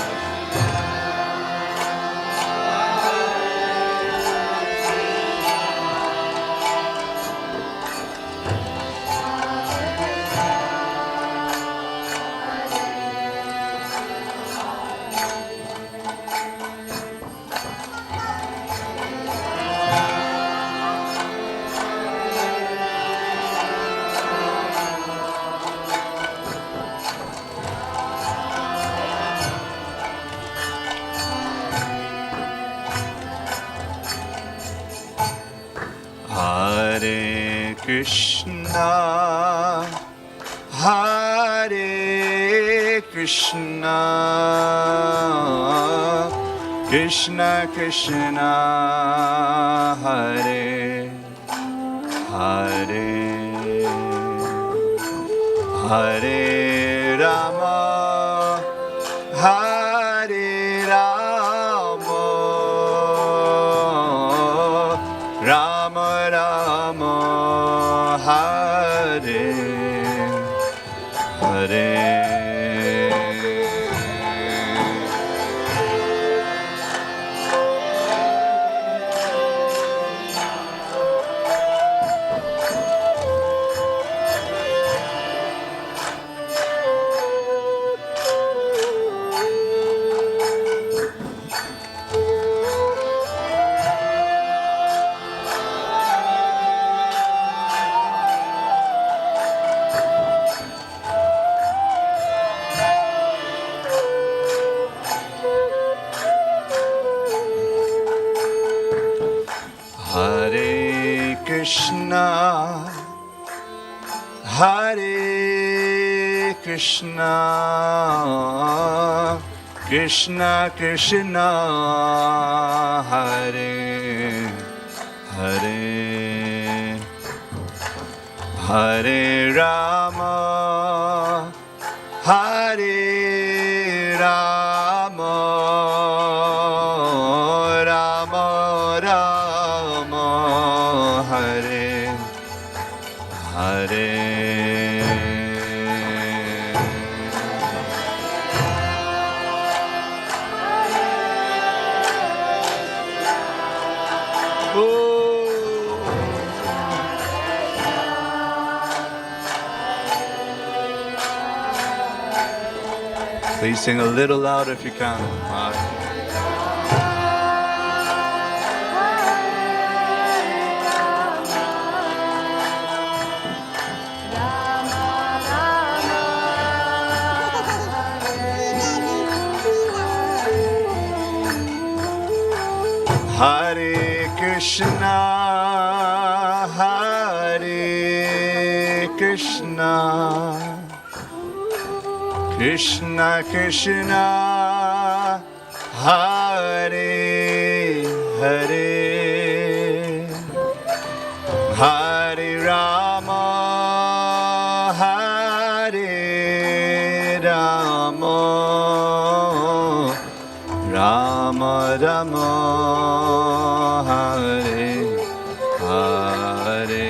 Hare Krishna, Krishna Krishna, Hare Hare, Hare Rama, Hare Rama, Rama Rama, Hare Hare. Hare Krishna, Hare Krishna, Krishna Krishna, Hare Hare, Hare Rama, Hare Rama, Rama Rama, Hare Hare. Please sing a little louder if you can. Hare Krishna, Hare Krishna, Krishna Krishna, Hare Hare, Hare Rama, Hare Rama, Rama Rama, Hare Hare.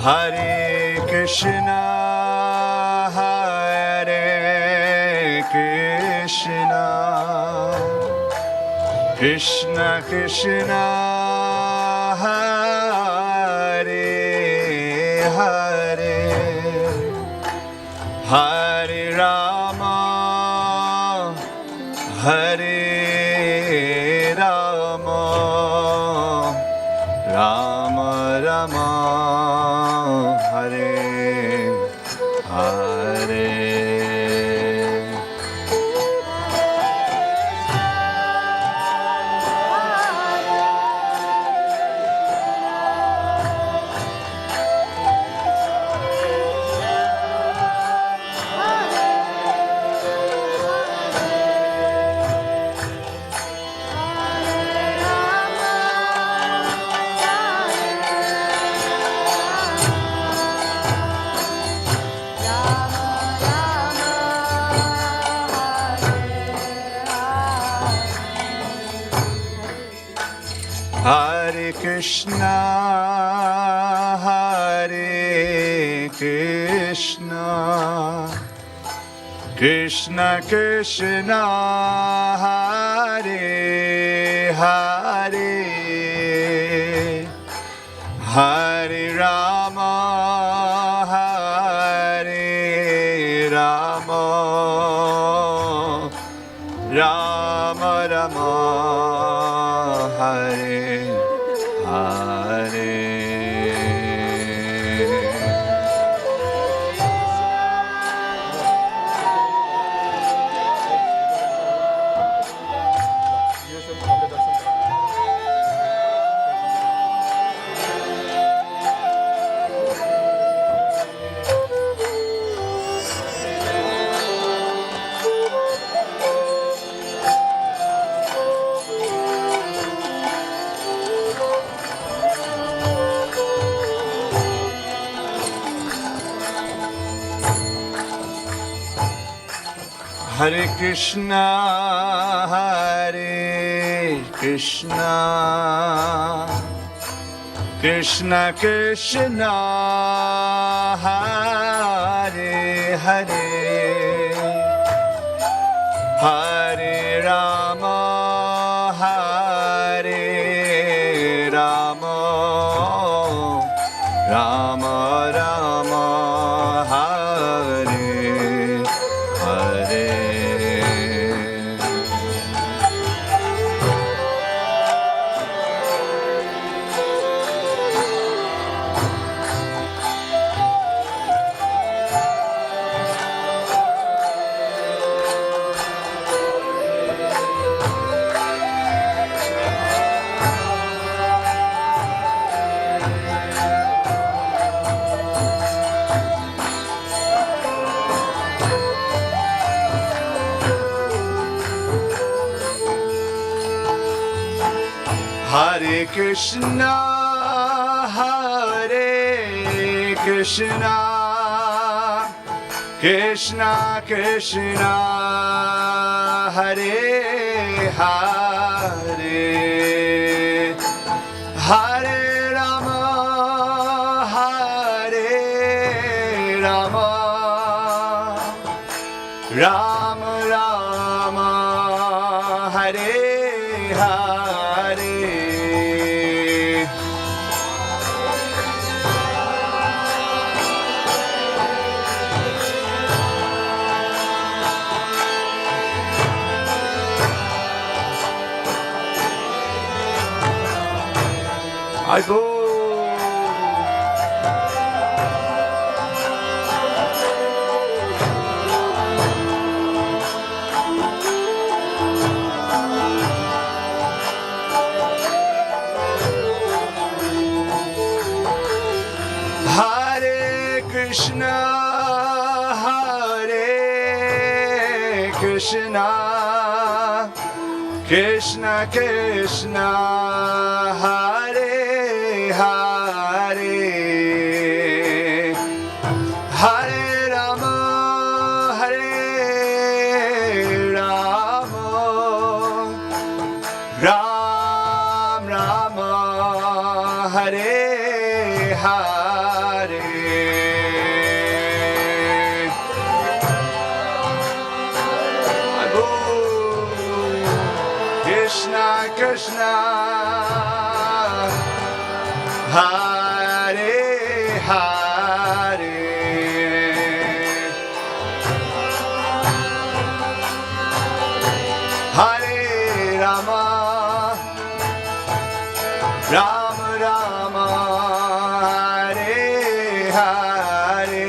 Hare Krishna, Hare Krishna, Krishna Krishna, Hare Hare, Hare Rama, Hare Rama, Rama Rama, Hare Hare. Hare Krishna, Hare Krishna, Krishna Krishna, Hare Hare Rama Hare Rama Rama Rama Hare Hare Hare Krishna, Hare Krishna, Krishna Krishna, Hare Hare, Hare Rama, Hare Rama, Rama Rama, Hare Hare. Hare Krishna, Hare Krishna, Krishna Krishna, Hare Hare, Hare Rama, Hare Rama, Rama Rama, Hare Hare. I go. Hare Krishna, Hare Krishna, Krishna Krishna, Hare Hare, Hare Rama, Hare Rama, Ram Rama, Hare Hare. Krishna Krishna, Hare Hare, Hare Rama, Rama Rama, Hare Hare,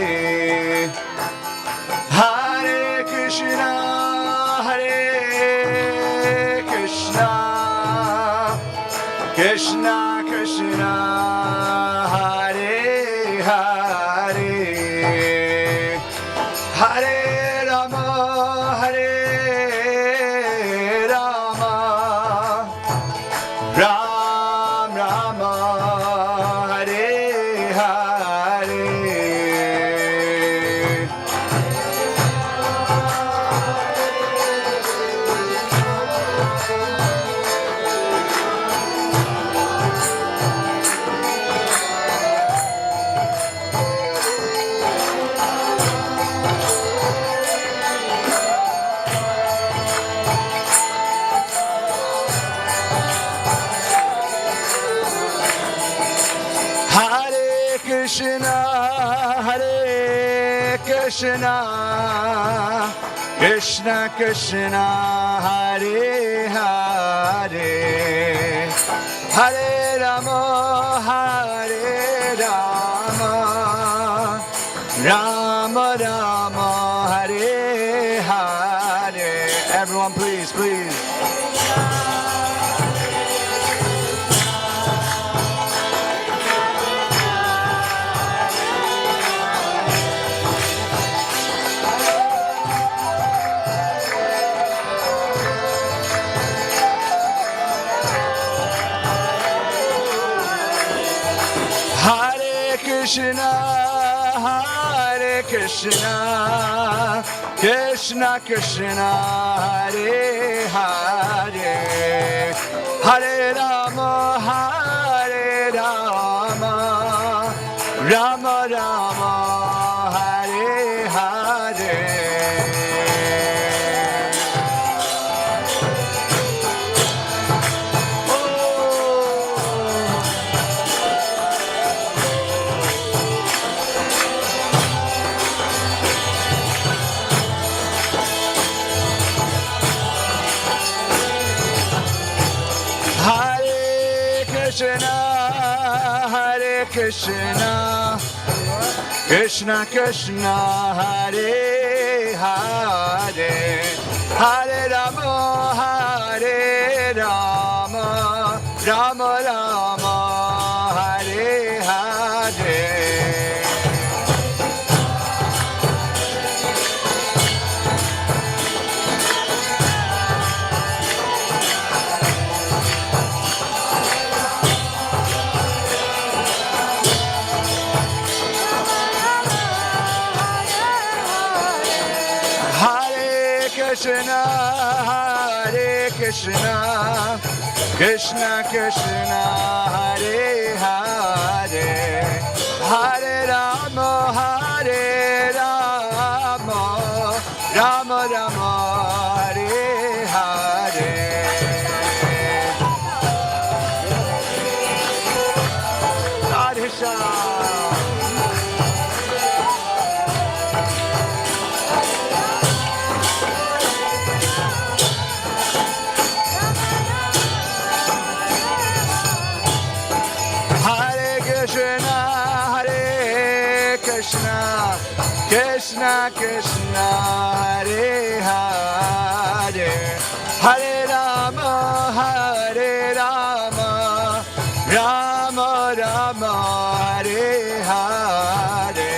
Hare Krishna, Hare Krishna, Krishna Krishna, Hare Hare, Hare Rama, Hare Rama, Ram Rama, Hare Hare. Krishna, Hare Krishna, Krishna Krishna, Hare Hare, Hare Rama, Hare Rama, Rama Rama, Hare Hare. Everyone, please, please. Hare Krishna, Hare Krishna, Krishna Krishna, Hare Hare, Hare Rama, Hare Rama, Rama Rama, Hare Hare. Hare Krishna, Hare Krishna, Krishna Krishna, Hare Hare, Hare Rama, Hare Rama, Rama Rama, Hare Hare. Hare Krishna, Hare Krishna, Krishna Krishna, Hare Hare, Hare Rama, Hare Rama, Rama Rama, Hare Hare. Radhe Shyam. Hare Krishna, Hare Krishna, Krishna Krishna, Hare Hare, Hare Rama, Hare Rama, Rama Rama, Hare Hare.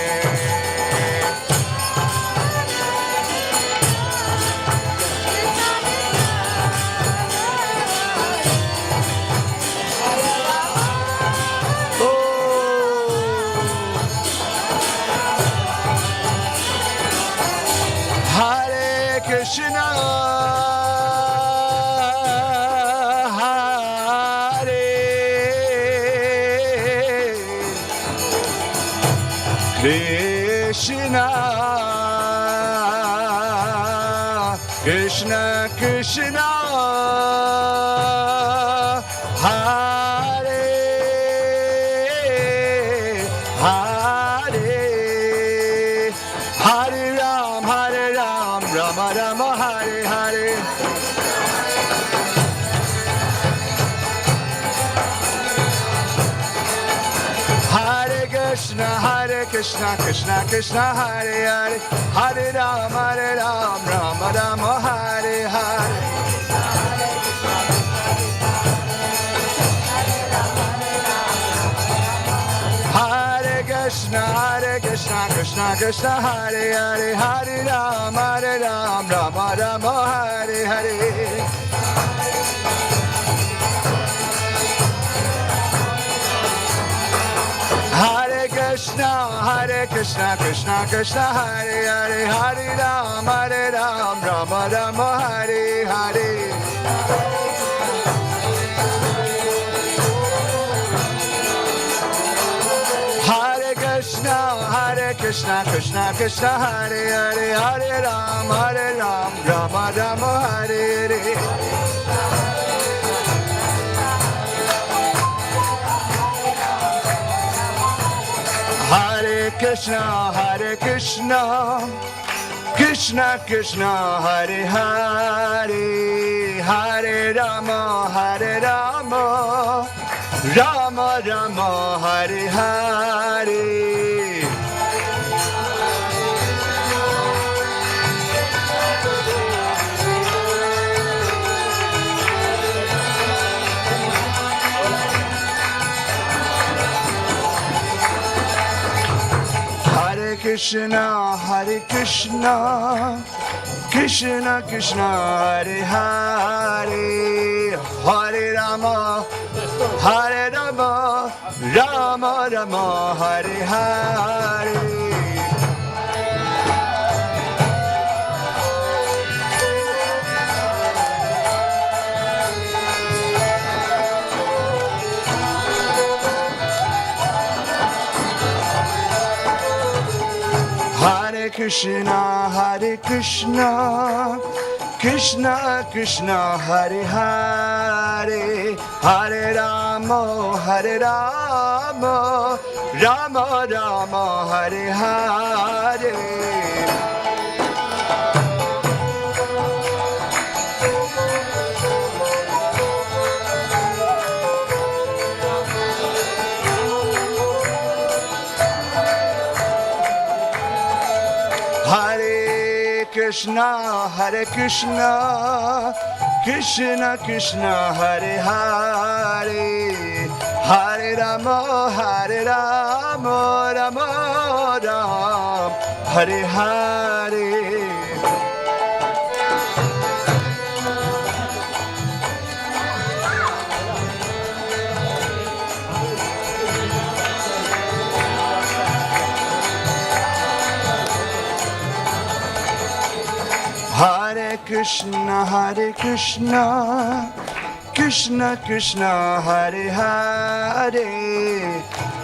Hare Krishna, Hare Krishna, Krishna Krishna, Hare Hare, Hare Ram, Rama Rama, Hare Hare. Hare Krishna, Krishna Krishna, Hare Hare, Hare Ram, Rama Rama, Hare Hare. Hare Krishna, Krishna Krishna, Hare Hare, Hare Ram, Rama Rama, Hare Hare. Hare Krishna, Krishna Krishna, Hare Hare, Hare Ram, Rama Rama, Hare Hare. Hare Krishna, Krishna Krishna, Hare Hare, Hare Ram, Rama Rama, Hare Hare. Krishna, Hare Krishna, Krishna Krishna, Hare Hare, Hare Rama, Hare Rama, Rama Rama, Hare Hare. Hare Krishna, Hare Krishna, Krishna Krishna, Hare Hare, Hare Rama, Hare Rama, Rama Rama, Hare Hare. Hare Krishna, Hare Krishna, Krishna Krishna, Hare Hare, Hare Rama, Hare Rama, Rama Rama, Hare Hare. Hare Krishna, Hare Krishna, Krishna Krishna, Hare Hare, Hare Rama, Hare Rama, Rama Ram, Hare Hare. Hare Krishna, Hare Krishna, Krishna Krishna, Hare Hare,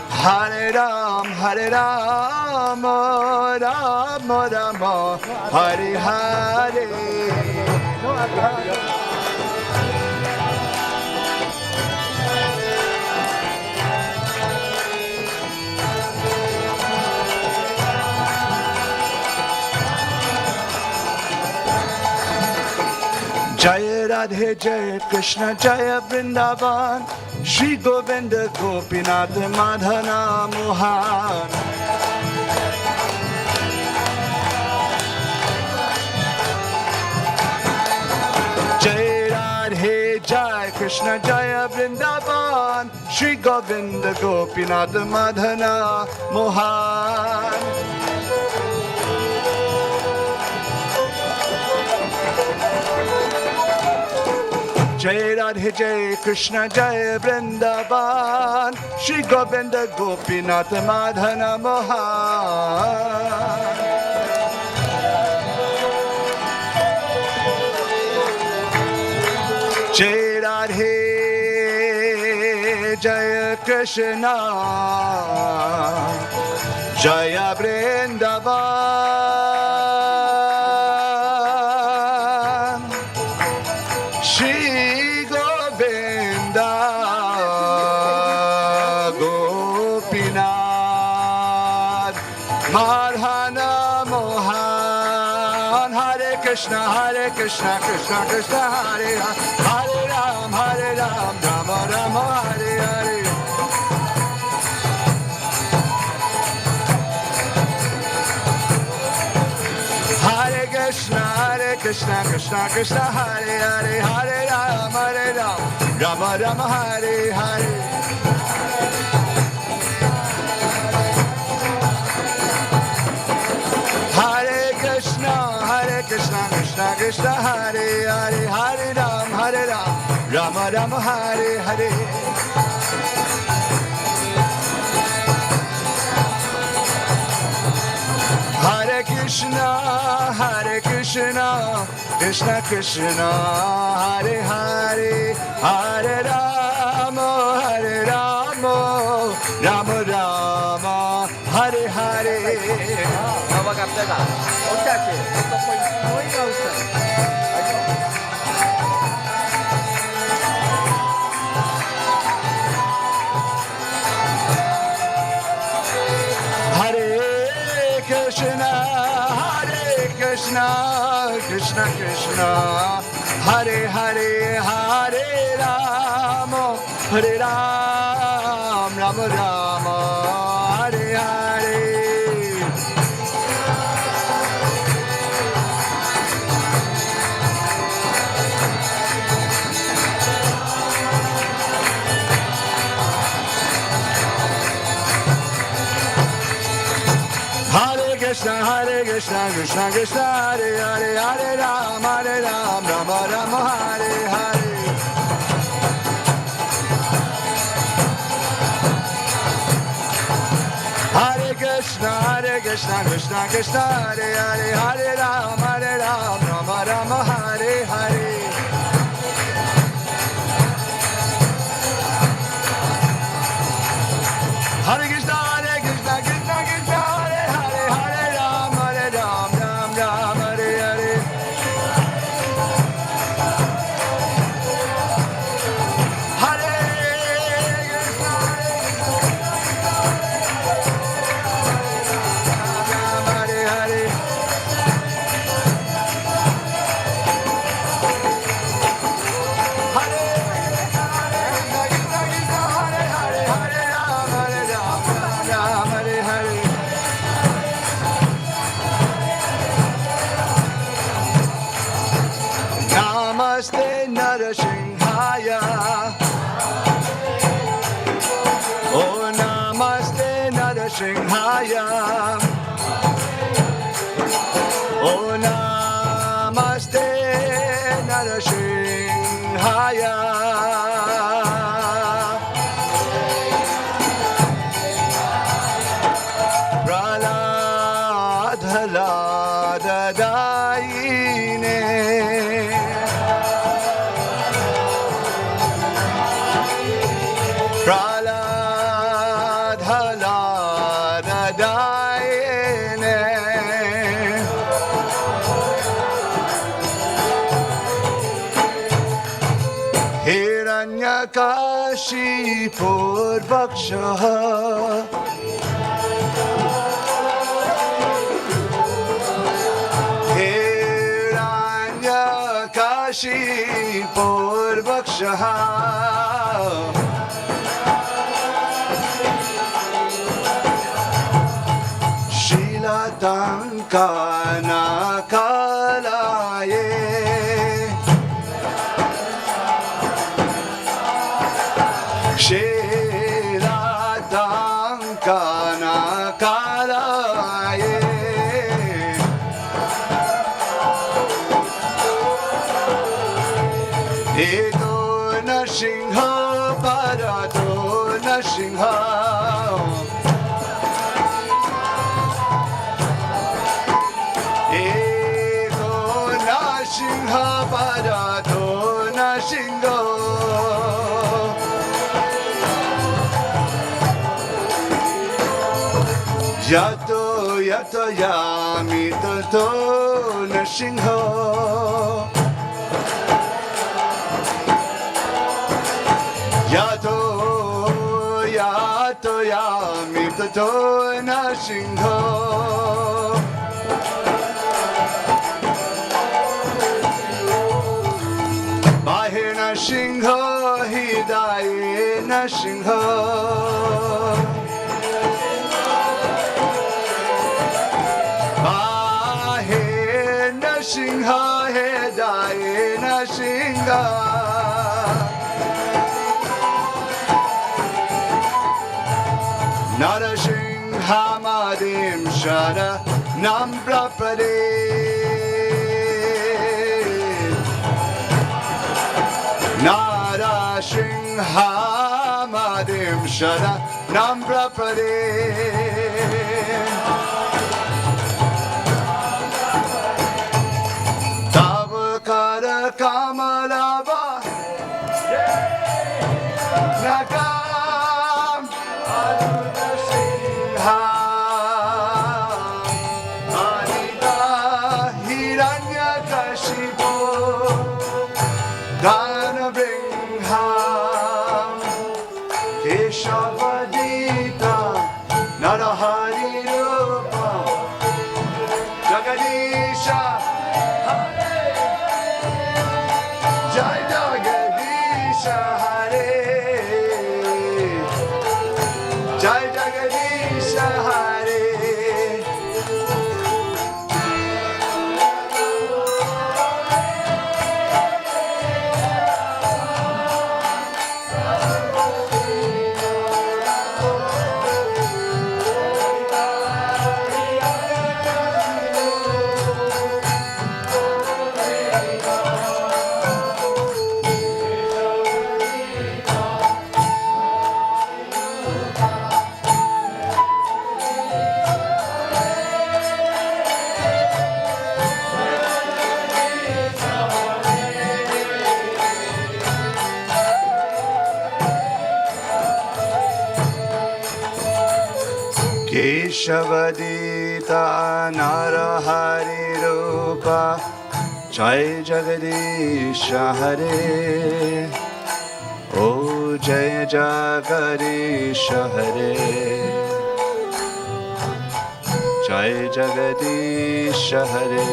Hare Ram, Hare Rama, Rama Rama, Hare Hare. Jaya Radhe Jaya Krishna Jaya Vrindavan, Shri Govinda Gopinath Madhana Mohan. Jaya Radhe Jaya Krishna Jaya Vrindavan, Shri Govinda Gopinath Madhana Mohan. Jai Radhe Jai Krishna Jai Vrindavan, Shri Govinda Gopinath Madhana Mohan. Jai Radhe Jai Krishna Jaya Vrindavan, Shri Govinda Gopinath Madhana Mohan. Hare Krishna, Hare Krishna, Krishna Krishna, Hare Ram, Hare Ram, Hare Ram, Rama Rama, Hare Hare. Hare Krishna, Krishna Krishna, Hare Hare, Hare Ram, Rama Rama, Hare Hare. Hare Krishna, Krishna Krishna, Hare Hare, Hare Ram, Rama Rama, Hare Hare. Hare Krishna, Krishna Krishna, Hare Hare, Hare Rama, Rama Rama, Hare Hare. Nova Capitana. O que é aqui? Só foi muito Hare Krishna, Krishna Krishna, Hare Hare, Hare Rama, Hare Ram, Rama Rama, Hare Hare. Hare Krishna, Krishna Krishna, Hare Hare, Hare Ram, Rama Rama, Hare Hare. Hare Krishna, Krishna Krishna, Hare Hare, Hare Ram, Rama Rama, Hare Hare. Hare Krishna, Krishna Krishna, Hare Hare, Hare Ram, Ram Ram, Hare Hare. Hare Krishna, Hare Hare. Namaste Narasimhaya. Oh Namaste Narasimhaya. Oh Namaste Narasimhaya. Praladhaladadaine. Praladhaladadaine. Hiranyakashipurvakshaha. Hiranyakashipurvakshaha. Shilatankanakalaye. Shilatankanakalaye. Ego Nrsimha Parato Nrsimha. Ego Nrsimha Parato Nrsimha. Yato Yato Yami Tato Nrsimha. Yato Yato Yami Tato Nrsimha. Bahir Nrsimha, Hidaye Nrsimha. Bahir Nrsimha, Hidaye Nrsimha. Narasimha Madim Shara Namprapade. Narasimha Madim Shara Namprapade. Tavakara Kamalava Nakam Adutasimha. Anita Hiranyakashipu Gana Bringham Keshavadita Narahari Rupa Jagadisha Hare Jai Jagadish Hare Keshavadita Narahari Rupa Jai Jagadish Hare Oh Jai Jagadish Hare Jai Jagadish Hare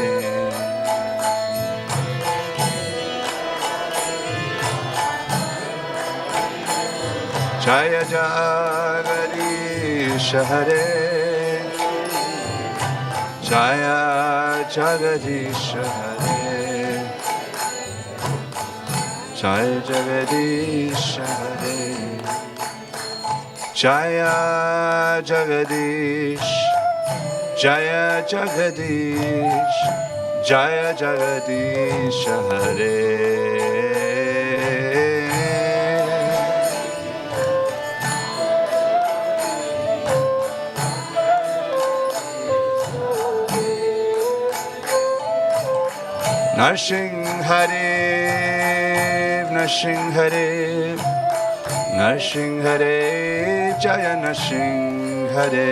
Jaya Jagadish Hare Jaya Jagadish Hare Jaya Jagadish Hare Jaya Jagadish Jaya Jagadish Jaya Jagadish Hare Narsingh Hare, Narsingh Hare, Narsingh Hare, Jaya Narsingh Hare.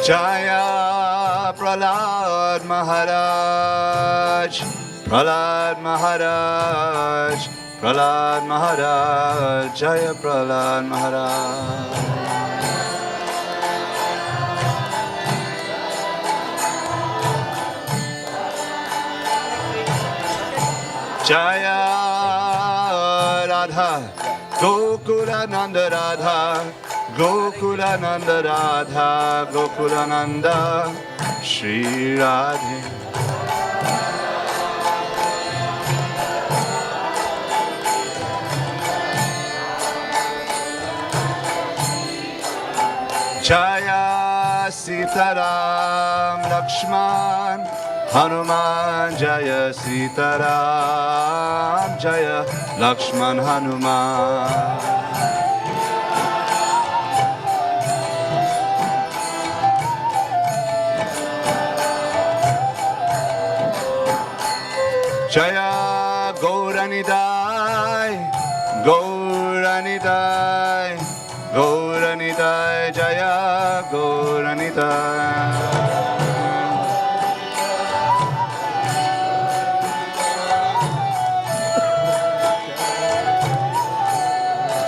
Jaya Prahlad Maharaj, Prahlad Maharaj, Prahlad Maharaj, Jaya Prahlad Maharaj. Jaya Radha, Gokulananda Radha, Gokulananda Radha, Gokulananda Shri Radhe. Jaya Sitaram Lakshman Hanuman Jaya Sitaram Jaya Lakshman Hanuman Jaya Gauranidai Gauranidai Gauranidai Jaya Gauranidai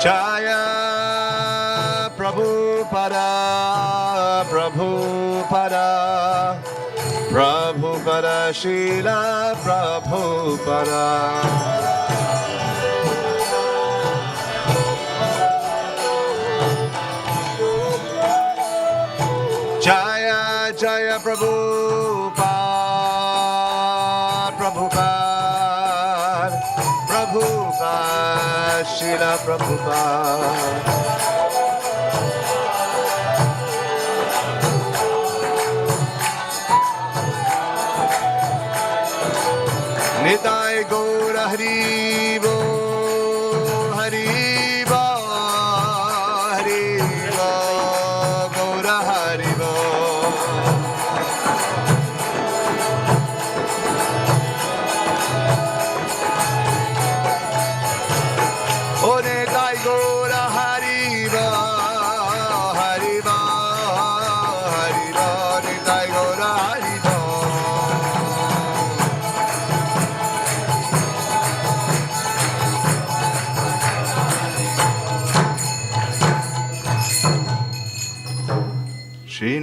Jaya Prabhupada Prabhupada Prabhupada Srila Prabhupada Jaya Jaya Prabhupada Prabhupada Prabhupada Srila Prabhupada Nitai Gaura Haribo Haribo Haribo Gaura Haribo O Nitai Gaura Haribo Haribo Haribo Nitai Gaura Haribo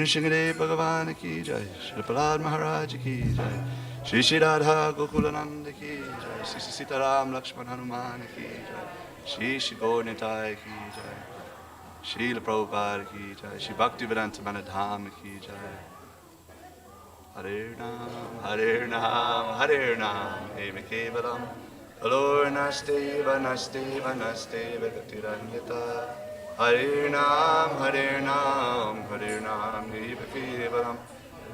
Nrsimhadev Bhagavan ki jai, Shri Prahlad Maharaj ki jai, Shri Shri Radha Gokulananda ki jai, Shri Shri Sitaram Lakshman Hanuman ki jai, Shri Shri Gaur Nitai ki jai, Shri Prabhupada ki jai, Shri Bhaktivedanta Manor ki jai. Hare Nam, Hare Nam, Eva Kevalam, Alor Nasteva, Nasteva, Nasteva Gatiranyata. Hare Nam, Hare Nam, Hare Nam, Eva Kevalam,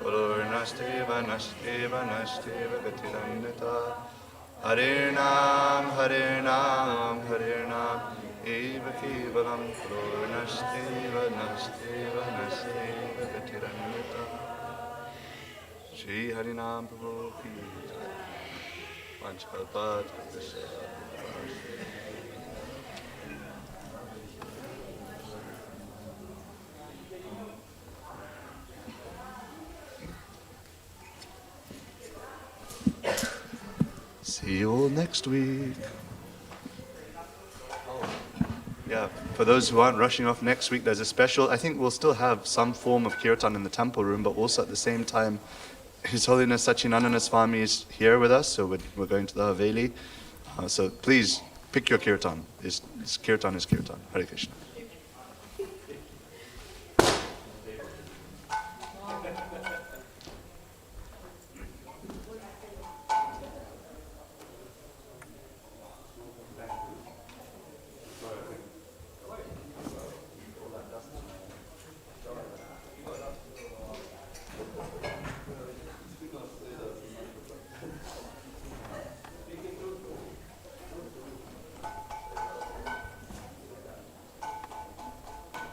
Alor Nasteva, Nasteva, Nasteva Gatiranyata. Hare Nam, Hare Nam, Hare Nam, Eva Kevalam, Alor Nasteva, Nasteva, Nasteva Gatiranyata. Shri Harinam Prabhu ki jai. Panchkalpat See you all next week. Yeah, for those who aren't rushing off next week, there's a special. I think we'll still have some form of kirtan in the temple room, but also at the same time, His Holiness Sachinandana Swami is here with us, so we're going to the Haveli. So please pick your kirtan. Kirtan is kirtan. Hare Krishna.